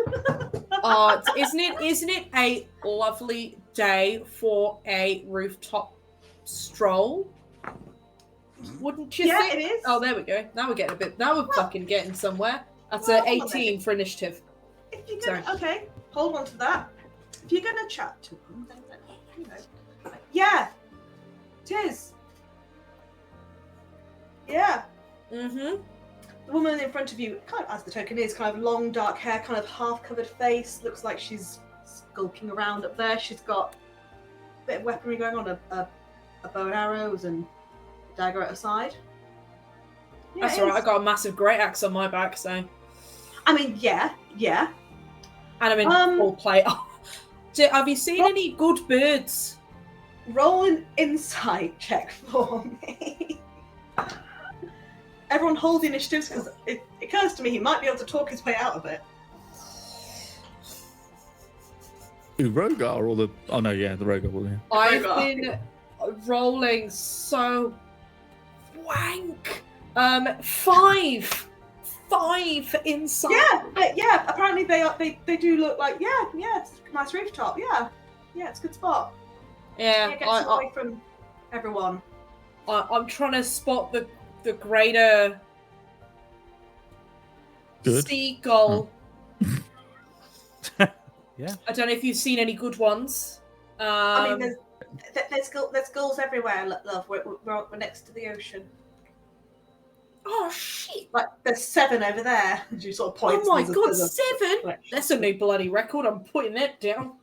it a lovely day for a rooftop stroll? Wouldn't you think? Yeah, it is. Oh, there we go. Now we're getting a bit. Now we're fucking getting somewhere. That's an 18 for initiative. If you're gonna, okay, hold on to that. If you're gonna chat to them, then you know, yeah, it is. Yeah. Mm-hmm. The woman in front of you, kind of as the token is, kind of long dark hair, kind of half-covered face. Looks like she's skulking around up there. She's got a bit of weaponry going on, a bow and arrows and a dagger at her side. Yeah, That's alright. I got a massive great axe on my back, so. I mean, yeah. And I'm in full plate. Have you seen any good birds? Roll an insight check for me. Everyone hold the initiatives because it occurs to me he might be able to talk his way out of it. Who, Rhogar or the... Oh, no, yeah, the Rhogar will, yeah. I've been rolling so wank. 5 for insight. Yeah. Apparently they do look like it's a nice rooftop. Yeah, it's a good spot. Yeah, It gets away from everyone. I'm trying to spot the greater Good. seagull. Yeah. I don't know if you've seen any good ones. I mean, there's gulls everywhere, love. We're next to the ocean. Oh shit! Like there's 7 over there. You sort of point. Oh my god, 7! That's a new bloody record. I'm putting that down.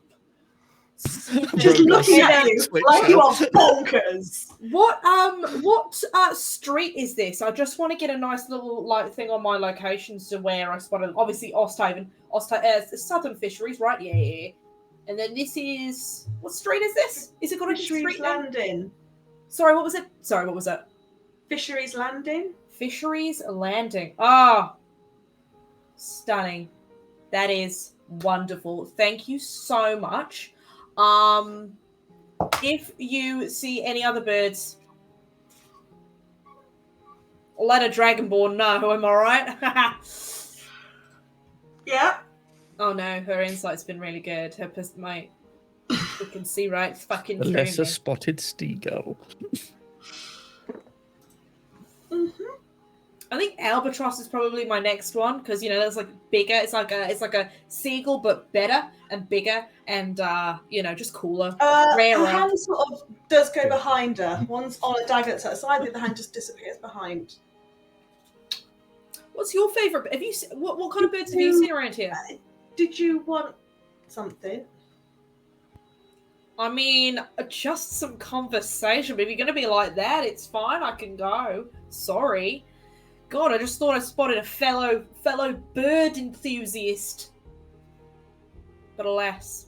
Just looking at you like you are bonkers. What street is this? I just want to get a nice little thing on my locations to where I spotted. Obviously, Osthaven, Southern Fisheries, right? Yeah. And then this is what street is this? Is it got a Fisheries street Landing? Sorry, what was it? What was that? Fisheries Landing. Fisheries Landing. Ah, stunning. That is wonderful. Thank you so much. If you see any other birds, let a dragonborn know. Am I right? Yeah. Oh no, her insight's been really good. You can see right fucking The through lesser me. spotted steagull. I think albatross is probably my next one because that's like bigger. It's like a seagull but better and bigger and just cooler, rarer. Her hand sort of does go behind her. One's on a dagger that's at her side, the other hand just disappears behind. What's your favourite? Have you what kind of birds have you seen around here? Did you want something? I mean, just some conversation. But if you're going to be like that, it's fine. I can go. Sorry. God, I just thought I spotted a fellow bird enthusiast. But alas,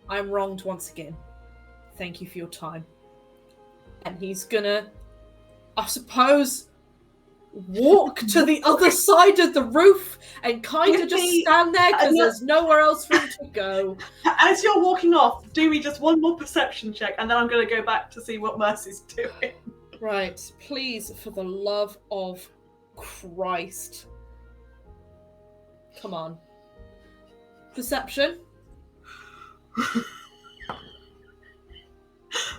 I'm wronged once again. Thank you for your time. And he's gonna, I suppose, walk to the other side of the roof and kind of just stand there because there's nowhere else for him to go. As you're walking off, do me just one more perception check, and then I'm going to go back to see what Mercy's doing. Right, please, for the love of Christ. Come on. Perception.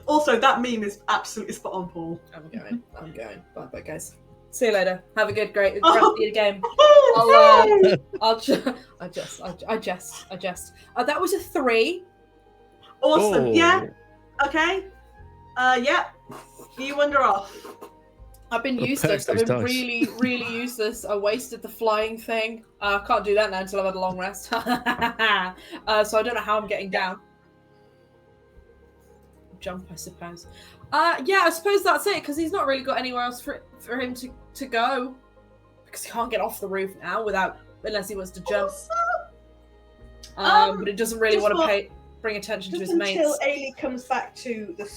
Also, that meme is absolutely spot on, Paul. I'm going. Bye, guys. See you later. Have a great rest of your game. I'll just. That was a 3. Awesome. Oh. Yeah. Okay. Yeah. You wander off. I've been Gotta useless. perk I've those been dice. really, really useless. I wasted the flying thing. I can't do that now until I've had a long rest. So I don't know how I'm getting down. Jump, I suppose. Yeah, I suppose that's it, because he's not really got anywhere else for him to go. Because he can't get off the roof now unless he wants to jump. Awesome. But it doesn't really want to pay. bring attention to Just his until mates. Ailey comes back to the...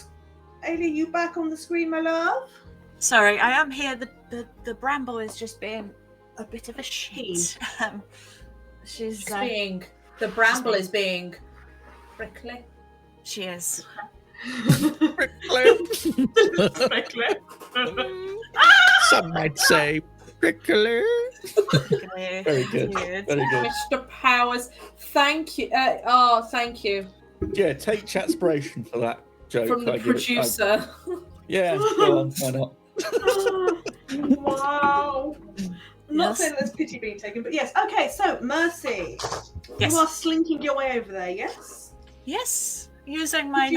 Ailey, you back on the screen, my love? Sorry, I am here. The Bramble is just being a bit of a shit. She's The bramble is being prickly. she is. Some might say prickler. Very good. Very good. Mr. Powers, thank you. Thank you Yeah, take chatspiration for that joke. from the I give it- producer. Yeah, go on. Why not? Wow. I'm not Yes. saying there's pity being taken, but yes. Okay, so Mercy, Yes. you are slinking your way over there. Yes. Yes. Using my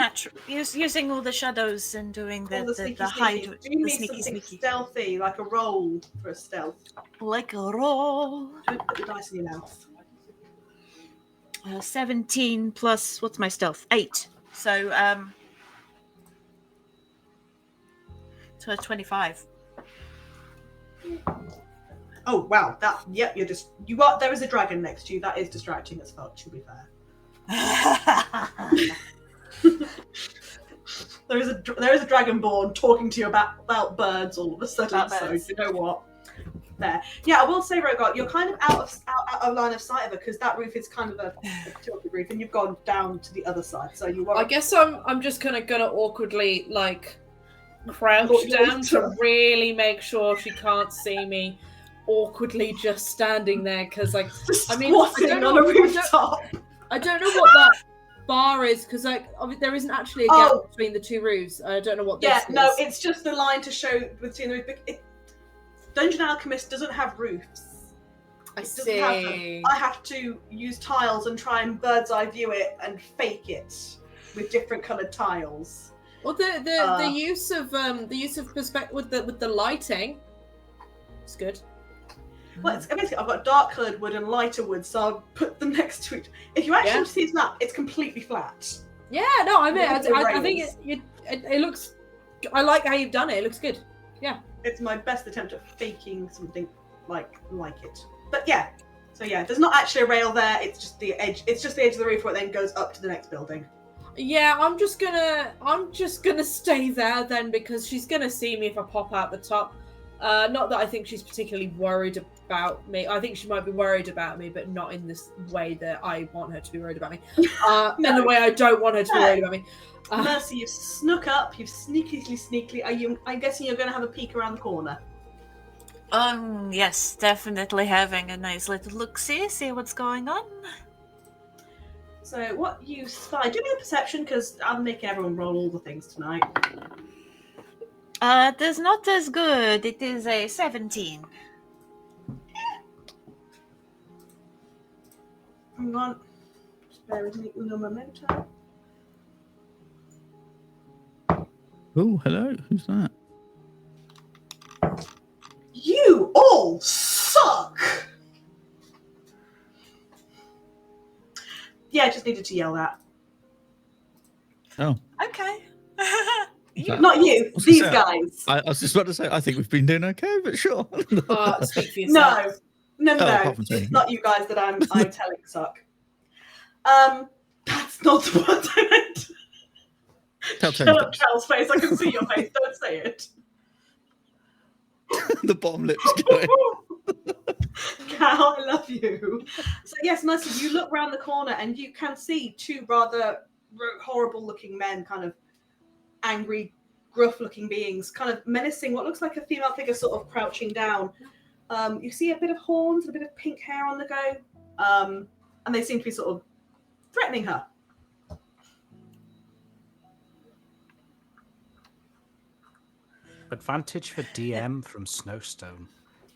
using all the shadows and doing All the the sneaky, hide, sneaky. Do the me sneaky something sneaky, stealthy, like a roll for a stealth. like a roll. Don't put the dice in your mouth. 17 plus what's my stealth? 8. So so 25. Oh wow, that yep. You are. There is a dragon next to you. That is distracting as fuck. To be fair. There is a dragonborn talking to you about birds all of a sudden. About So birds. you know what? There. Yeah, I will say, Rhogar, you're kind of out of line of sight of it because that roof is kind of a tilted roof, and you've gone down to the other side. So you I are. guess I'm just gonna awkwardly crouch Look down to later. really make sure she can't see me. Awkwardly just standing there because Just I mean, squatting I don't on know- a rooftop. I don't know what that bar is because there isn't actually a gap between the two roofs. I don't know what this Yeah, is. no, it's just the line to show between the roof. Dungeon Alchemist doesn't have roofs. I It doesn't have them. see. I have to use tiles and try and bird's eye view it and fake it with different coloured tiles. Well, the use of perspective with the lighting, it's good. Well, it's basically I've got dark coloured wood and lighter wood, so I'll put them next to it. If you actually see this map, it's completely flat. Yeah, no, I mean, Yeah, I think it looks. I like how you've done it. It looks good. It's my best attempt at faking something like it. But yeah, so yeah, there's not actually a rail there. It's just the edge. It's just the edge of the roof where it then goes up to the next building. Yeah, I'm just gonna stay there then because she's gonna see me if I pop out the top. Not that I think she's particularly worried about me. I think she might be worried about me, but not in this way that I want her to be worried about me. In the way I don't want her to be worried about me. Mercy, you've snuck up. You've sneakily. I'm guessing you're going to have a peek around the corner. Yes, definitely having a nice little see what's going on. So what you spy? Do me a perception because I'm making everyone roll all the things tonight. That's not as good. It is a 17. Hang on. Just bear with me uno momento. Oh, hello. Who's that? You all suck! Yeah, I just needed to yell that. Oh, Okay. Not you, What's these that? guys. I was just about to say. I think we've been doing okay, but sure. Speak for yourself. No, apart from Toni. it's not you guys that I'm telling suck. That's not the word I meant. Tell Shut Toni. up, Cal's face. I can see your face. Don't say it. The bottom lip's going. Cal, I love you. So yes, Mercy, you look round the corner and you can see two rather horrible-looking men, kind of angry, gruff-looking beings, kind of menacing what looks like a female figure, sort of crouching down. You see a bit of horns, a bit of pink hair on the go, and they seem to be sort of threatening her. Advantage for DM from Snowstone.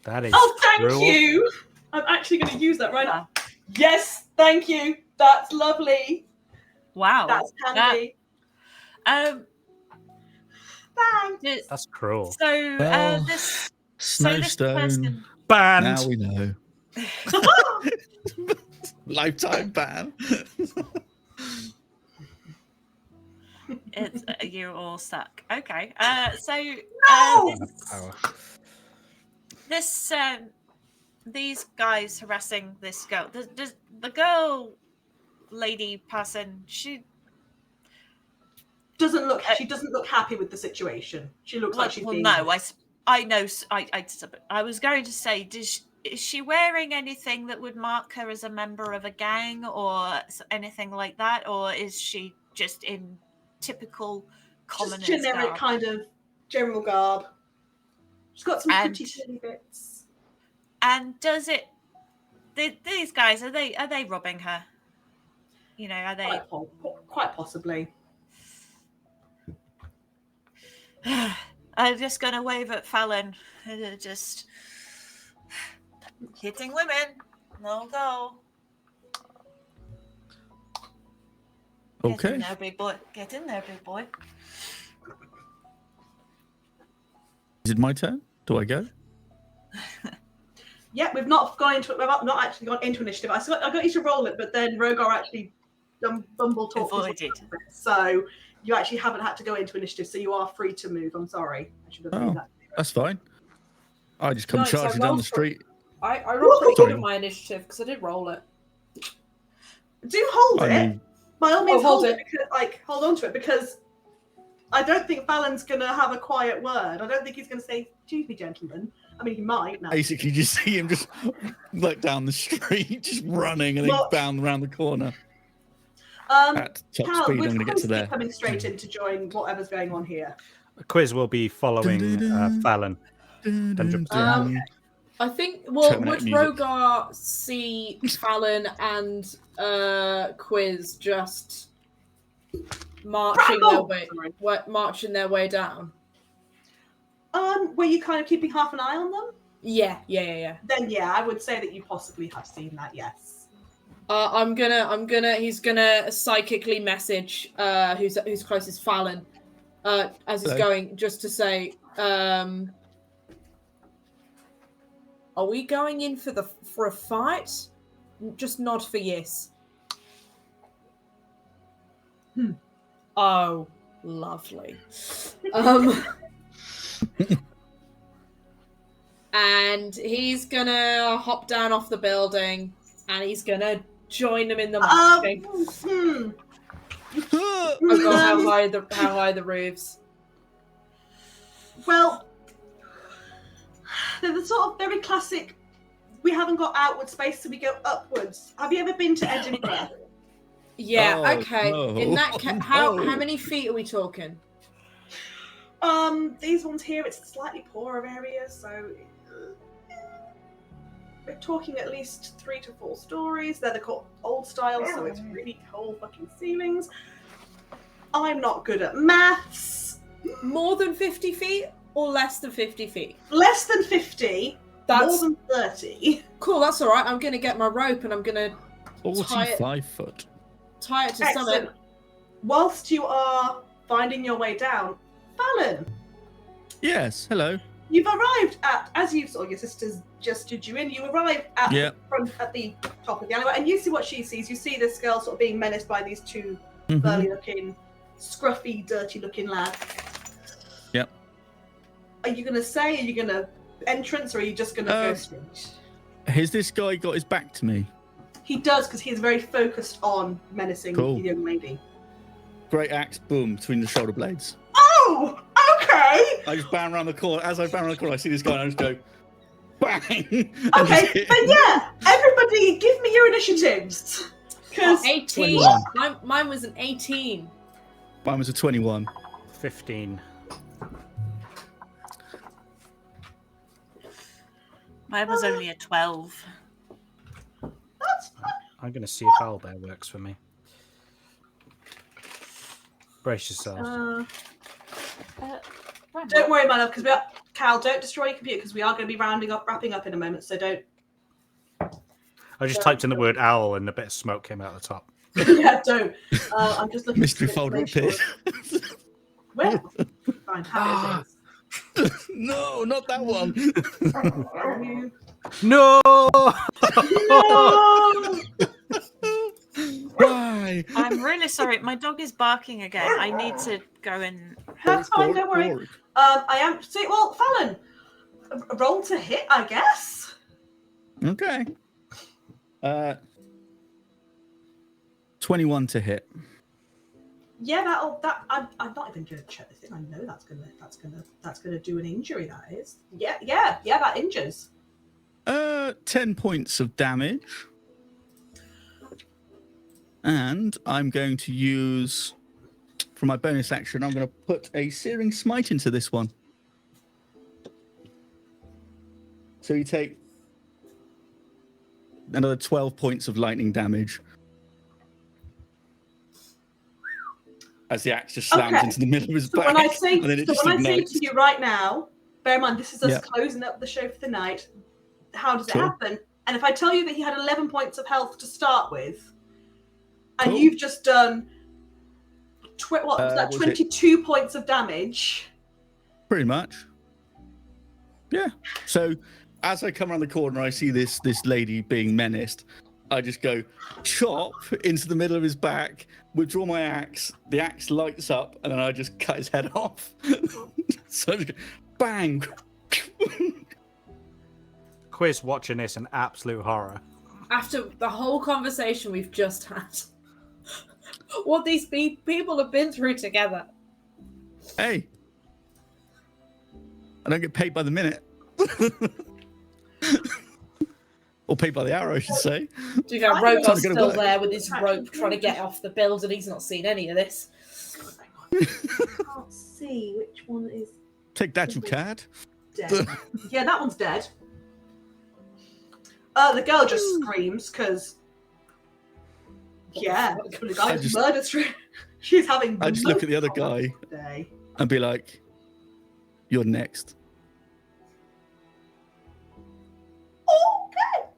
That is. Oh, thank cruel. you! I'm actually going to use that right now. Yes, thank you. That's lovely. Wow. That's handy. Um. Thanks. That's cruel. So Well, this Snowstone. person. Banned. Now we know. Lifetime ban. It's you all suck. Okay. So No! Power. these guys harassing this girl. The girl lady person, she Doesn't look. She doesn't look happy with the situation. She looks like she's being. no, I know. I was going to say, is she wearing anything that would mark her as a member of a gang or anything like that, or is she just in typical commoner's just generic garb? kind of general garb. She's got some pretty silly bits. And does it? These guys, are they robbing her? You know, are they? Quite possibly. I'm just gonna wave at Fallon. Just hitting women. No go. Okay. Get in there, big boy. Get in there, big boy. Is it my turn? Do I go? Yeah, we've not gone into it. We've not actually gone into initiative. I got you to roll it, but then Rhogar actually bumble talked. So you actually haven't had to go into initiative. So you are free to move. I'm sorry. I should have made that. That's fine. I just come charging down the street. I rolled pretty good at my initiative because I did roll it. Do hold it. By all means, hold it. Because, hold on to it because I don't think Fallon's going to have a quiet word. I don't think he's going to say, "Excuse me, gentlemen." I mean, he might. No. Basically, you see him just like down the street, just running and then bound around the corner. At top Cal, speed, I'm going to get to there. Coming straight in to join whatever's going on here. Quizz will be following Fallon. I think. Well, would Rhogar see Fallon and Quizz just marching their way down? Were you kind of keeping half an eye on them? Yeah. Then yeah, I would say that you possibly have seen that. Yes. He's gonna psychically message who's closest, Fallon, as he's going, just to say, are we going in for a fight? Just nod for yes. Oh, lovely. And he's gonna hop down off the building and he's gonna join them in the marching. Oh God, how high the roofs? Well, they're the sort of very classic. We haven't got outward space, so we go upwards. Have you ever been to Edinburgh? Yeah. Okay. No. In that how many feet are we talking? These ones here, it's a slightly poorer area, so we're talking at least 3 to 4 stories. They're the old style, so it's really tall fucking ceilings. I'm not good at maths. More than 50 feet or less than 50 feet? Less than 50. More than 30. Cool, that's all right. I'm going to get my rope and I'm going to 45 foot. Tie it to something. Whilst you are finding your way down, Fallon. Yes, hello. You've arrived as you saw your sisters just stood you in, you arrived at the top of the alleyway, and you see what she sees. You see this girl sort of being menaced by these two burly-looking, scruffy, dirty-looking lads. Yep. Are you going to entrance, or are you just going to go straight? Has this guy got his back to me? He does, because he's very focused on menacing the young lady. Great axe, boom, between the shoulder blades. Oh, okay. I just bound around the corner. As I bound around the corner, I see this guy and I just go, bang. Okay, then yeah, everybody give me your initiatives. 18. Mine was an 18. Mine was a 21. 15. Mine was only a 12. I'm going to see if owlbear works for me. Brace yourself. Don't worry, my love, because Cal, don't destroy your computer, because we are going to be wrapping up in a moment, so don't. I just typed in the word owl and a bit of smoke came out the top. Yeah, don't. I'm just looking. Mystery folder appeared. Where? Fine, have it. No, not that one. No! Why? I'm really sorry. My dog is barking again. I need to go and. That's fine. Don't worry. I am. See, well, Fallon, roll to hit, I guess. Okay. 21 to hit. Yeah, I'm not even gonna check this in. I know that's gonna do an injury. That is. Yeah, that injures. 10 points of damage. And I'm going to use, for my bonus action, I'm going to put a Searing Smite into this one. So you take another 12 points of lightning damage. As the axe just slams into the middle of his back. When I say, and then it so when I say ignites. to you right now, bear in mind, this is us closing up the show for the night. How does it happen? And if I tell you that he had 11 points of health to start with, and you've just done 22 points of damage. Pretty much. Yeah. So as I come around the corner, I see this lady being menaced. I just go chop into the middle of his back, withdraw my axe, the axe lights up, and then I just cut his head off. So I just go, bang. Quizz watching this in absolute horror. After the whole conversation we've just had, what these people have been through together. Hey, I don't get paid by the minute. Or paid by the hour, I should say. Do you know Rhogar's still there with his rope trying to get off the build, and he's not seen any of this. I can't see which one is. Take that, you cat. Dead. Yeah, that one's dead. The girl just screams because. Yeah, the guy just murdered. She's having. I just look at the other guy and be like, "You're next." Okay.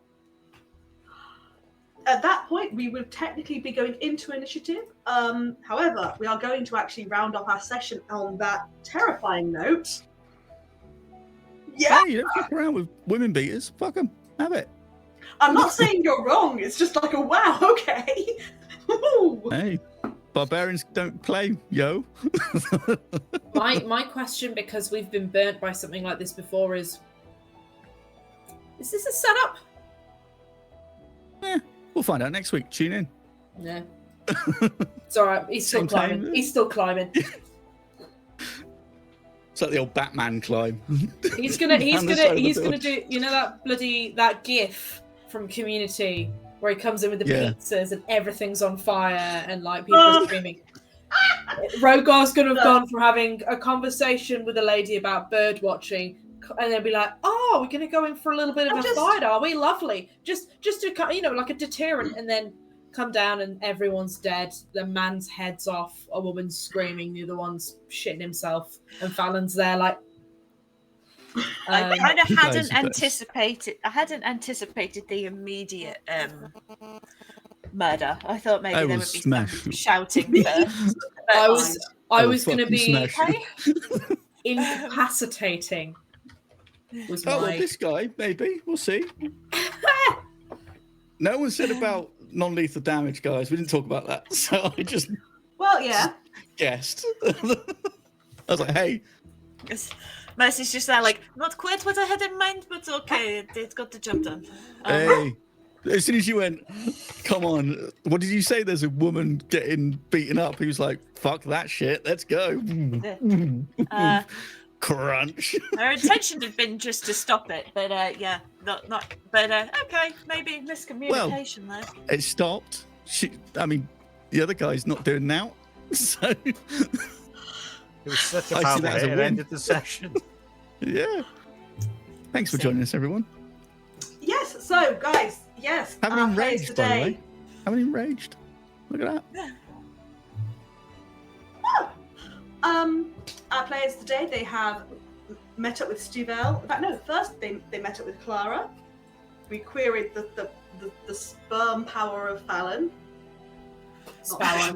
At that point, we would technically be going into initiative. However, we are going to actually round off our session on that terrifying note. Yeah. Hey, you don't fuck around with women beaters. Fuck them. Have it. I'm not saying you're wrong. It's just like a wow. Okay. Hey, barbarians don't play, yo. My question, because we've been burnt by something like this before, is this a setup? Yeah, we'll find out next week. Tune in. No. It's all right. He's still climbing. He's still climbing. It's like the old Batman climb. He's gonna do, you know, that GIF from Community where he comes in with the pizzas and everything's on fire and like people are screaming. Rhogar's gonna have gone from having a conversation with a lady about bird watching, and they'll be like, "Oh, we're gonna go in for a little bit of a fight, are we? Lovely." Just to, you know, like a deterrent, and then come down and everyone's dead. The man's head's off. A woman's screaming. The other one's shitting himself, and Fallon's there like. I kind of hadn't anticipated. I hadn't anticipated the immediate murder. I thought maybe there would be some shouting first. I was going to be incapacitating. Well, this guy maybe. We'll see. No one said about non-lethal damage, guys. We didn't talk about that, so I just guessed. I was like, hey. Mercy's just there, like, not quite what I had in mind, but okay, it got the job done. Hey, as soon as you went, come on, what did you say? There's a woman getting beaten up. He was like, fuck that shit, let's go. Crunch. Her intention had been just to stop it, but not. But okay, maybe miscommunication there. It stopped. The other guy's not doing now, so. It was such a powerful hit. It ended the session. Yeah. Thanks for joining us, everyone. Yes. So, guys. Yes. Haven't enraged, today. By the way. Haven't enraged. Look at that. Yeah. Oh. Our players today, they have met up with Stivell. In fact, no. First, they met up with Clara. We queried the sperm power of Fallon.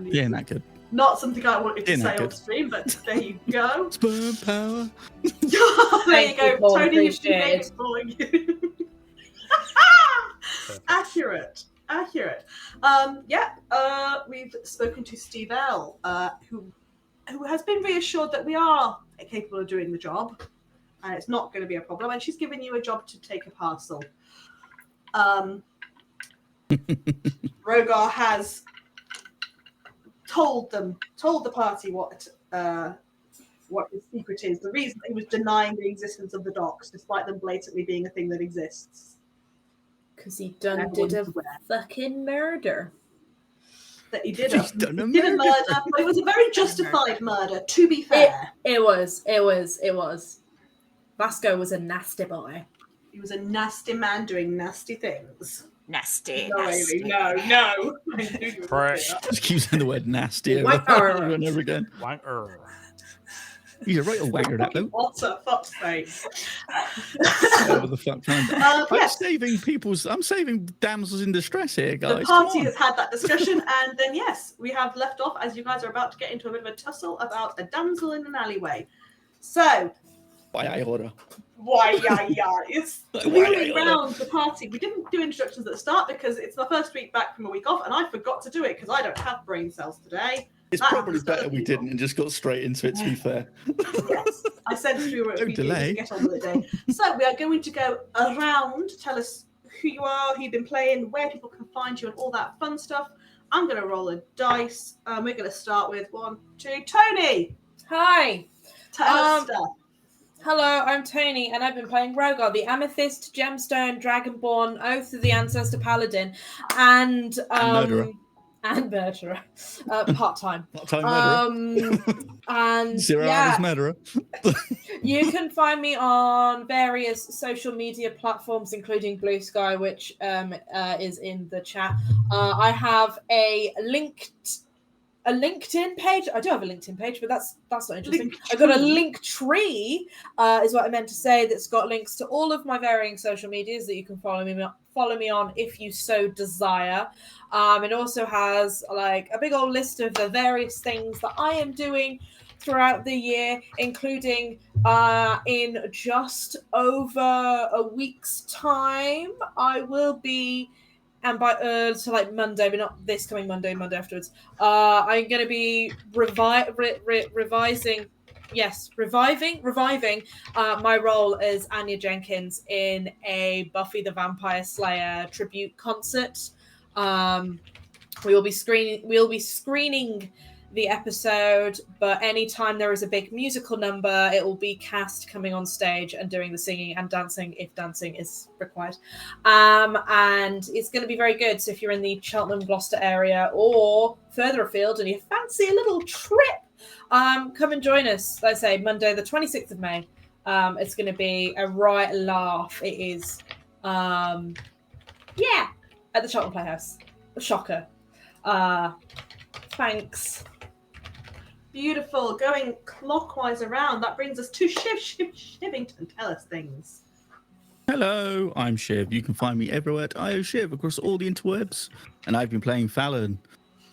Yeah, not good. Not something I wanted to say on stream, but there you go. Sperm power. There you go. Toni, you've been made it for you. Accurate. We've spoken to Stivell, who has been reassured that we are capable of doing the job, and it's not going to be a problem. And she's given you a job to take a parcel. Rhogar has told the party what his secret is. The reason he was denying the existence of the docks, despite them blatantly being a thing that exists. Because he did Everyone's a aware. fucking murder. That he did He's done a he did a murder. murder, but it was a very justified murder, to be fair. It was. Vasco was a nasty boy. He was a nasty man doing nasty things. Nasty. No, nasty. Amy, no. I knew you were gonna say that. Just keep saying the word nasty over Wanker. and over again. Wanker. He's a right old wanker, that though. What a fuck's sake. Whatever the fuck. Yes. I'm saving damsels in distress here, guys. The Come party on. has had that discussion, and then yes, we have left off as you guys are about to get into a bit of a tussle about a damsel in an alleyway. So, By Aelyrya. it's Why, moving Aelyrya? around the party. We didn't do introductions at the start because it's the first week back from a week off, and I forgot to do it because I don't have brain cells today. It's That probably happens to better other we people. didn't and just got straight into it, to be fair. Yes, I sent through a No video delay. to get on with it day. So we are going to go around, tell us who you are, who you've been playing, where people can find you, and all that fun stuff. I'm going to roll a dice. We're going to start with 1, 2. Toni, Hi. tell us stuff. Hello, I'm Toni, and I've been playing Rhogar, the Amethyst, Gemstone, Dragonborn, Oath of the Ancestor Paladin, and murderer. And murderer. Part-time. Part-time murderer. And 0 hours murderer. you can find me on various social media platforms, including Blue Sky, which is in the chat. I have a LinkedIn page. I do have a LinkedIn page, but that's not interesting. I've got a link tree, is what I meant to say, that's got links to all of my varying social medias that you can follow me on if you so desire. It also has like a big old list of the various things that I am doing throughout the year, including in just over a week's time, I will be, and by so like Monday, but not this coming Monday afterwards, I'm going to be reviving my role as Anya Jenkins in a Buffy the Vampire Slayer tribute concert. We'll be screening the episode, but anytime there is a big musical number, it will be cast coming on stage and doing the singing and dancing if dancing is required. And it's going to be very good. So if you're in the Cheltenham, Gloucester area or further afield and you fancy a little trip, come and join us. Like I say, Monday the 26th of May. It's going to be a right laugh. It is, at the Cheltenham Playhouse. Shocker. Thanks. Beautiful. Going clockwise around, that brings us to Shivington. Tell us things. Hello, I'm Shiv. You can find me everywhere at IOShiv across all the interwebs. And I've been playing Fallon,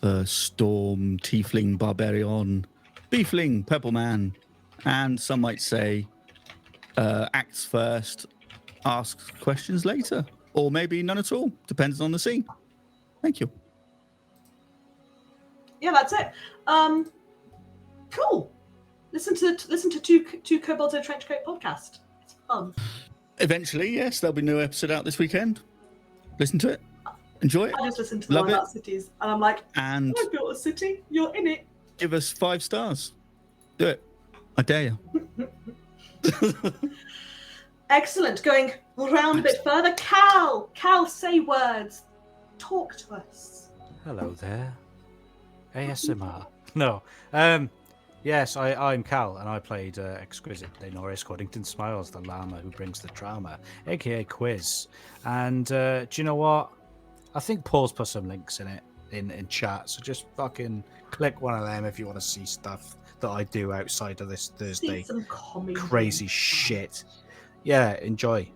the Storm, Tiefling, Barbarian, Beefling, Purple Man, and some might say acts first, asks questions later. Or maybe none at all. Depends on the scene. Thank you. Yeah, that's it. Cool. Listen to two Kobolds in a Trench Coat podcast. It's fun. Eventually, yes, there'll be a new episode out this weekend. Listen to it. Enjoy it. I just listened to the Love one it. about cities, and I'm like, And I built a city. You're in it. give us 5 stars. Do it. I dare you. Excellent. Going around a bit further. Cal, say words. Talk to us. Hello there. ASMR. No. Yes, I'm Cal, and I played exquisite Daenorys Coddington Smiles, the llama who brings the drama, aka Quizz. And do you know what? I think Paul's put some links in it in chat, so just fucking click one of them if you want to see stuff that I do outside of this Thursday. See some comedy. Crazy shit. Yeah, enjoy.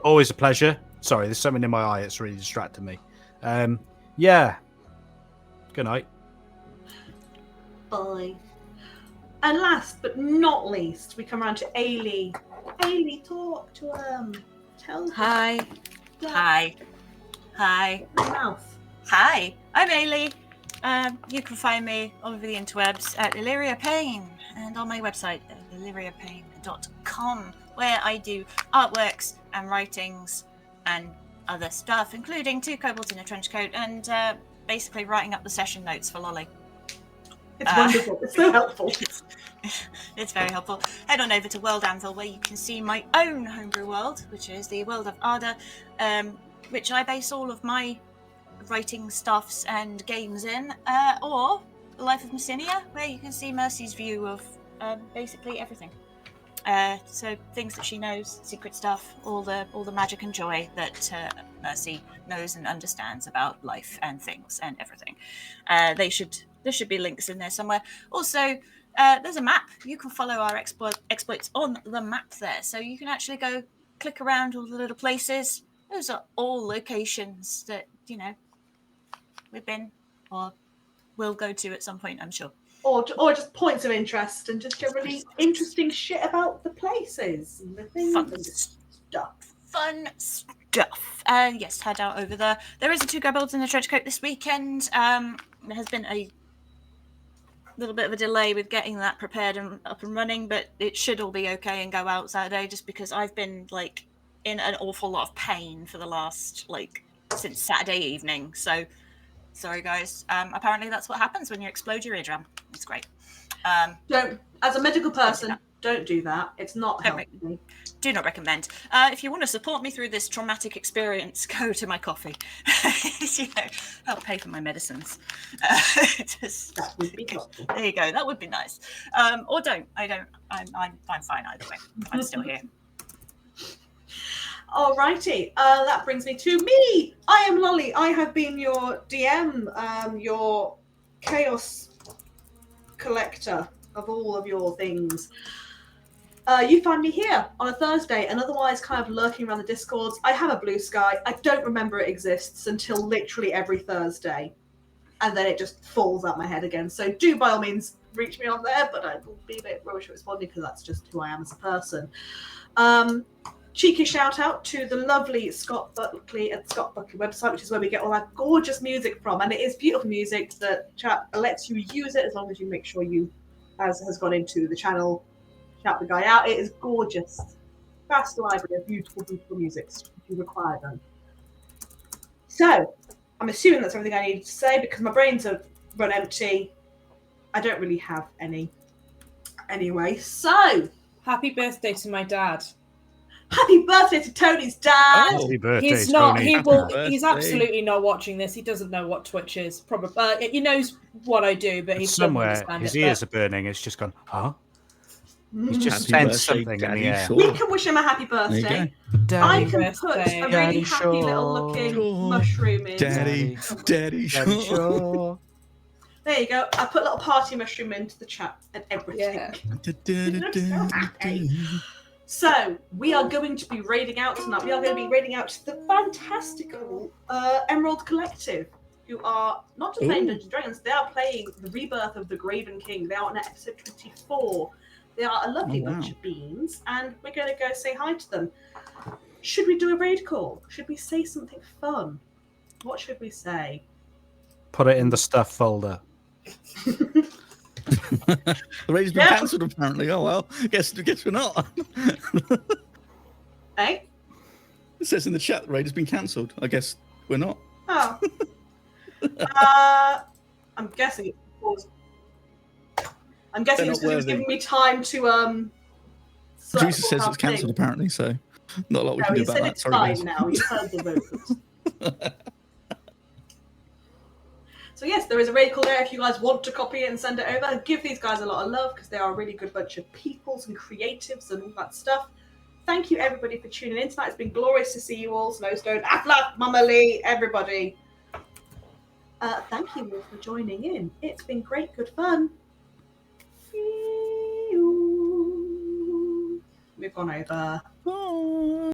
Always a pleasure. Sorry, there's something in my eye that's really distracting me. Yeah. Good night. Bye. And last but not least, we come around to Ailey. Ailey, talk to them. Tell them. Hi. Hi. Hi. Mouth. Hi. I'm Ailey. You can find me all over the interwebs at Aelyrya Payne and on my website at aelyryapayne.com, where I do artworks and writings and other stuff, including 2 Kobolds in a Trench Coat and basically writing up the session notes for Lolly. It's wonderful. It's so helpful. It's very helpful. Head on over to World Anvil, where you can see my own homebrew world, which is the World of Arda, which I base all of my writing stuffs and games in, or The Life of Messinia, where you can see Mercy's view of basically everything. So things that she knows, secret stuff, all the magic and joy that Mercy knows and understands about life and things and everything. There should be links in there somewhere. Also, there's a map. You can follow our exploits on the map there, so you can actually go click around all the little places. Those are all locations that we've been or will go to at some point, I'm sure. Or just points of interest and just generally interesting shit about the places and the things and stuff. Fun stuff. Yes, head out over there. There is a 2 Kobolds in the trench coat this weekend. There has been a little bit of a delay with getting that prepared and up and running, but it should all be okay and go out Saturday, just because I've been in an awful lot of pain for the last since Saturday evening. So sorry guys. Apparently that's what happens when you explode your eardrum. It's great. Don't, as a medical person, don't do that. It's not healthy. Do not recommend. If you want to support me through this traumatic experience, go to my coffee. Help pay for my medicines. That would be helpful. There you go. That would be nice. Or don't. I'm fine either way. I'm still here. Alrighty, that brings me to me. I am Lolly. I have been your DM, your chaos collector of all of your things. You find me here on a Thursday, and otherwise kind of lurking around the Discords. I have a blue sky. I don't remember it exists until literally every Thursday, and then it just falls out my head again. So do by all means reach me on there, but I will be a bit rubbish at responding because that's just who I am as a person. Cheeky shout out to the lovely Scott Buckley at Scott Buckley website, which is where we get all our gorgeous music from, and it is beautiful music that chat lets you use it as long as you make sure you, as has gone into the channel, shout the guy out. It is gorgeous, vast library of beautiful, beautiful music if you require them. So I'm assuming that's everything I needed to say because my brains have run empty. I don't really have any anyway. So Happy birthday to my dad. happy birthday to Tony's dad. Happy birthday, He's not. Toni. He Happy will. birthday. He's absolutely not watching this. He doesn't know what Twitch is. Probably. He knows what I do, but he doesn't Somewhere understand his it, ears are burning. It's just gone, huh? He's just Happy sensed birthday, something in Daddy the air. Shaw. We can wish him a happy There you birthday. go. I can birthday. put a really Daddy happy Shaw. little looking Shaw. mushroom in. Daddy Shaw. Shaw. There you go. I put a little party mushroom into the chat and everything. Yeah. So, we are going to be raiding out tonight. We are going to be raiding out the fantastical Emerald Collective, who are not just playing Ooh. Dungeons & Dragons, they are playing The Rebirth of the Graven King. They are on episode 24. They are a lovely Oh, wow. bunch of beans, and we're going to go say hi to them. Should we do a raid call? Should we say something fun? What should we say? Put it in the stuff folder. The raid's been Yeah. cancelled apparently. Oh well, guess we're not. Eh? It says in the chat the raid has been cancelled. I guess we're not. Oh. I'm guessing it's because... I'm guessing They're it's not because it was worthy. giving me time to Producer says it's cancelled apparently, so not a lot we No, can do he about said that. it's Sorry, fine guys. now. You've heard the vocals. So yes, there is a raid call there if you guys want to copy it and send it over. And give these guys a lot of love because they are a really good bunch of peoples and creatives and all that stuff. Thank you everybody for tuning in tonight. It's been glorious to see you all. Snowstone, Aflak, Mama Lee, everybody. Thank you all for joining in. It's been great, good fun. We've gone over. Bye.